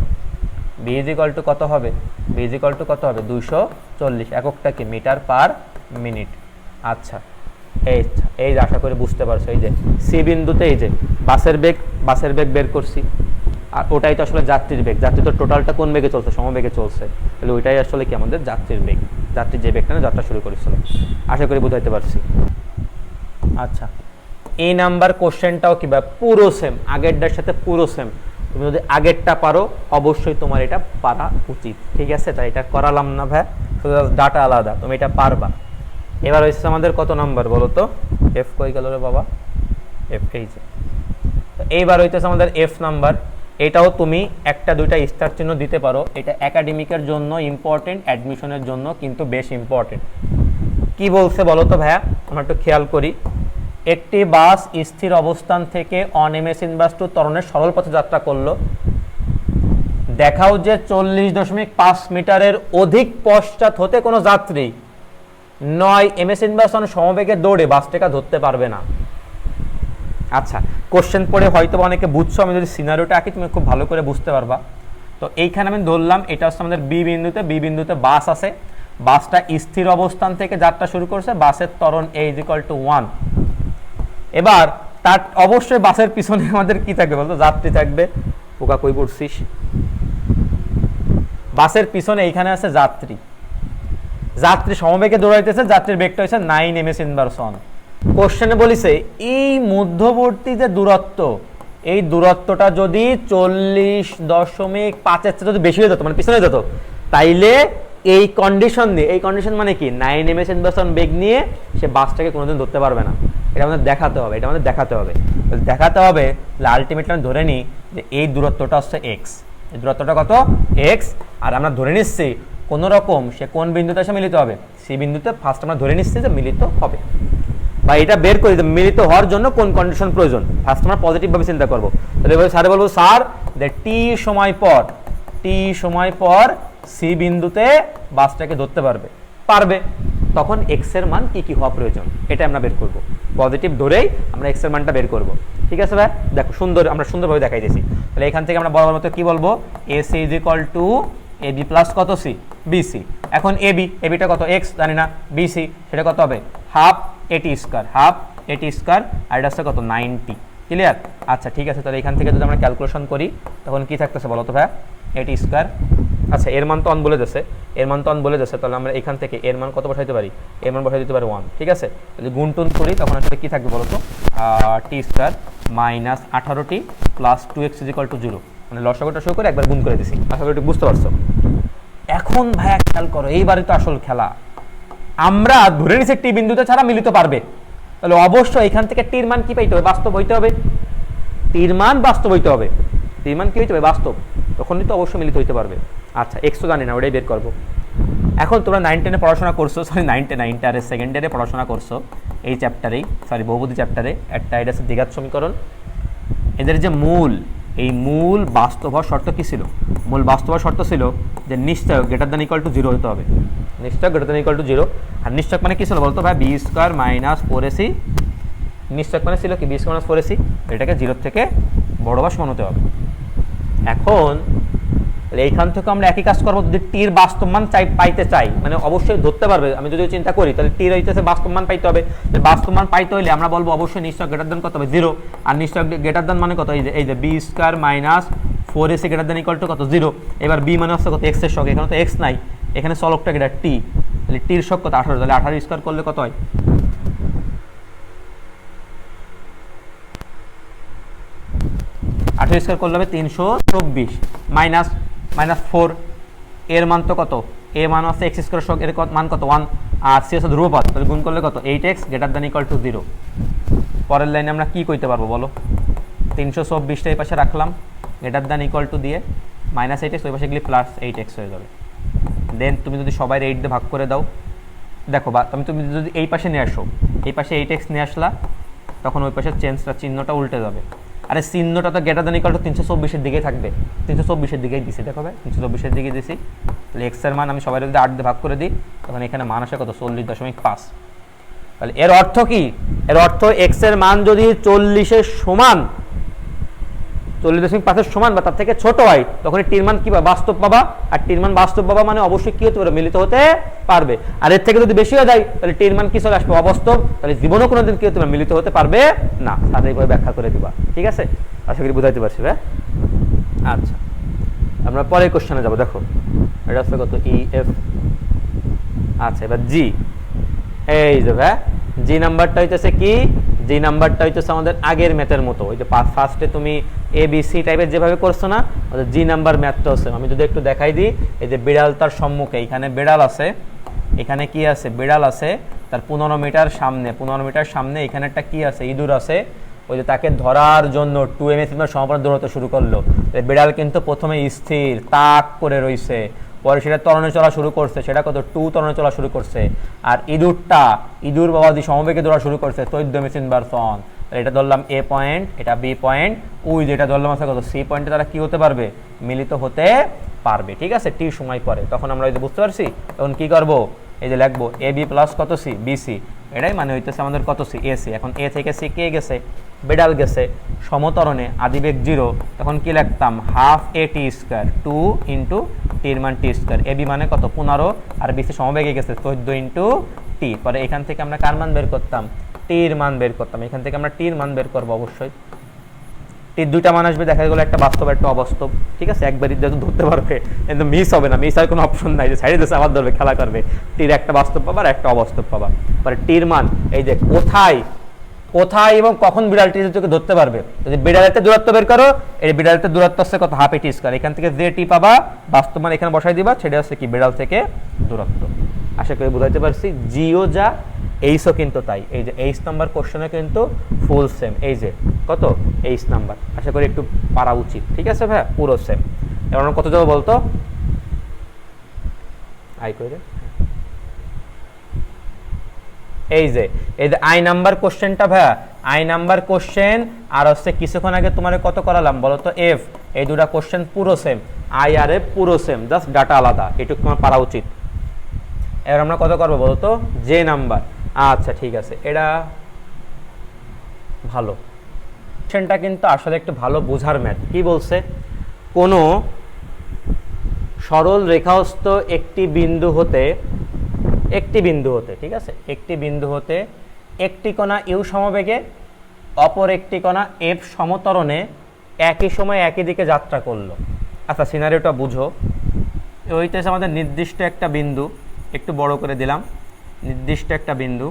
ভি ইজ ইকুয়াল টু কত হবে, ভি ইজ ইকুয়াল টু কত হবে 240, এককটা কি মিটার পার মিনিট। আচ্ছা এই আশা করি বুঝতে পারছো। এই যে সি বিন্দুতে এই যে বাসের বেগ বের করছি, আর ওটাই তো আসলে যাত্রীর বেগ, যাত্রী তো টোটালটা কোন বেগে চলছে, সমবেগে চলছে, তাহলে ওইটাই আসলে কি আমাদের যাত্রীর বেগ, যাত্রী যে বেগটা না যাত্রা শুরু করেছিল। আশা করি বুঝাইতে পারছি। আচ্ছা এই নাম্বার কোশ্চেনটাও কি পুরো সেম, আগেরটার সাথে পুরো সেম। তুমি যদি আগেরটা পারো অবশ্যই তোমার এটা পারা উচিত, ঠিক আছে? তাই এটা করালাম না ভাই, ডাটা আলাদা, তুমি এটা পারবা। এবার হচ্ছে আমাদের কত নাম্বার বলো তো, এফ কই গেল রে বাবা, এফ এই যে, এইবার হইতেছে আমাদের এফ নাম্বার। এটাও তুমি একটা দুইটা স্টার চিহ্ন দিতে পারো, এটা একাডেমিকের জন্য ইম্পর্টেন্ট, অ্যাডমিশনের জন্য কিন্তু বেশ ইম্পর্টেন্ট। কি বলছে বলো তো ভাইয়া, আমরা একটু খেয়াল করি। একটি বাস স্থির অবস্থান থেকে অনিমেষিন বাসটু ত্বরণের সরল পথে যাত্রা করলো, দেখাও যে 40.5 মিটারের অধিক পশ্চাৎ হতে কোনো যাত্রী 9 এমএস ইনভার্সন সমবেগে দৌড়ে বাসটাকে ধরতে পারবে না। আচ্ছা কোশ্চেন পড়ে হয়তো অনেকে বুঝছো, আমি যদি সিনারিওটা আঁকি তুমি খুব ভালো করে বুঝতে পারবা। তো এইখানে আমি ধরলাম এটা হচ্ছে আমাদের বি বিন্দুতে বাস আছে, বাসটা স্থির অবস্থান থেকে যাত্রা শুরু করছে, বাসের ত্বরণ a = 1। এবার তার অবশ্যই বাসের পিছনে আমাদের কি থাকবে বলতো, যাত্রী থাকবে। পোকা কই পড়ছিস, বাসের পিছনে এইখানে আছে যাত্রী, যাত্রী সমবেগে দৌড়াইতেছে, যাত্রীর বেগটা হচ্ছে 9 এমএস ইনভার্সন। কোশ্চেনে বলিছে এই মধ্যবর্তী যে দূরত্ব, এই দূরত্বটা যদি 40.5 যদি বেশি হয়ে যেত, মানে পিছনে যেত, তাইলে এই কন্ডিশন দিয়ে, এই কন্ডিশন মানে কি 9 এমএস ইনভার্সন বেগ নিয়ে সে বাসটাকে কোনোদিন ধরতে পারবে না। এটা আমাদের দেখাতে হবে, এটা আমাদের দেখাতে হবে, দেখাতে হবে। আলটিমেটলি আমি ধরে নিই যে এই দূরত্বটা হচ্ছে এক্স, এই দূরত্বটা কত এক্স, আর আমরা ধরে নিচ্ছি কোন রকম সে কোন বিন্দুতে এসে মিলিত হবে, সি বিন্দুতে। ফার্স্ট আমরা ধরে নিচ্ছি যে মিলিত হবে, বা এটা বের করি যে মিলিত হওয়ার জন্য কোন কন্ডিশন প্রয়োজন। ফার্স্ট আমরা পজিটিভ ভাবে চিন্তা করবো, তাহলে স্যারে বলবো স্যার যে টি সময় পর সি বিন্দুতে বাসটাকে ধরতে পারবে, তখন এক্স এর মান কি কি হওয়া প্রয়োজন এটা আমরা বের করব। পজিটিভ ধরেই আমরা এক্স এর মানটা বের করব, ঠিক আছে ভাই? দেখো আমরা সুন্দরভাবে দেখাই দিয়েছি। তাহলে এখান থেকে আমরা বরাবর মতো কি বলবো, AC = AB প্লাস কত সি, বিসি। এখন এবিটা কত, এক্স জানি না, বিসি সেটা কত হবে হাফ এটি স্কয়ার, আর এটা হচ্ছে কত 90। ক্লিয়ার? আচ্ছা ঠিক আছে, তাহলে এখান থেকে যদি আমরা ক্যালকুলেশন করি তখন কি থাকতেছে বলো তো ভাই, এটি স্কয়ার। আচ্ছা এর মান তো অন বলে দিয়েছে, তাহলে আমরা এখান থেকে এর মান কত বসাইতে পারি, এর মান বসাই দিতে পারি 1, ঠিক আছে? যদি গুণটুন করি তখন আসলে কি থাকবে বলো তো, টি square minus 18t plus 2x = 0, মানে লসাগুটা শুরু করে একবার গুণ করে দিছি। আশা করি বুঝতে পারছো। এখন ভাইয়া খেয়াল করো, এইবারই তো আসল খেলা। আমরা ধরে নিছি টি বিন্দুতে ছাড়া মিলিত পারবে, তাহলে অবশ্যই এখান থেকে টির মান কি পাইতে হবে, বাস্তব হইতে হবে। টির মান কি হইতে হবে, বাস্তব, তখনই তো অবশ্যই মিলিত হইতে পারবে। আচ্ছা এক্স তো জানি না, ওটাই বের করবো। এখন তোমরা 9-10-এ পড়াশোনা করছো, সরি 9-10 আর সেকেন্ড ইয়ারে পড়াশোনা করছো, এই চ্যাপ্টারেই, সরি বহুপদী চ্যাপ্টারে একটা এটা আছে দ্বিঘাত সমীকরণ। এদের যে মূল বাস্তব হওয়ার শর্ত কি ছিল, মূল বাস্তব হওয়ার শর্ত ছিল যে নিশ্চয়ক > 0 হতে হবে, নিশ্চয়ক > 0। আর নিশ্চয়ক মানে কি ছিল বলতো ভাই, b² - 4ac, নিশ্চয়ক মানে ছিল কি b² - 4ac, এটাকে 0 থেকে বড় বা সমান হতে হবে। এখন এইখান থেকে আমরা একই কাজ করবো, যদি টির বাস্তব মান পাইতে চাই, মানে অবশ্যই ধরতে পারবে, আমি যদি চিন্তা করি তাহলে টির হইতেছে বাস্তব মান পাইতে হবে। বাস্তব মান পাইতে হলে আমরা বলবো অবশ্যই নিশ্চয়ক > কত হবে 0, আর নিশ্চয়ক > মানে কত, এই যে b² - 4ac > কত 0। এবার b মানে হচ্ছে কত, এক্স এর সঙ্গে, এখানে তো এক্স নাই, এখানে চলকটা এটা টি, তাহলে টির সঙ্গ কত 18, তাহলে 18 স্কয়ার করলে কত হয়, 18 স্কয়ার করলে হবে 324 মাইনাস 4, এর মান তো কত, এ মান আছে এক্স স্কয়ার সঙ্গে, এর মান কত 1, আর সি হচ্ছে ধ্রুবপদ, তাহলে গুণ করলে কত 8x > 0। পরের লাইনে আমরা কি কইতে পারবো বলো, 324টা এই পাশে রাখলাম, > দিয়ে মাইনাস 8x, ওই পাশে গেলে প্লাস 8x হয়ে যাবে। দেন তুমি যদি সবাই 8 দিয়ে ভাগ করে দাও, দেখো বা তুমি যদি এই পাশে নিয়ে আসো, এই পাশে 8x নিয়ে আসলা, তখন ওই পাশে চিহ্নটা উল্টে যাবে, আরে চিহ্নটা তো গ্রেটার দ্যান ইকুয়াল টু 324 দিকেই থাকবে, 324 দিকেই দিছি, দেখো ভাই 324 দিকে দিছি। তাহলে এক্স এর মান আমি সবাই যদি 8 দিয়ে ভাগ করে দিই তখন এখানে মান আসে কত 40.5। তাহলে এর অর্থ কি, এর অর্থ এক্স এর মান যদি 40 সমান 40.5 সমান বা তার থেকে ছোট হয় তখন টির মান কি পাবা, বাস্তব পাবা। আর টির মান বাস্তব পাবা মানে অবশ্যই কি হতে পারবে, মিলিত হতে পারবে। আর এর থেকে যদি বেশি হয়ে যায় তাহলে টির মান কি চলে আসবে, অবাস্তব। তাহলে জীবনও কোনোদিন কি হতে পারবে, মিলিত হতে পারবে না। তাহলে এইভাবে ব্যাখ্যা করে দিবা, ঠিক আছে? আশা করি বুঝাইতে পারছি ভাই। আচ্ছা, আমরা পরের কোশ্চেনে যাব। দেখো এটা হচ্ছে কত, ই এফ। আচ্ছা, এবার জি। এই যে ভাই জি নাম্বারটা হইতেছে কি, জি নাম্বারটা হইতেছে আমাদের আগের ম্যাথের মতো, ওই যে ফার্স্টে তুমি এ বি সি টাইপের যেভাবে করছো না, ওই জি নাম্বার ম্যাথটা হচ্ছে। আমি যদি একটু দেখাই দিই, এই যে বিড়াল তার সম্মুখে, এখানে বিড়াল আছে, এখানে কি আছে, বিড়াল আছে, তার 15 মিটার সামনে, 15 মিটার সামনে এখানে একটা কি আছে, ইঁদুর আছে। ওই যে তাকে ধরার জন্য 2 mS সমাপন দৌড়াতে শুরু করলো। বিড়াল কিন্তু প্রথমে স্থির তাক করে রইছে, পরে সেটা ত্বরণে চলা শুরু করছে, সেটা কত 2 ত্বরণে চলা শুরু করছে। আর ইঁদুর বাবাদি সমবেগে দৌড়া শুরু করছে 14 mS/s। এটা ধরলাম এ পয়েন্ট, এটা বি পয়েন্ট, ওই যেটা ধরলাম আছে কত সি পয়েন্টে, তারা কি হতে পারবে, মিলিত হতে পারবে, ঠিক আছে? টি সময় পরে তখন আমরা এই যে বুঝতে পারছি, তখন কি করব, এই যে লিখবো এ বি প্লাস কত সি বি সি, এটাই মানে হইতেছে আমাদের কত সি এ সি। এখন এ থেকে সি কে গেছে, বিড়াল গেছে সমতরণে, আদিবেগ 0, তখন কি লিখতাম হাফ এ টি স্কোয়ার 2 ইন্টু টির মান টি স্কোয়ার। এ বি মানে কত 15, আর বি সি সমবেগে গেছে 14 ইন্টু টি। পরে এখান থেকে আমরা কার মান বের করতাম, টির মান বের করতাম। এখান থেকে আমরা টির মান বের করবো অবশ্যই। টির দুইটা মান আসবে, দেখা গেলো একটা বাস্তব একটা অবাস্তব, ঠিক আছে? একবারই যেহেতু ধরতে পারবে, কিন্তু মিস হবে না, মিস হওয়ার কোনো অপশন নাই যে সাইডে দেশে আবার ধরবে, খেলা করবে। টির একটা বাস্তব পাবা আর একটা অবাস্তব পাবা। পরে টির মান এই যে কোথায় এবং কখন বিড়ালটি তোকে ধরতে পারবে, যদি বিড়ালের দূরত্ব বের করো, এই বিড়ালের দূরত্ব হচ্ছে কত, হাফ এটি স্কয়ার। এখান থেকে যে টি পাবা বাস্তব মান এখানে বসাই দিবা, সেটা হচ্ছে কি বিড়াল থেকে দূরত্ব। আশা করি বুঝাইতে পারছি। জিও যা এইচও কিন্তু তাই, এই যে এইচ নাম্বার কোশ্চেনে কিন্তু ফুল সেম, এই যে কত এইচ নাম্বার, আশা করি একটু পারা উচিত, ঠিক আছে ভাই? পুরো সেম। এবার কত যাবো বলতো, আই করে এই যে আই নাম্বার কোশ্চেনটা ভাইয়া, আই নাম্বার কোশ্চেন আর হচ্ছে কিছুক্ষণ আগে তোমার কত করালাম বলো তো, এফ, এই দুটা কোশ্চেন পুরো সেম, আই আর এফ পুরো সেম, জাস্ট ডাটা আলাদা, এটুকু তোমার পারা উচিত। এবার আমরা কত করবো বলো তো, জে নাম্বার। আচ্ছা ঠিক আছে, এটা ভালো কোশ্চেনটা, কিন্তু আসলে একটু ভালো বোঝার ম্যাথ। কি বলছে, কোনো সরল রেখাস্থ একটি বিন্দু হতে, ঠিক আছে, একটি বিন্দু হতে একটি কণা ইউ সমবেগে অপর একটি কণা এফ সমতরণে একই সময় একই দিকে যাত্রা করলো। আচ্ছা সিনারিওটা বুঝো, ওইটাছে আমাদের নির্দিষ্ট একটা বিন্দু, একটু বড় করে দিলাম, নির্দিষ্ট একটা বিন্দু,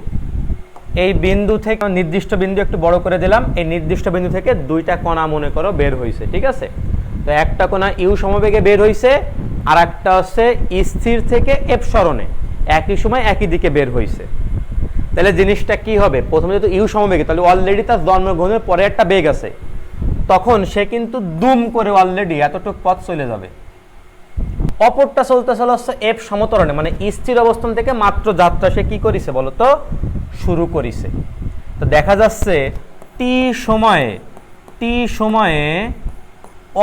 এই বিন্দু থেকে নির্দিষ্ট বিন্দু একটু বড় করে দিলাম, এই নির্দিষ্ট বিন্দু থেকে দুইটা কণা মনে করো বের হয়েছে, ঠিক আছে? তো একটা কণা ইউ সমবেগে বের হয়েছে, আর একটা হচ্ছে স্থির থেকে এফ সরণে একই সময় একই দিকে বের হয়েছে। তাহলে জিনিসটা কি হবে, প্রথমে যেহেতু ইউ সমবেগে, তাহলে অলরেডি তার জন্মগ্রহণের পরে একটা বেগ আছে, তখন সে কিন্তু দুম করে অলরেডি এতটুকু পথ চলে যাবে। অপরটা চলতে হচ্ছে এফ সমতরণে, মানে স্থির অবস্থান থেকে মাত্র যাত্রা সে কি করেছে বলতো, শুরু করেছে। তো দেখা যাচ্ছে টি সময়ে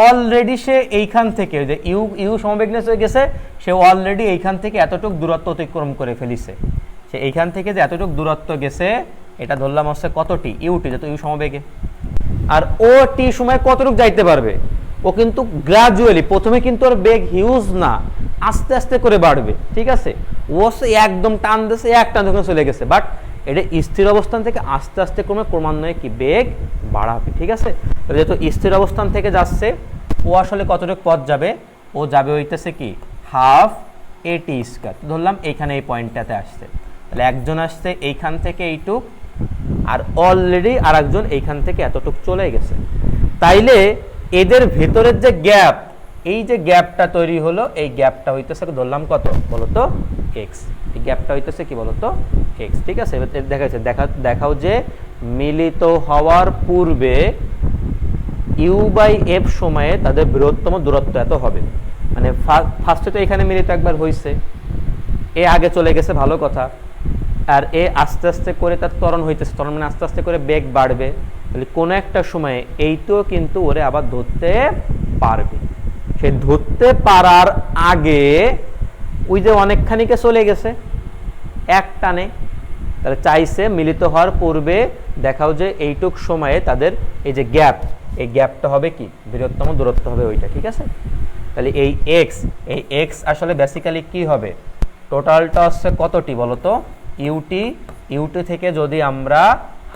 অলরেডি সে এইখান থেকে যে ইউ সমবেগনেস হয়ে গেছে, সে অলরেডি এইখান থেকে এতটুকু দূরত্ব অতিক্রম করে ফেলিছে। সে এইখান থেকে যে এতটুকু দূরত্ব গেছে, এটা ধরলাম হচ্ছে কত টি, ইউটি, যত ইউ সমবেগে। আর ও টি সময় কতটুকু যাইতে পারবে, ও কিন্তু গ্রাজুয়ালি, প্রথমে কিন্তু ওর বেগ হিউজ না, আস্তে আস্তে করে বাড়বে, ঠিক আছে? ও একদম টান দিয়েছে, এক টান যখন চলে গেছে, বাট এটা স্থির অবস্থান থেকে আস্তে আস্তে ক্রমান্বয়ে কি বেগ বাড়াবে, ঠিক আছে? যেহেতু স্থির অবস্থান থেকে যাচ্ছে, ও আসলে কতটুকু পথ যাবে, ও যাবে হইতেছে কি হাফ এ টি স্কয়ার। ধরলাম এইখানে এই পয়েন্টটাতে আসছে, তাহলে একজন আসছে এইখান থেকে এইটুক, আর অলরেডি আর একজন এইখান থেকে এতটুক চলে গেছে। তাইলে এদের ভেতরের যে গ্যাপ, এই যে গ্যাপটা তৈরি হলো, এই গ্যাপটা হইতেছে ধরলাম কত বলতো, এক্স। এই গ্যাপটা হইতেছে কি বলতো, এক্স, ঠিক আছে? এবার দেখাচ্ছে, দেখাও যে মিলিত হওয়ার পূর্বে ইউ বাই এফ সময়ে তাদের বৃহত্তম দূরত্ব এত হবে। মানে ফার্স্টে তো এখানে মিলিত একবার হয়েছে, এ আগে চলে গেছে, ভালো কথা, আর এ আস্তে আস্তে করে তার ত্বরণ হইতেছে, ত্বরণ মানে আস্তে আস্তে করে বেগ বাড়বে। তাহলে কোনো একটা সময়ে এইটাও কিন্তু ওরে আবার ধরতে পারবে। সে ধরতে পারার আগে ওই যে অনেকখানিকে চলে গেছে এক টানে, তাহলে চাইছে মিলিত হওয়ার পূর্বে দেখাও যে এইটুক সময়ে তাদের এই যে গ্যাপ, এই গ্যাপটা হবে কি বৃহত্তম দূরত্ব হবে ওইটা, ঠিক আছে। তাহলে এই এক্স আসলে বেসিক্যালি কি হবে, টোটালটা হচ্ছে কতটি বলতো, ইউটি থেকে যদি আমরা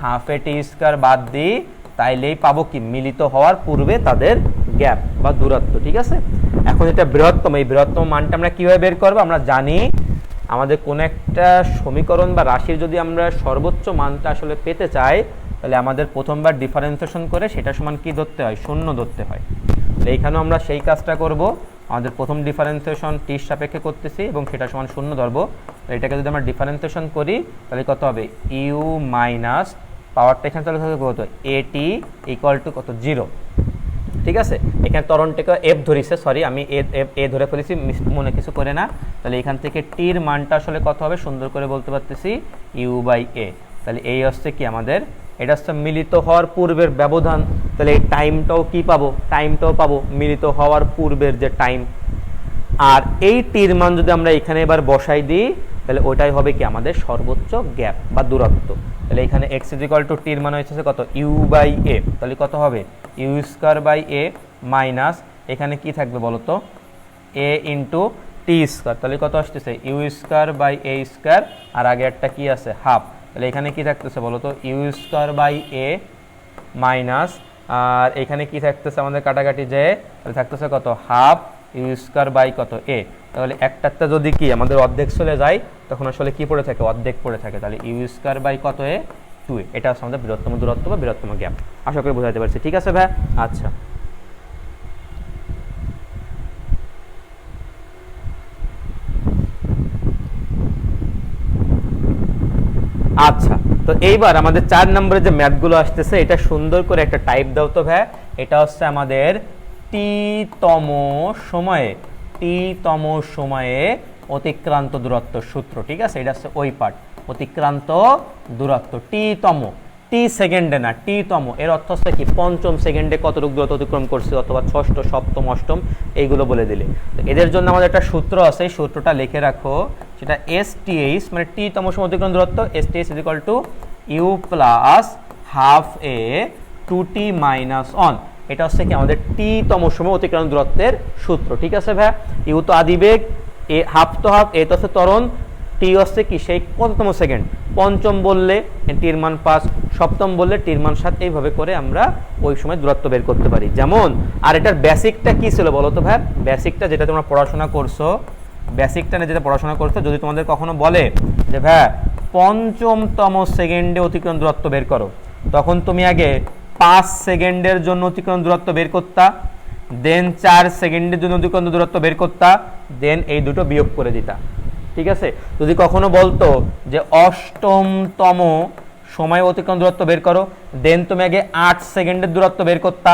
হাফ এ টি স্কয়ার বাদ দিই তাইলেই পাবো কি মিলিত হওয়ার পূর্বে তাদের গ্যাপ বা দূরত্ব, ঠিক আছে। এখন এটা বৃহত্তম, এই বৃহত্তম মানটা আমরা কিভাবে বের করবো, আমরা জানি আমাদের কোন একটা সমীকরণ বা রাশির যদি আমরা সর্বোচ্চ মানটা আসলে পেতে চাই তাহলে আমাদের প্রথমবার ডিফারেন্সিয়েশন করে সেটা সমান কি ধরতে হয়, শূন্য ধরতে হয়। এইখানেও আমরা সেই কাজটা করব, আমাদের প্রথম ডিফারেন্সিয়েশন টির সাপেক্ষে করতেছি এবং সেটা সমান শূন্য ধরবো। এটাকে যদি আমরা ডিফারেন্সিয়েশন করি তাহলে কত হবে, ইউ মাইনাস পাওয়ারটা এখানে তাহলে কত, এটি ইকুয়াল টু কত, 0, ঠিক আছে। এখানে ত্বরণটাকে এফ ধরিছে, সরি আমি এ ধরে ফেলেছি, মনে কিছু করে না। তাহলে এখান থেকে টির মানটা আসলে কত হবে সুন্দর করে বলতে পারতেছি, ইউ বাই এ। তাহলে এই হচ্ছে কি আমাদের, এটা হচ্ছে মিলিত হওয়ার পূর্বের ব্যবধান। তাহলে এই টাইমটাও কি পাবো, টাইমটাও পাবো মিলিত হওয়ার পূর্বের যে টাইম। আর এই টির মান যদি আমরা এখানে এবার বসাই দিই তাহলে ওইটাই হবে কি আমাদের সর্বোচ্চ গ্যাপ বা দূরত্ব। তাহলে এখানে এক্স ইজ ইকুয়াল টু টির মান হচ্ছে কত, ইউ বাই এ। তাহলে কত হবে, u square by a minus এখানে কি থাকবে বলতো, এ ইন্টু টি স্কয়ার। তাহলে কত আসতেছে, u square by a square, আর আগে একটা কি আছে হাফ। তাহলে এখানে কি থাকতেছে বলতো, u square by a minus, আর এখানে কি থাকতেছে আমাদের কাটাকাটি যে, তাহলে থাকতেছে কত, হাফ ইউ স্কয়ার বাই কত এ। তাহলে একটাতে যদি কি আমাদের অর্ধেক চলে যায় তখন আসলে কি পড়ে থাকে, অর্ধেক পড়ে থাকে। তাহলে ইউ স্কয়ার বাই কত এ, 2a। এটা হচ্ছে আমাদের বৃহত্তম দূরত্ব বা বৃহত্তম গ্যাপ। আশা করি বোঝাতে পারছি, ঠিক আছে ভাই। আচ্ছা, আচ্ছা তো এইবার আমাদের 4 নম্বরে যে ম্যাথগুলো আসতেছে এটা সুন্দর করে একটা টাইপ দাও তো ভাই। এটা হচ্ছে আমাদের টি-তম সময়ে অতিক্রান্ত দূরত্ব সূত্র, ঠিক আছে। এটা হচ্ছে ওই পার্ট, অতিক্রান্ত দূরত্ব টি সেকেন্ডে না, টি-তম। এর অর্থ হচ্ছে কি, পঞ্চম সেকেন্ডে কতটুকু দূরত্ব অতিক্রম করছে, অথবা ষষ্ঠ, সপ্তম, অষ্টম, এইগুলো বলে দিলে। তো এদের জন্য আমাদের একটা সূত্র আছে, এই সূত্রটা লিখে রাখো। সেটা এসটিএইচ মানে টি-তম সময় অতিক্রম দূরত্ব, s t h is equal to u plus half a two t minus one. এটা হচ্ছে কি আমাদের টি-তম সময় অতিক্রম দূরত্বের সূত্র, ঠিক আছে ভাই। ইউ তো আদিবেগ, এ হাফ তো হাফ, এ তো হচ্ছে ত্বরণ, টি হচ্ছে কি সেই কততম সেকেন্ড, পঞ্চম বললে টির মান 5, সপ্তম বললে টির মান 7, এইভাবে করে আমরা ওই সময় দূরত্ব বের করতে পারি। যেমন, আর এটার বেসিকটা কি ছিল বলো তো ভাই, বেসিকটা যেটা তোমরা পড়াশোনা করছো, বেসিকটা না যেটা পড়াশোনা করছো, যদি তোমাদের কখনো বলে যে ভাই পঞ্চমতম সেকেন্ডে অতিক্রম দূরত্ব বের করো, তখন তুমি আগে 5 সেকেন্ডের জন্য অতিক্রম দূরত্ব বের করতা, দেন 4 সেকেন্ডের জন্য অতিক্রম দূরত্ব বের করতা, দেন এই দুটো বিয়োগ করে দিতা, ঠিক আছে। যদি কখনো বলতো যে অষ্টমতম সময় অতিক্রম দূরত্ব বের করো, দেন তুমি আগে 8 সেকেন্ডের দূরত্ব বের করতা,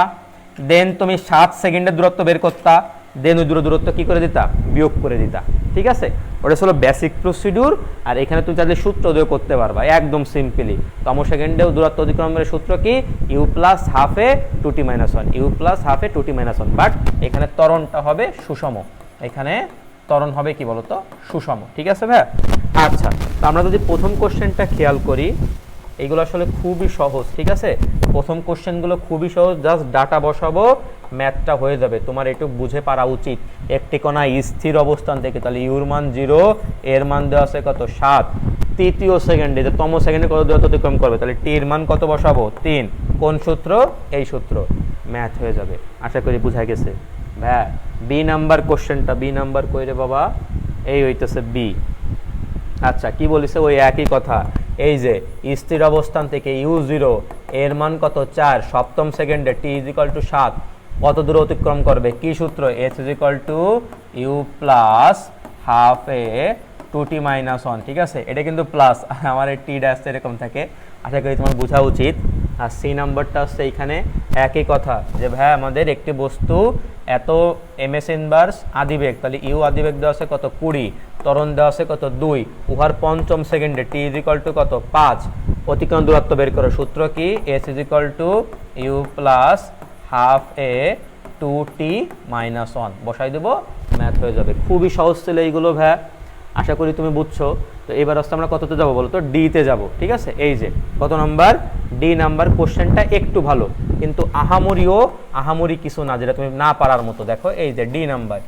দেন তুমি 7 সেকেন্ডের দূরত্ব বের করতা, দেন ওই দূরত্ব কি করে দিতা, বিয়োগ করে দিতা, ঠিক আছে। ওটা হলো বেসিক প্রসিডিউর। আর এখানে তুমি তাদের সূত্র দিয়ে করতে পারবা একদম সিম্পলি। তম সেকেন্ডেও দূরত্ব অতিক্রমের সূত্র কি, u plus half a two t minus one, u plus half a two t minus one. But এখানে ত্বরণটা হবে সুষম, এখানে ত্বরণ হবে কি বলতো, সুষম, ঠিক আছে ভাই। আচ্ছা, তো আমরা যদি প্রথম কোশ্চেনটা খেয়াল করি, এইগুলো আসলে খুবই সহজ, ঠিক আছে। প্রথম কোশ্চেনগুলো খুবই সহজ, জাস্ট ডাটা বসাবো, ম্যাথটা হয়ে যাবে। তোমার একটু বুঝে পারা উচিত। একটি কণা স্থির অবস্থান থেকে, তাহলে ইউর মান 0, এর মান দেওয়া আছে কত 7, তৃতীয় সেকেন্ডে যে তম সেকেন্ডে কত দূরত্ব অতিক্রম করবে, তাহলে টির মান কত বসাবো, 3। কোন সূত্র, এই সূত্র, ম্যাথ হয়ে যাবে। আশা করি বুঝা গেছে ভাই। বি নাম্বার কোশ্চেনটা, বি নাম্বার কই রে বাবা, এই হইতেছে বি। আচ্ছা, কি বলিছে, ওই একই কথা। এই যে স্থির অবস্থান থেকে u0 এর মান কত 4, সপ্তম সেকেন্ডে t = 7, কত দূর অতিক্রম করবে, কি সূত্র, h = u plus half a two t minus one, ঠিক আছে। এটা কিন্তু প্লাস, আমার এই টি ড্যাশ এরকম থাকে, আশা করি তোমার বোঝা উচিত। আর সি নাম্বারটা হচ্ছে এখানে একই কথা, যে ভাই আমাদের একটি বস্তু এত এমএস ইনভার্স আদিবেগ, তাহলে ইউ আদিবেগ দেওয়া আছে কত 20, ত্বরণ দেওয়া আছে কত 2, উহার পঞ্চম সেকেন্ডে টি = কত 5, অতিক্রম দূরত্ব বের করো। সূত্র কি? s is equal to u plus half a 2t minus 1 বসাই দেবো, ম্যাথ হয়ে যাবে। খুবই সহজ ছিল এইগুলো ভাই, আশা করি তুমি বুঝছো। তো এবার আসতে আমরা কততে যাবো বলো তো? ডিতে যাব, ঠিক আছে। এই যে কত নাম্বার? ডি নাম্বার কোশ্চেনটা একটু ভালো, কিন্তু আহামরি কিছু না যেটা তুমি না পারার মতো। দেখো এই যে ডি নাম্বার,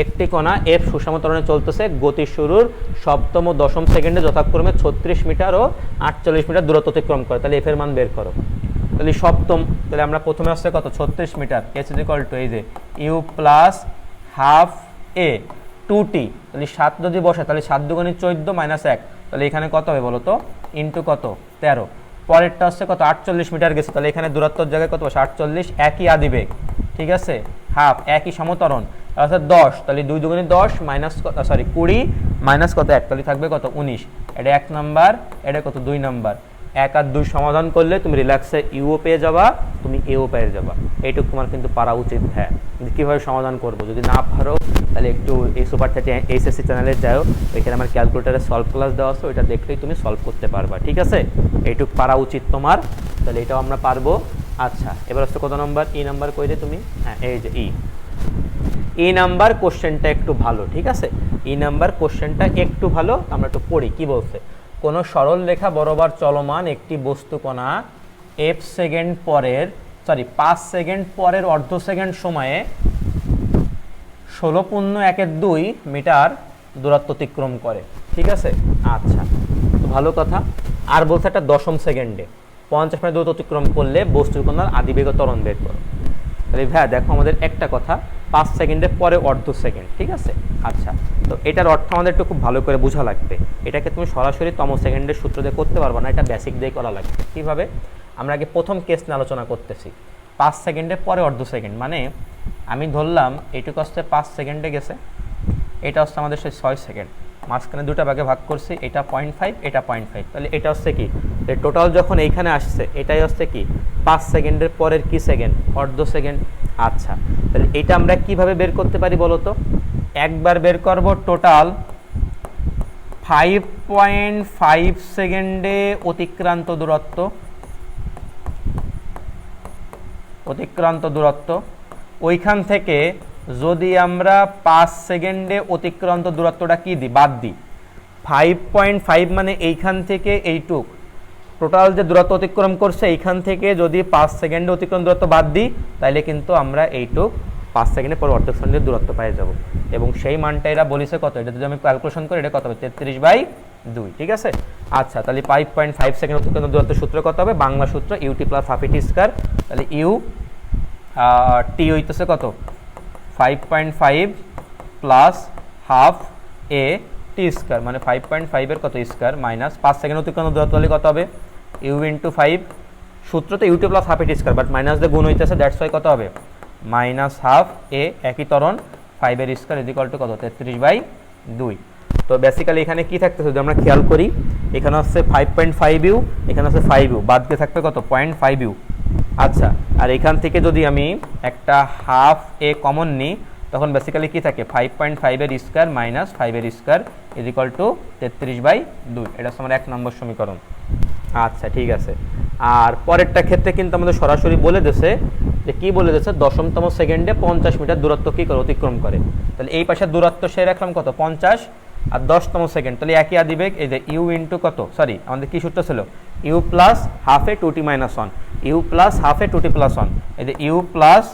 একটি কণা এফ সুষম ত্বরণে চলতেছে, গতি শুরুর সপ্তম ও দশম সেকেন্ডে যথাক্রমে 36 মিটার ও 48 মিটার দূরত্ব অতিক্রম করে। তাহলে এফ এর মান বের করো। তাহলে সপ্তম, তাহলে আমরা প্রথমে আসছে কত? 36 metre. S is equal to এই যে u plus half a 2t, তাহলে 7 যদি বসে তাহলে 7 দুগুণে 14 মাইনাস 1, তাহলে এখানে কত হবে বলো তো? ইন্টু কত? 13। পরেরটা হচ্ছে কত? 48 মিটার গেছে, তাহলে এখানে দূরত্বর জায়গায় কত বসে? 48, একই আদিবেগ, ঠিক আছে, হাফ একই সমতরণ, অর্থাৎ 10, তাহলে 2 দুগুণে 10 মাইনাস 20 মাইনাস কত 1, তাহলে থাকবে কত? 19। এটা 1 নাম্বার, এটা কত? 2 নাম্বার। 1 আর 2 সমাধান করলে তুমি রিল্যাক্সে ইউও পেয়ে যাবা, তুমি এও পেয়ে যাবা। এইটুকু তোমার কিন্তু পারা উচিত। হ্যাঁ, কীভাবে সমাধান করবো যদি না পারো তাহলে একটু এই সুপার 30 এইচএসসি চ্যানেলে যাও, এখানে আমার ক্যালকুলেটারে সলভ ক্লাস দেওয়া আছে, ওইটা দেখলেই তুমি সলভ করতে পারবা, ঠিক আছে। এইটুকু পারা উচিত তোমার, তাহলে এটাও আমরা পারবো। আচ্ছা, এবার হচ্ছে কত নাম্বার? ই নাম্বার কই রে তুমি? হ্যাঁ, এই যে ই নাম্বার কোশ্চেনটা একটু ভালো, ঠিক আছে। ই নাম্বার কোশ্চেনটা একটু ভালো, আমরা একটু পড়ি কি বলছে। কোনো সরল রেখা বরাবর চলমান একটি বস্তু কণা f সেকেন্ড পরের 5 সেকেন্ড পরের অর্ধ সেকেন্ড সময়ে 16.12 মিটার দূরত্ব অতিক্রম করে, ঠিক আছে। আচ্ছা, তো ভালো কথা। আর বলছে একটা দশম সেকেন্ডে 50 মিটার দূরত্ব অতিক্রম করলে বস্তুর কণার আদিবেগ ত্বরণ বের করো। তাহলে ভাইয়া দেখো আমাদের একটা কথা, 5 সেকেন্ডের পরে অর্ধ সেকেন্ড, ঠিক আছে। আচ্ছা, তো এটার অর্থ আমাদের একটু খুব ভালো করে বোঝা লাগবে। এটাকে তুমি সরাসরি তম সেকেন্ডের সূত্র দিয়ে করতে পারবে না, এটা বেসিক দিয়ে করা লাগবে। কীভাবে? আমরা আগে প্রথম কেস নিয়ে আলোচনা করতেছি। 5 সেকেন্ডের পরে অর্ধ সেকেন্ড মানে আমি ধরলাম এইটুকু আসছে 5 সেকেন্ডে গেছে, এটা হচ্ছে আমাদের সেই 6 সেকেন্ড, মাঝখানে দুটা ভাগে ভাগ করছি, এটা 0.5, এটা 0.5, তাহলে এটা হচ্ছে কি টোটাল যখন এইখানে আসছে এটাই হচ্ছে কি 5 সেকেন্ডের পরের কি সেকেন্ড? অর্ধ সেকেন্ড। আচ্ছা, তাহলে এটা আমরা কিভাবে বের করতে পারি বলো তো? একবার বের করব টোটাল 5.5 সেকেন্ডে অতিক্রান্ত দূরত্ব, ওইখান থেকে যদি আমরা 5 সেকেন্ডে অতিক্রান্ত দূরত্বটা কি দিই? বাদ দিই। 5.5 মানে এইখান থেকে এইটুক টোটাল যে দূরত্ব অতিক্রম করছে, এইখান থেকে যদি 5 সেকেন্ডে অতিক্রম দূরত্ব বাদ দিই, তাহলে কিন্তু আমরা এইটুক 5 সেকেন্ডে পর অর্ধ সেকেন্ডের দূরত্ব পেয়ে যাব। এবং সেই মানটা এরা বলেছে কত? এটা যদি আমি ক্যালকুলেশন করি এটা কত হবে? 33/2, ঠিক আছে। আচ্ছা, তাহলে 5.5 সেকেন্ড অতিক্রান্ত দূরত্বের সূত্র কত হবে? বাংলা সূত্র UT plus half a t square. তাহলে ইউ টি হইতেছে কত? 5.5 প্লাস হাফ এ টি স্কয়ার, মানে 5.5 এর কত স্কয়ার মাইনাস 5 সেকেন্ড অতিক্রান্ত দূরত্ব হলে কত হবে? ইউ ইন্টু 5, সূত্রতে u t plus half a t square, but minus দিয়ে গুণ হইতেছে, দ্যাটস ওয়াই কত হবে? মাইনাস হাফ এ একই ত্বরণ 5 এর স্কয়ার ইজ ইকুয়াল টু কত? 33/2। তো বেসিক্যালি এখানে কি থাকতেছে যদি আমরা খেয়াল করি, এখানে হচ্ছে 5.5 ইউ, এখানে হচ্ছে 5 ইউ, বাদ দিয়ে থাকবে কত? 0.5 ইউ। আচ্ছা, আর এখান থেকে যদি আমি একটা হাফ এ কমন নিই, তখন বেসিক্যালি কি থাকে? 5.5 এর স্কয়ার মাইনাস 5 এর স্কয়ার ইজ ইকুয়াল টু 33/2। এটা হচ্ছে আমার 1 নম্বর সমীকরণ। আচ্ছা, ঠিক আছে। আর পরেরটা ক্ষেত্রে কিন্তু আমাদের সরাসরি বলে দিয়েছে যে কি বলে দিয়েছে? দশমতম সেকেন্ডে 50 মিটার দূরত্ব কি করে? অতিক্রম করে। তাহলে এই পাশের দূরত্ব সে রাখলাম কত? 50, আর 10তম সেকেন্ড, তাহলে একই আদিবেগ। এই যে ইউ ইন্টু কত? আমাদের কি সূত্র ছিল? U plus half a 2t minus 1, u plus half a 2t plus 1, এই যে u plus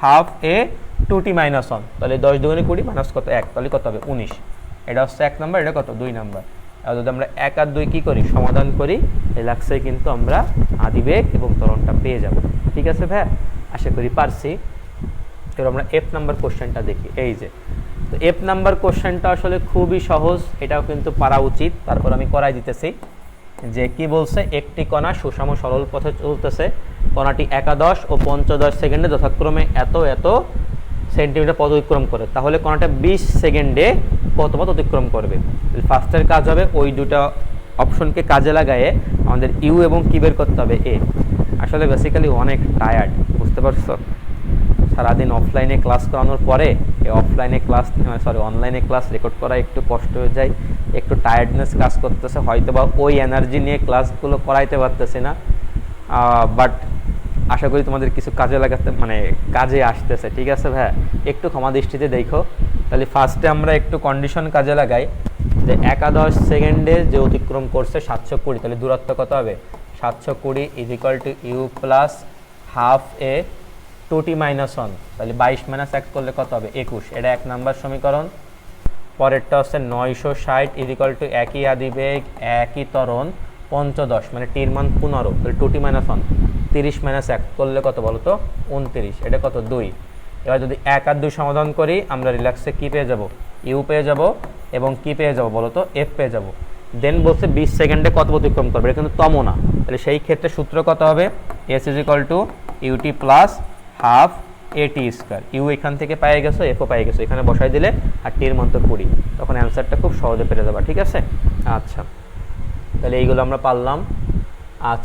half a 2t minus 1, তাহলে 10 দুগুণে 20 মাইনাস কত? 1, তাহলে কত হবে? 19। এটা হচ্ছে 1 নাম্বার, এটা কত? 2 নাম্বার। আর যদি আমরা 1 আর 2 কি করি? সমাধান করি, রিল্যাক্সে কিন্তু আমরা আদিবেগ এবং ত্বরণটা পেয়ে যাব, ঠিক আছে ভাই? আশা করি পারছি। এবার আমরা এফ নাম্বার কোশ্চেনটা দেখি। এই যে তো এফ নাম্বার কোশ্চেনটা আসলে খুবই সহজ, এটাও কিন্তু পারা উচিত, তারপর আমি করাই দিতেছি। যে কি বলছে? একটি কণা সুষম সরল পথে চলতেছে, কণাটি 11 ও 15 সেকেন্ডে যথাক্রমে এত এত সেন্টিমিটার পথ অতিক্রম করে, তাহলে কণাটা 20 সেকেন্ডে কত পথ অতিক্রম করবে? ফার্স্টের কাজ হবে ওই দুটো অপশনকে কাজে লাগায়ে আমাদের ইউ এবং কি বের করতে হবে? এ। আসলে বেসিক্যালি অনেক টায়ার্ড, বুঝতে পারছো? সারাদিন অফলাইনে ক্লাস করানোর পরে অনলাইনে ক্লাস রেকর্ড করা একটু কষ্ট হয়ে যায়, একটু টায়ার্ডনেস কাজ করতেছে, হয়তো বা ওই এনার্জি নিয়ে ক্লাসগুলো করাইতে পারতেছি না, বাট আশা করি তোমাদের কিছু কাজে লাগাতে মানে কাজে আসতেছে। ঠিক আছে ভাইয়া, একটু ক্ষমা দৃষ্টিতে দেখো। তাহলে ফার্স্টে আমরা একটু কন্ডিশন কাজে লাগাই যে 11 সেকেন্ডে যে অতিক্রম করছে 720, তাহলে দূরত্ব কত হবে? 720 is equal to u plus half a 2t minus 1, তাহলে 22 মাইনাস 1 করলে কত হবে? 21। এটা 1 নাম্বার সমীকরণ। পরেরটা হচ্ছে 960 ইজ ইকুয়াল টু একই আদিবেগ একই ত্বরণ 15, মানে টির মান 15, তাহলে 2t মাইনাস 1, 30 মাইনাস 1 করলে কত বলো তো? 29। এটা কত? 2। এবার যদি 1 আর 2 সমাধান করি আমরা রিল্যাক্সে কী পেয়ে যাব? ইউ পেয়ে যাব, এবং কী পেয়ে যাব বলো তো? এফ পেয়ে যাব। দেন বলছে 20 সেকেন্ডে কত অতিক্রম করবে, এটা কিন্তু তমও না, তাহলে সেই ক্ষেত্রে সূত্র কত হবে? S is equal to u t plus half a t square. U এখান থেকে পেয়ে গেছো, এফও পেয়ে গেছো, এখানে বসাই দিলে আর টির মান তো 20, তখন অ্যান্সারটা খুব সহজে পেয়ে যাবা। ঠিক আছে, আচ্ছা তাহলে এইগুলো আমরা পারলাম। আচ্ছা।